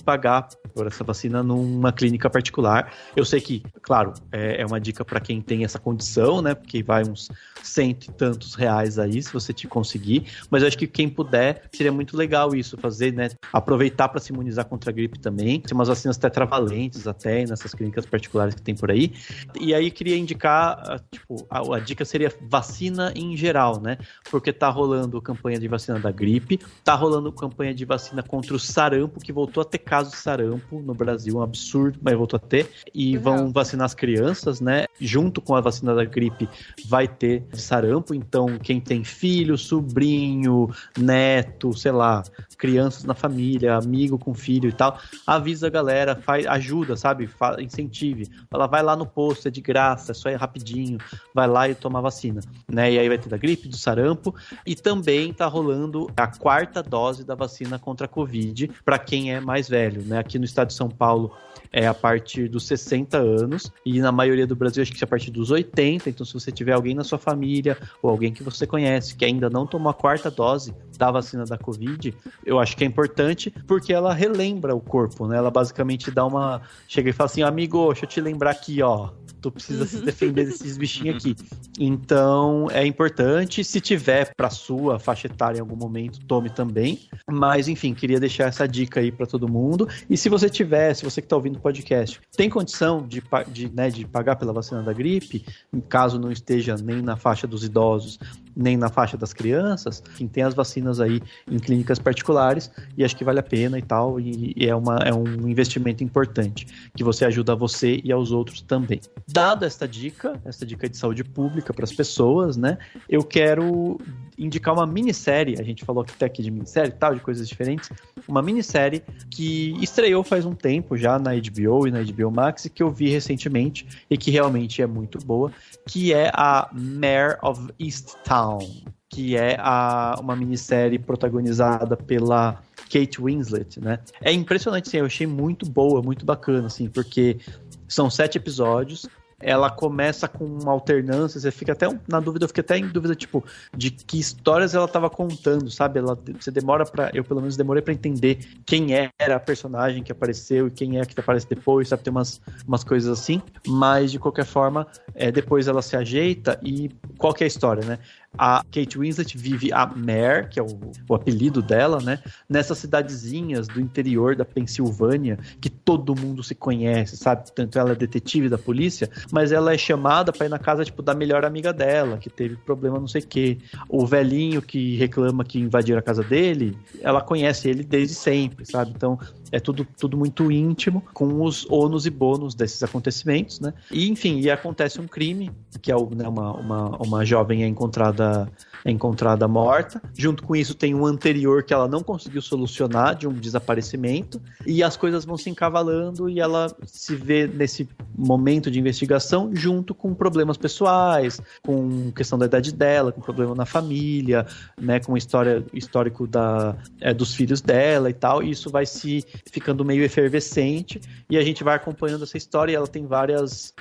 Speaker 4: pagar por essa vacina numa clínica particular. Eu sei que, claro, é uma dica para quem tem essa condição, né, porque vai uns 100 e tantos reais aí, se você te conseguir, mas eu acho que quem puder, seria muito legal isso, fazer, né, aproveitar para se imunizar contra a gripe também. Tem umas vacinas tetravalentes até nessas clínicas particulares que tem por aí. E aí queria indicar, tipo, a dica seria vacina em geral, né, porque tá rolando campanha de vacina da gripe, tá rolando campanha de vacina contra o sarampo, que voltou a ter casos de sarampo no Brasil, um absurdo, mas voltou a ter, e vão vacinar as crianças, né, junto com a vacina da gripe vai ter de sarampo, então quem tem filho, sobrinho, neto, sei lá, crianças na família, amigo com filho e tal, avisa a galera, ajuda, sabe, incentive, ela vai lá no posto, é de graça, graça, é só ir rapidinho, vai lá e toma a vacina, né? E aí vai ter da gripe, do sarampo, e também tá rolando a 4ª dose da vacina contra a Covid para quem é mais velho, né? Aqui no estado de São Paulo é a partir dos 60 anos, e na maioria do Brasil acho que é a partir dos 80, então se você tiver alguém na sua família, ou alguém que você conhece, que ainda não tomou a 4ª dose da vacina da Covid, eu acho que é importante, porque ela relembra o corpo, né? Ela basicamente chega e fala assim, amigo, deixa eu te lembrar aqui, ó, tu precisa se defender desses bichinhos aqui. Então, é importante. Se tiver pra sua faixa etária em algum momento, tome também. Mas, enfim, queria deixar essa dica aí pra todo mundo. E se você que tá ouvindo o podcast, tem condição de pagar pela vacina da gripe, caso não esteja nem na faixa dos idosos, nem na faixa das crianças, enfim, tem as vacinas aí em clínicas particulares, e acho que vale a pena e tal, e é um investimento importante, que você ajuda a você e aos outros também. Dada esta dica de saúde pública para as pessoas, né, eu quero indicar uma minissérie, a gente falou até aqui de minissérie e tal, de coisas diferentes, uma minissérie que estreou faz um tempo já na HBO e na HBO Max, e que eu vi recentemente, e que realmente é muito boa, que é a Mare of Easttown, que é uma minissérie protagonizada pela Kate Winslet, né? É impressionante, assim, eu achei muito boa, muito bacana, assim, porque são 7 episódios, ela começa com uma alternância, você fica até na dúvida, eu fiquei até em dúvida, tipo, de que histórias ela estava contando, sabe? Eu pelo menos demorei para entender quem era a personagem que apareceu e quem é que aparece depois, sabe? Tem umas coisas assim, mas de qualquer forma, depois ela se ajeita. E qual que é a história, né? A Kate Winslet vive a Mare, que é o apelido dela, né? Nessas cidadezinhas do interior da Pensilvânia, que todo mundo se conhece, sabe? Tanto ela é detetive da polícia, mas ela é chamada pra ir na casa, tipo, da melhor amiga dela, que teve problema não sei o quê. O velhinho que reclama que invadiram a casa dele, ela conhece ele desde sempre, sabe? Então, é tudo muito íntimo, com os ônus e bônus desses acontecimentos, né? E, enfim, acontece um crime, que é uma jovem é encontrada morta. Junto com isso tem um anterior que ela não conseguiu solucionar, de um desaparecimento, e as coisas vão se encavalando e ela se vê nesse momento de investigação junto com problemas pessoais, com questão da idade dela, com problema na família, né, com histórico dos filhos dela e tal, e isso vai se ficando meio efervescente, e a gente vai acompanhando essa história, e ela tem vários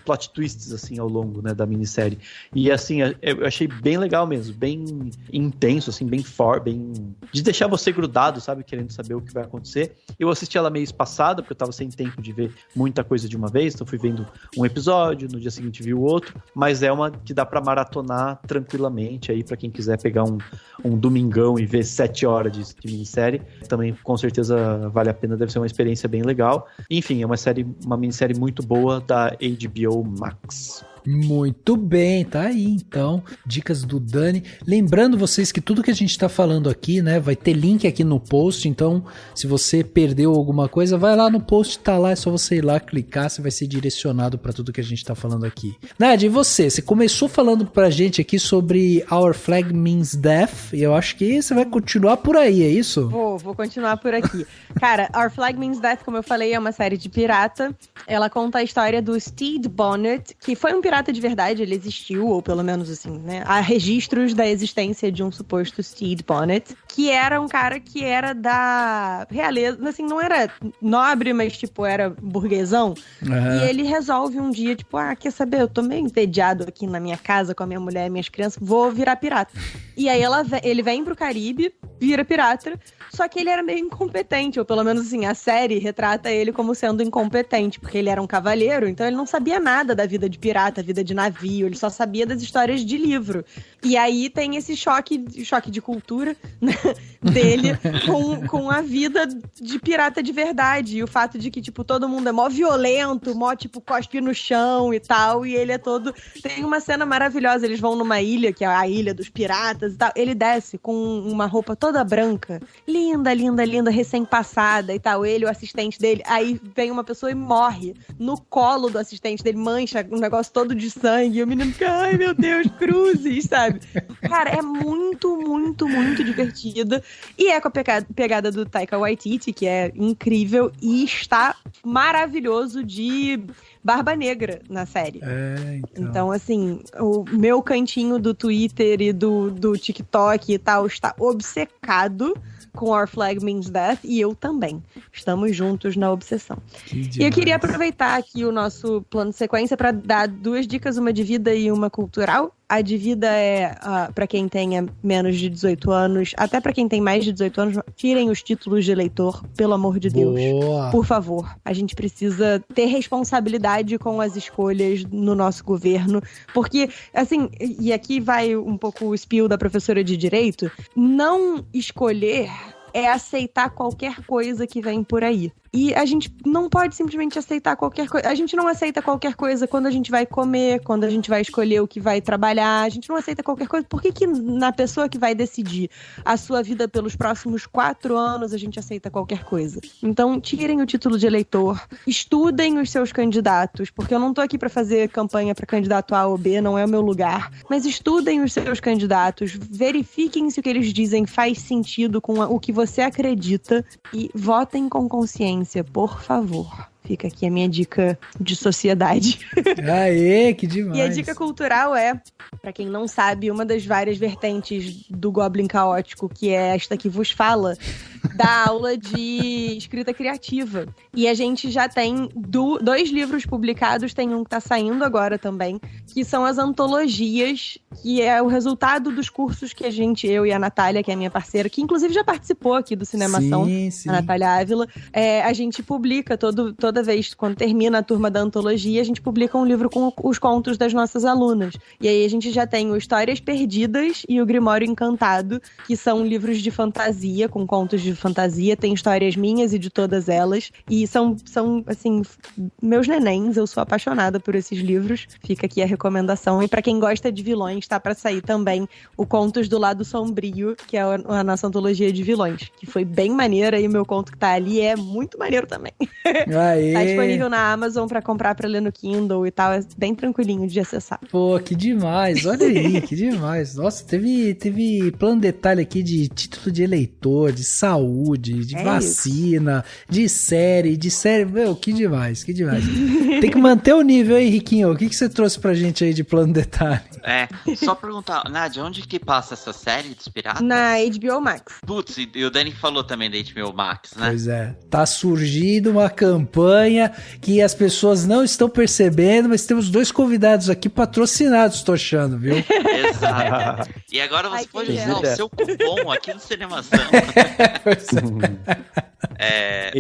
Speaker 4: plot twists, assim, ao longo, né, da minissérie. E, assim, eu achei bem legal mesmo, bem intenso, assim, bem forte, bem de deixar você grudado, sabe, querendo saber o que vai acontecer. Eu assisti ela meio espaçada, porque eu tava sem tempo de ver muita coisa de uma vez, então fui vendo um episódio, no dia seguinte vi o outro, mas é uma que dá pra maratonar tranquilamente aí, pra quem quiser pegar um domingão e ver 7 horas de minissérie, também com certeza vale a pena, deve ser uma experiência bem legal. Enfim, é uma minissérie muito boa da HBO Max.
Speaker 1: Muito bem, tá aí então, dicas do Dani. Lembrando vocês que tudo que a gente tá falando aqui, né, vai ter link aqui no post, então se você perdeu alguma coisa, vai lá no post, tá lá, é só você ir lá clicar, você vai ser direcionado pra tudo que a gente tá falando aqui. Nádia, e você começou falando pra gente aqui sobre Our Flag Means Death, e eu acho que você vai continuar por aí, é isso?
Speaker 2: Vou continuar por aqui. Cara, Our Flag Means Death, como eu falei, é uma série de pirata. Ela conta a história do Stede Bonnet, que foi um pirata de verdade, ele existiu, ou pelo menos assim, né? Há registros da existência de um suposto Stede Bonnet, que era um cara que era da realeza, assim, não era nobre, mas, tipo, era burguesão. Uhum. E ele resolve um dia, tipo, quer saber? Eu tô meio entediado aqui na minha casa com a minha mulher e minhas crianças, vou virar pirata. E aí ele vem pro Caribe, vira pirata, só que ele era meio incompetente, ou pelo menos, assim, a série retrata ele como sendo incompetente, porque ele era um cavalheiro, então ele não sabia nada da vida de pirata, vida de navio, ele só sabia das histórias de livro. E aí tem esse choque de cultura, né, dele com a vida de pirata de verdade, e o fato de que, tipo, todo mundo é mó violento, mó, tipo, cospe no chão e tal, e ele é todo... Tem uma cena maravilhosa, eles vão numa ilha, que é a Ilha dos Piratas e tal, ele desce com uma roupa toda branca, linda, linda, linda, recém-passada e tal, ele, o assistente dele, aí vem uma pessoa e morre no colo do assistente dele, mancha um negócio todo de sangue, e o menino fica, ai meu Deus, cruzes, sabe? Cara, é muito, muito, muito divertida, e é com a pegada do Taika Waititi, que é incrível, e está maravilhoso de Barba Negra na série.
Speaker 1: Então,
Speaker 2: assim, o meu cantinho do Twitter e do TikTok e tal está obcecado com Our Flag Means Death, e eu também. Estamos juntos na obsessão. E eu queria aproveitar aqui o nosso plano de sequência para dar 2 dicas, uma de vida e uma cultural. A de vida é para quem tenha menos de 18 anos, até para quem tem mais de 18 anos, tirem os títulos de eleitor, pelo amor de Deus. Por favor. A gente precisa ter responsabilidade com as escolhas no nosso governo, porque, assim, e aqui vai um pouco o spiel da professora de Direito, não escolher é aceitar qualquer coisa que vem por aí. E a gente não pode simplesmente aceitar qualquer coisa. A gente não aceita qualquer coisa quando a gente vai comer, quando a gente vai escolher o que vai trabalhar. A gente não aceita qualquer coisa. Por que na pessoa que vai decidir a sua vida pelos próximos 4 anos a gente aceita qualquer coisa? Então, tirem o título de eleitor, estudem os seus candidatos, porque eu não tô aqui para fazer campanha para candidato A ou B, não é o meu lugar. Mas estudem os seus candidatos, verifiquem se o que eles dizem faz sentido com o que você acredita e votem com consciência. Por favor. Fica aqui a minha dica de sociedade.
Speaker 1: Aê, que demais.
Speaker 2: E a dica cultural é, pra quem não sabe, uma das várias vertentes do Goblin Caótico, que é esta que vos fala, da aula de escrita criativa. E a gente já tem 2 livros publicados, tem um que tá saindo agora também, que são as antologias, que é o resultado dos cursos que eu e a Natália, que é a minha parceira, que inclusive já participou aqui do Cinemação,
Speaker 1: sim.
Speaker 2: A Natália Ávila, a gente publica toda vez, quando termina a turma da antologia, a gente publica um livro com os contos das nossas alunas. E aí a gente já tem o Histórias Perdidas e o Grimório Encantado, que são livros de fantasia, com contos de fantasia, tem histórias minhas e de todas elas, e são assim, meus nenéns, eu sou apaixonada por esses livros, fica aqui a recomendação. E pra quem gosta de vilões, tá pra sair também o Contos do Lado Sombrio, que é a nossa antologia de vilões, que foi bem maneira, e o meu conto que tá ali é muito maneiro também.
Speaker 1: Aê.
Speaker 2: Tá disponível na Amazon pra comprar pra ler no Kindle e tal, é bem tranquilinho de acessar.
Speaker 1: Pô, que demais, olha aí, que demais. Nossa, teve plano detalhe aqui de título de eleitor, de saúde, de vacina, de série, meu, que demais. Tem que manter o nível aí, Riquinho, o que você trouxe pra gente aí de plano detalhe?
Speaker 3: Só perguntar, Nádia, onde que passa essa série dos piratas?
Speaker 2: Na HBO Max.
Speaker 3: Putz, e o Dani falou também da HBO Max, né?
Speaker 1: Pois é, tá surgindo uma campanha que as pessoas não estão percebendo, mas temos 2 convidados aqui patrocinados, tô achando, viu?
Speaker 3: Exato. E agora você pode usar o seu cupom aqui no Cinemação.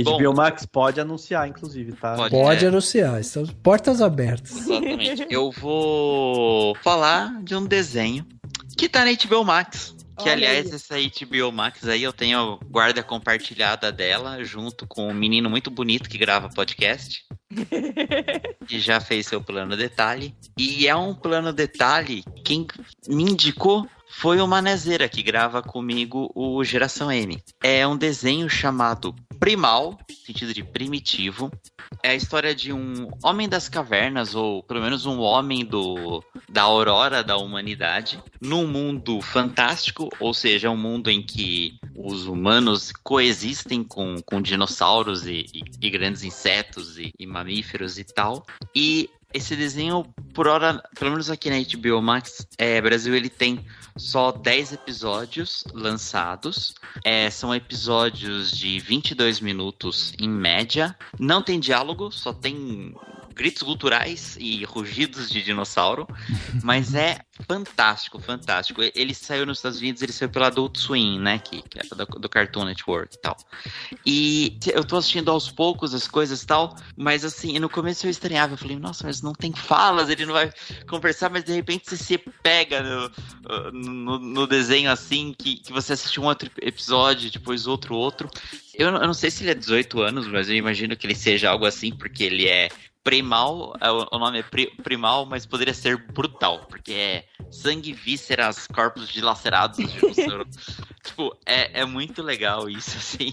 Speaker 4: HBO Max pode anunciar, inclusive, tá?
Speaker 1: Pode anunciar, estamos portas abertas.
Speaker 3: Exatamente. Eu vou falar de um desenho que tá na HBO Max. Que, aliás, essa HBO Max aí eu tenho a guarda compartilhada dela, junto com um menino muito bonito que grava podcast. Que já fez seu plano detalhe. E é um plano detalhe, quem me indicou foi o Manezeira, que grava comigo o Geração M. É um desenho chamado Primal, sentido de primitivo. É a história de um homem das cavernas, ou pelo menos um homem da aurora da humanidade, num mundo fantástico, ou seja, um mundo em que os humanos coexistem com dinossauros e grandes insetos e mamíferos e tal. E esse desenho, por hora, pelo menos aqui na HBO Max Brasil, ele tem só 10 episódios lançados. São episódios de 22 minutos em média. Não tem diálogo, só tem gritos guturais e rugidos de dinossauro. Mas é fantástico. Ele saiu nos Estados Unidos, ele saiu pela Adult Swim, né? Que é do Cartoon Network e tal. E eu tô assistindo aos poucos as coisas e tal, mas assim, no começo eu estranhava, eu falei, nossa, mas não tem falas, ele não vai conversar, mas de repente você se pega no desenho assim, que você assiste um outro episódio, depois outro. Eu não sei se ele é 18 anos, mas eu imagino que ele seja algo assim, porque ele é Primal, o nome é Primal, mas poderia ser brutal, porque é sangue, vísceras, corpos dilacerados. Tipo, é muito legal isso, assim,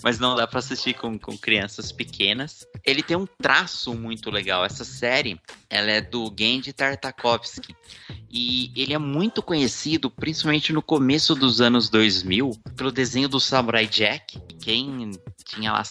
Speaker 3: mas não dá pra assistir com crianças pequenas. Ele tem um traço muito legal. Essa série, ela é do Gendy Tartakovsky, e ele é muito conhecido, principalmente no começo dos anos 2000, pelo desenho do Samurai Jack. Quem tinha lá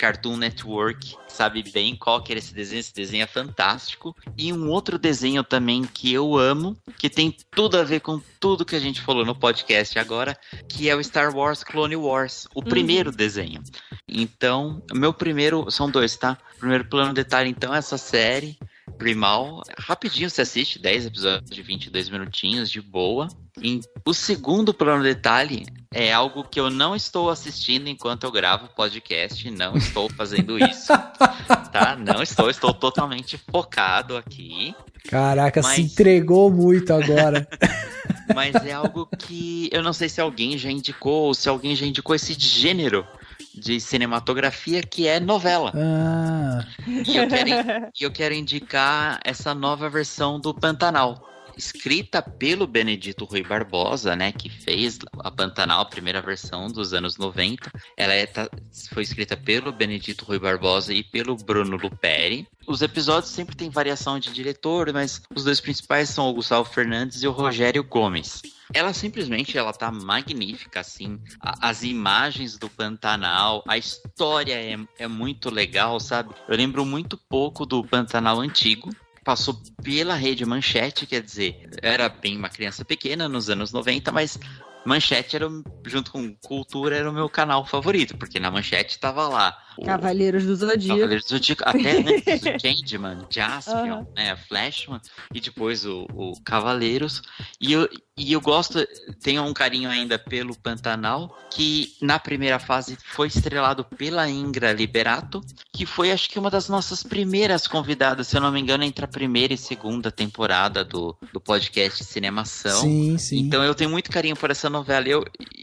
Speaker 3: Cartoon Network sabe bem qual que era esse desenho é fantástico. E um outro desenho também que eu amo, que tem tudo a ver com tudo que a gente falou no podcast agora, que é o Star Wars Clone Wars, o primeiro desenho. Então, meu primeiro, são 2, tá? Primeiro plano detalhe, então, é essa série Primal, rapidinho você assiste, 10 episódios de 22 minutinhos, de boa. E o segundo plano detalhe é algo que eu não estou assistindo enquanto eu gravo o podcast, não estou fazendo isso, tá? Não estou totalmente focado aqui.
Speaker 1: Caraca, se entregou muito agora.
Speaker 3: Mas é algo que eu não sei se alguém já indicou, ou se alguém já indicou esse gênero de cinematografia, que é novela. E eu quero indicar essa nova versão do Pantanal, escrita pelo Benedito Rui Barbosa, né, que fez a Pantanal, a primeira versão dos anos 90. Ela foi escrita pelo Benedito Rui Barbosa e pelo Bruno Luperi. Os episódios sempre tem variação de diretor, mas os 2 principais são o Gustavo Fernandes e o Rogério Gomes. Ela simplesmente, tá magnífica, assim, as imagens do Pantanal, a história é muito legal, sabe? Eu lembro muito pouco do Pantanal antigo, passou pela Rede Manchete, quer dizer, era bem uma criança pequena nos anos 90, mas Manchete junto com Cultura era o meu canal favorito, porque na Manchete tava lá
Speaker 2: Cavaleiros do Zodíaco,
Speaker 3: até antes do Changeman, Jaspion, né, Flashman, e depois o Cavaleiros. E eu gosto, tenho um carinho ainda pelo Pantanal, que na primeira fase foi estrelado pela Ingra Liberato, que foi, acho que, uma das nossas primeiras convidadas, se eu não me engano, entre a primeira e segunda temporada do podcast Cinemação.
Speaker 1: Sim, sim.
Speaker 3: Então eu tenho muito carinho por essa novela.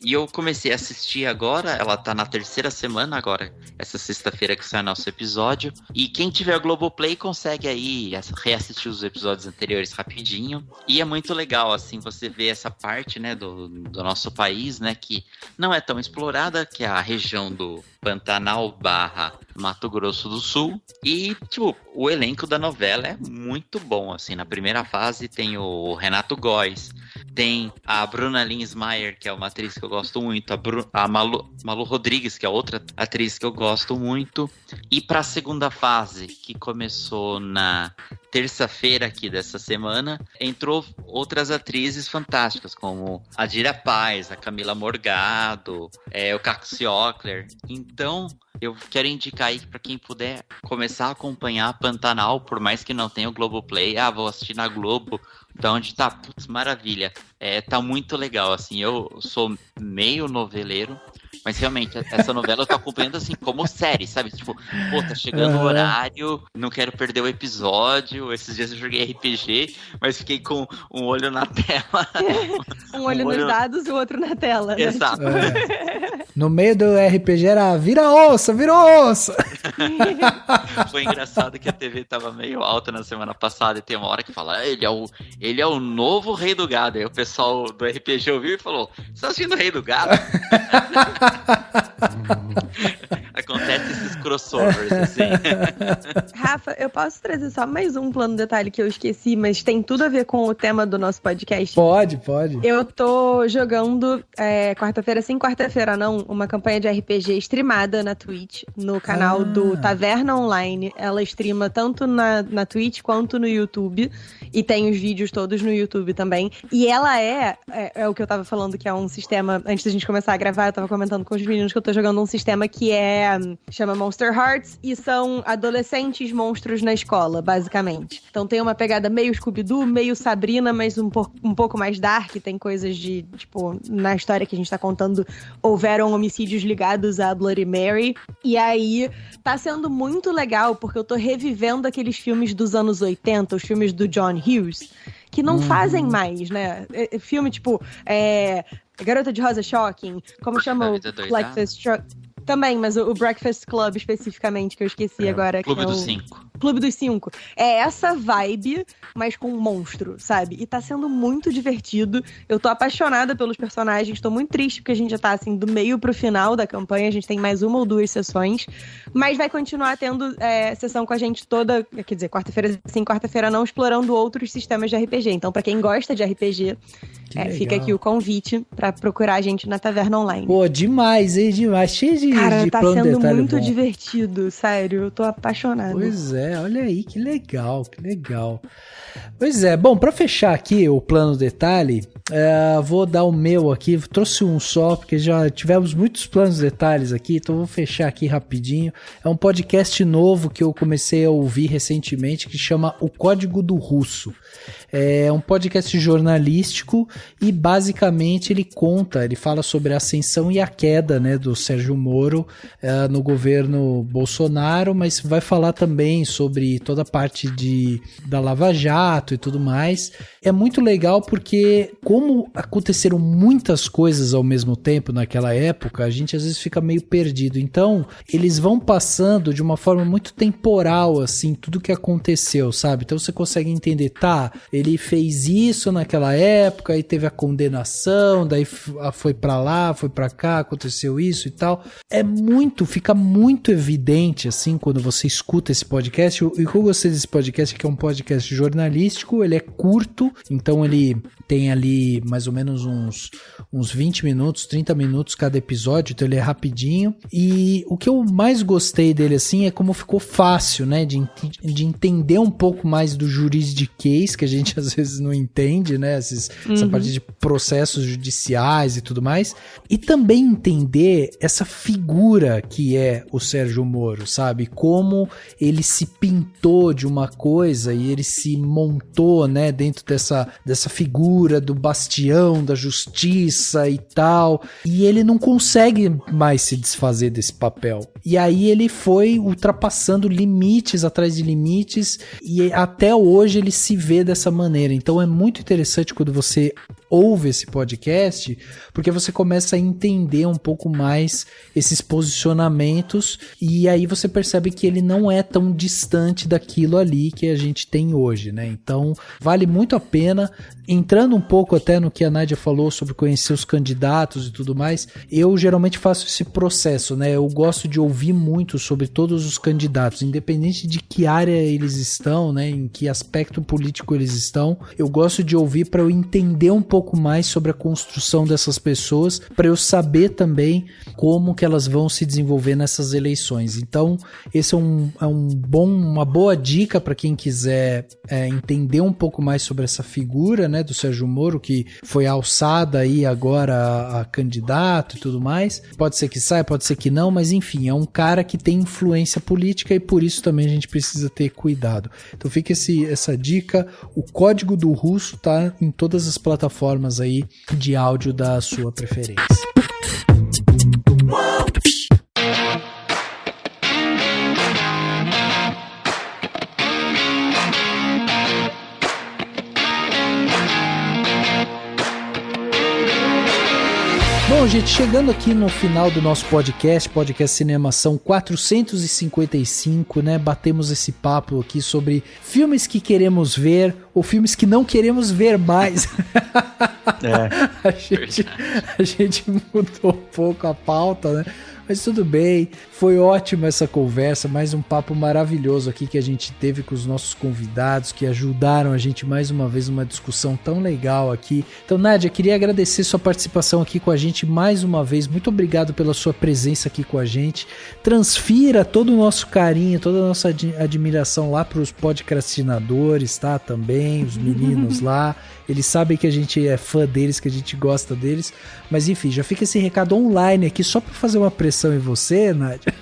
Speaker 3: E eu comecei a assistir agora, ela tá na 3ª semana agora, essa sexta-feira que sai nosso episódio. E quem tiver Globoplay consegue aí reassistir os episódios anteriores rapidinho. E é muito legal, assim, você ver essa parte, né, do nosso país, né, que não é tão explorada, que é a região do Pantanal / Mato Grosso do Sul. E, tipo, o elenco da novela é muito bom, assim. Na primeira fase tem o Renato Góes, tem a Bruna Linsmeyer, que é uma atriz que eu gosto muito, a Malu Rodrigues, que é outra atriz que eu gosto muito. E para a segunda fase, que começou na terça-feira aqui dessa semana, entrou outras atrizes fantásticas, como a Dira Paz, a Camila Morgado, o Caco Ciocler. Então, eu quero indicar aí para quem puder começar a acompanhar Pantanal, por mais que não tenha o Globoplay. Vou assistir na Globo, da onde tá, putz, maravilha. Tá muito legal, assim, eu sou meio noveleiro, mas realmente, essa novela eu tô acompanhando assim, como série, sabe? Tipo, tá chegando o horário, não quero perder o episódio. Esses dias eu joguei RPG, mas fiquei com um olho na tela.
Speaker 2: um olho nos dados e o outro na tela, né?
Speaker 3: Exato.
Speaker 1: No meio do RPG era vira onça!
Speaker 3: Foi engraçado que a TV tava meio alta na semana passada e tem uma hora que fala, ele é o novo Rei do Gado. Aí o pessoal do RPG ouviu e falou, você tá assistindo o Rei do Gado? Acontece esses crossovers, assim.
Speaker 2: Rafa, eu posso trazer só mais um plano detalhe que eu esqueci, mas tem tudo a ver com o tema do nosso podcast?
Speaker 1: Pode.
Speaker 2: Eu tô jogando quarta-feira sim, quarta-feira não, uma campanha de RPG streamada na Twitch, no canal do Taverna Online. Ela streama tanto na Twitch quanto no YouTube, e tem os vídeos todos no YouTube também. E ela é o que eu tava falando, que é um sistema, antes da gente começar a gravar, eu tava comentando com os meninos que eu tô jogando um sistema que chama Monster Hearts, e são adolescentes monstros na escola, basicamente. Então tem uma pegada meio Scooby-Doo, meio Sabrina, mas um pouco mais dark. Tem coisas de, tipo, na história que a gente tá contando, houveram homicídios ligados a Bloody Mary. E aí, tá sendo muito legal, porque eu tô revivendo aqueles filmes dos anos 80, os filmes do John Hughes, que não fazem mais, né? Filme tipo Garota de Rosa Shocking, como chama o Breakfast Também, mas o Breakfast Club especificamente, que eu esqueci agora.
Speaker 3: Clube
Speaker 2: que é
Speaker 3: dos 5.
Speaker 2: Clube dos Cinco. É essa vibe, mas com um monstro, sabe? E tá sendo muito divertido. Eu tô apaixonada pelos personagens, tô muito triste porque a gente já tá, assim, do meio pro final da campanha. A gente tem mais 1 ou 2 sessões. Mas vai continuar tendo sessão com a gente toda, quer dizer, quarta-feira sim, quarta-feira não, explorando outros sistemas de RPG. Então, pra quem gosta de RPG, fica aqui o convite pra procurar a gente na Taverna Online.
Speaker 1: Pô, demais, hein? Demais. Cheio de
Speaker 2: Cara, tá sendo muito
Speaker 1: bom.
Speaker 2: Divertido, sério. Eu tô apaixonada.
Speaker 1: Pois é, olha aí, que legal, que legal. Pois é, bom, pra fechar aqui o plano detalhe, vou dar o meu aqui, trouxe um só, porque já tivemos muitos planos detalhes aqui, então vou fechar aqui rapidinho. É um podcast novo que eu comecei a ouvir recentemente, que chama O Código do Russo. É um podcast jornalístico e basicamente ele fala sobre a ascensão e a queda, né, do Sérgio Moro no governo Bolsonaro, mas vai falar também sobre toda a parte da Lava Jato e tudo mais. É muito legal porque, como aconteceram muitas coisas ao mesmo tempo naquela época, a gente às vezes fica meio perdido. Então, eles vão passando de uma forma muito temporal, assim, tudo que aconteceu, sabe? Então você consegue entender, ele fez isso naquela época, aí teve a condenação, daí foi pra lá, foi pra cá, aconteceu isso e tal. Fica muito evidente, assim, quando você escuta esse podcast. E o que eu gostei desse podcast é que é um podcast jornalístico, ele é curto, então ele tem ali mais ou menos uns 20 minutos, 30 minutos cada episódio, então ele é rapidinho. E o que eu mais gostei dele, assim, é como ficou fácil, né, de entender um pouco mais do juridiquês, que a gente às vezes não entende, né, essa parte de processos judiciais e tudo mais, e também entender essa figura que é o Sérgio Moro, sabe, como ele se pintou de uma coisa e ele se montou, né, dentro dessa figura do bastião da justiça e tal, e ele não consegue mais se desfazer desse papel. E aí ele foi ultrapassando limites atrás de limites e até hoje ele se vê dessa maneira. Então é muito interessante quando você ouve esse podcast, porque você começa a entender um pouco mais esses posicionamentos e aí você percebe que ele não é tão distante daquilo ali que a gente tem hoje, né? Então vale muito a pena. Entrando um pouco até no que a Nádia falou sobre conhecer os candidatos e tudo mais, eu geralmente faço esse processo, né? Eu gosto de ouvir muito sobre todos os candidatos, independente de que área eles estão, né? Em que aspecto político eles estão. Eu gosto de ouvir para eu entender um pouco mais sobre a construção dessas pessoas, para eu saber também como que elas vão se desenvolver nessas eleições. Então, esse é uma boa dica para quem quiser entender um pouco mais sobre essa figura, né, do Sérgio Moro, que foi alçada aí agora a candidato e tudo mais. Pode ser que saia, pode ser que não, mas enfim, é um cara que tem influência política e por isso também a gente precisa ter cuidado. Então fica essa dica. O Código do Russo tá em todas as plataformas aí de áudio da sua preferência. Bom, gente, chegando aqui no final do nosso podcast Cinemação 455, né? Batemos esse papo aqui sobre filmes que queremos ver ou filmes que não queremos ver mais. A gente mudou um pouco a pauta, né? Mas tudo bem, foi ótima essa conversa, mais um papo maravilhoso aqui que a gente teve com os nossos convidados, que ajudaram a gente mais uma vez numa discussão tão legal aqui. Então, Nádia, queria agradecer sua participação aqui com a gente mais uma vez, muito obrigado pela sua presença aqui com a gente. Transfira todo o nosso carinho, toda a nossa admiração lá para os podcastinadores, tá? Também, os meninos lá. Eles sabem que a gente é fã deles, que a gente gosta deles. Mas enfim, já fica esse recado online aqui só para fazer uma pressão em você, Nádia.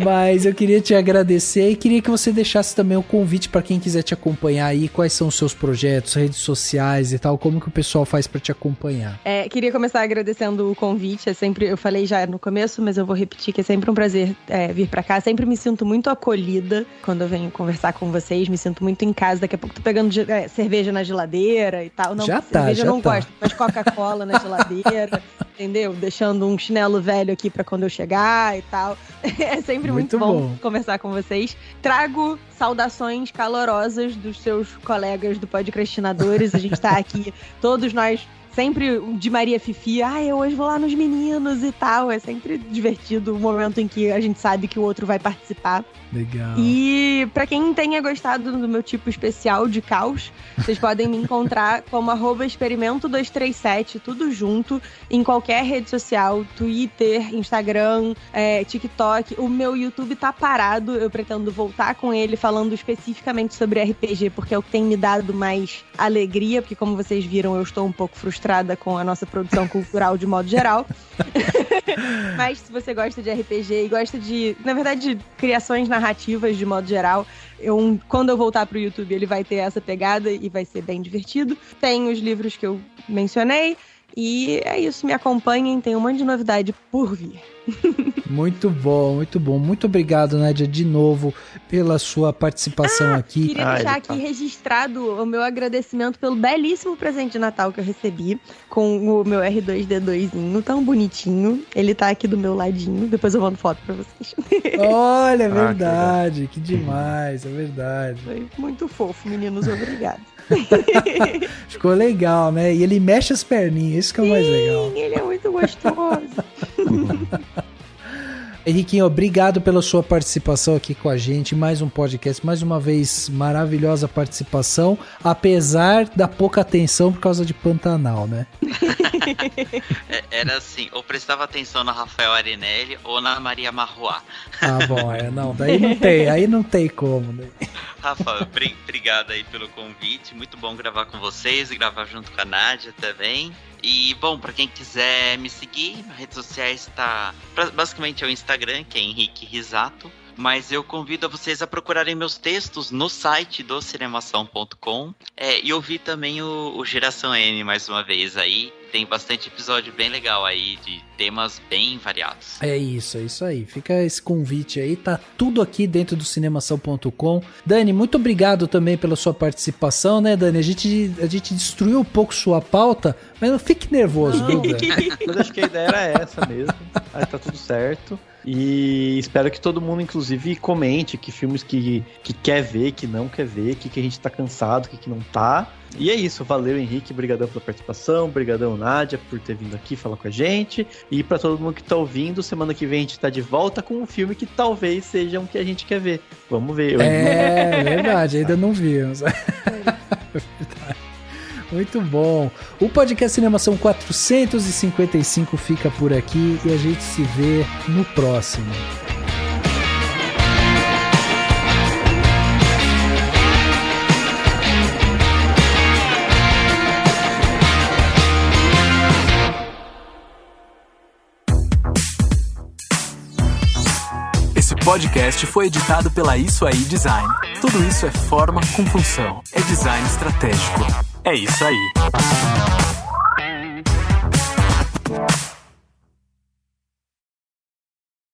Speaker 1: Mas eu queria te agradecer e queria que você deixasse também o convite para quem quiser te acompanhar aí, quais são os seus projetos, redes sociais e tal, como que o pessoal faz para te acompanhar.
Speaker 2: Queria começar agradecendo o convite, eu falei já no começo, mas eu vou repetir que é sempre um prazer vir para cá, sempre me sinto muito acolhida quando eu venho conversar com vocês, me sinto muito em casa, daqui a pouco tô pegando cerveja na geladeira e tal, não,
Speaker 1: já
Speaker 2: cerveja
Speaker 1: tá,
Speaker 2: eu não gosto, mas Coca-Cola na geladeira. entendeu? Deixando um chinelo velho aqui pra quando eu chegar e tal. É sempre muito bom conversar com vocês. Trago saudações calorosas dos seus colegas do Podcrastinadores. A gente tá aqui, todos nós, sempre de Maria Fifi. Eu hoje vou lá nos meninos e tal. É sempre divertido o momento em que a gente sabe que o outro vai participar.
Speaker 1: Legal.
Speaker 2: E pra quem tenha gostado do meu tipo especial de caos, vocês podem me encontrar como @experimento237, tudo junto, em qualquer rede social, Twitter, Instagram, TikTok. O meu YouTube tá parado, eu pretendo voltar com ele falando especificamente sobre RPG, porque é o que tem me dado mais alegria, porque como vocês viram, eu estou um pouco frustrada com a nossa produção cultural de modo geral. Mas se você gosta de RPG e gosta de, na verdade, de criações narrativas de modo geral, quando eu voltar pro YouTube ele vai ter essa pegada e vai ser bem divertido. Tem os livros que eu mencionei e é isso, me acompanhem, tem um monte de novidade por vir.
Speaker 1: Muito bom, muito bom. Muito obrigado, Nádia, de novo pela sua participação aqui.
Speaker 2: Queria deixar aqui registrado o meu agradecimento pelo belíssimo presente de Natal que eu recebi com o meu R2D2zinho, tão bonitinho. Ele tá aqui do meu ladinho, depois eu mando foto pra vocês.
Speaker 1: Olha, é verdade, que demais, é verdade.
Speaker 2: Foi muito fofo, meninos, obrigado.
Speaker 1: Ficou legal, né? E ele mexe as perninhas, isso que é o mais legal.
Speaker 2: Sim, ele é muito gostoso.
Speaker 1: Henriquinho, obrigado pela sua participação aqui com a gente, mais um podcast, mais uma vez, maravilhosa participação, apesar da pouca atenção por causa de Pantanal, né?
Speaker 3: Era assim, ou prestava atenção na Rafael Arinelli ou na Maria Marroá.
Speaker 1: Bom, não, aí não tem como, né?
Speaker 3: Rafa, obrigado aí pelo convite, muito bom gravar com vocês e gravar junto com a Nádia também. E, bom, pra quem quiser me seguir, nas redes sociais basicamente é o Instagram, que é Henrique Risato. Mas eu convido a vocês a procurarem meus textos no site do cinemação.com e ouvir também o Geração M mais uma vez aí. Tem bastante episódio bem legal aí, de temas bem variados.
Speaker 1: É isso aí. Fica esse convite aí, tá tudo aqui dentro do cinemação.com. Dani, muito obrigado também pela sua participação, né, Dani? A gente destruiu um pouco sua pauta, mas não fique nervoso, viu, Dani?
Speaker 4: Mas acho que a ideia era essa mesmo. Aí tá tudo certo. E espero que todo mundo, inclusive, comente que filmes que quer ver, que não quer ver, que a gente tá cansado, que não tá. E é isso, valeu Henrique, brigadão pela participação, brigadão Nádia por ter vindo aqui falar com a gente. E pra todo mundo que tá ouvindo, semana que vem a gente tá de volta com um filme que talvez seja um que a gente quer ver. Vamos ver.
Speaker 1: É verdade, ainda não vimos. É verdade. Muito bom. O podcast Cinemação 455 fica por aqui e a gente se vê no próximo.
Speaker 9: Esse podcast foi editado pela Isso Aí Design. Tudo isso é forma com função. É design estratégico. É isso aí.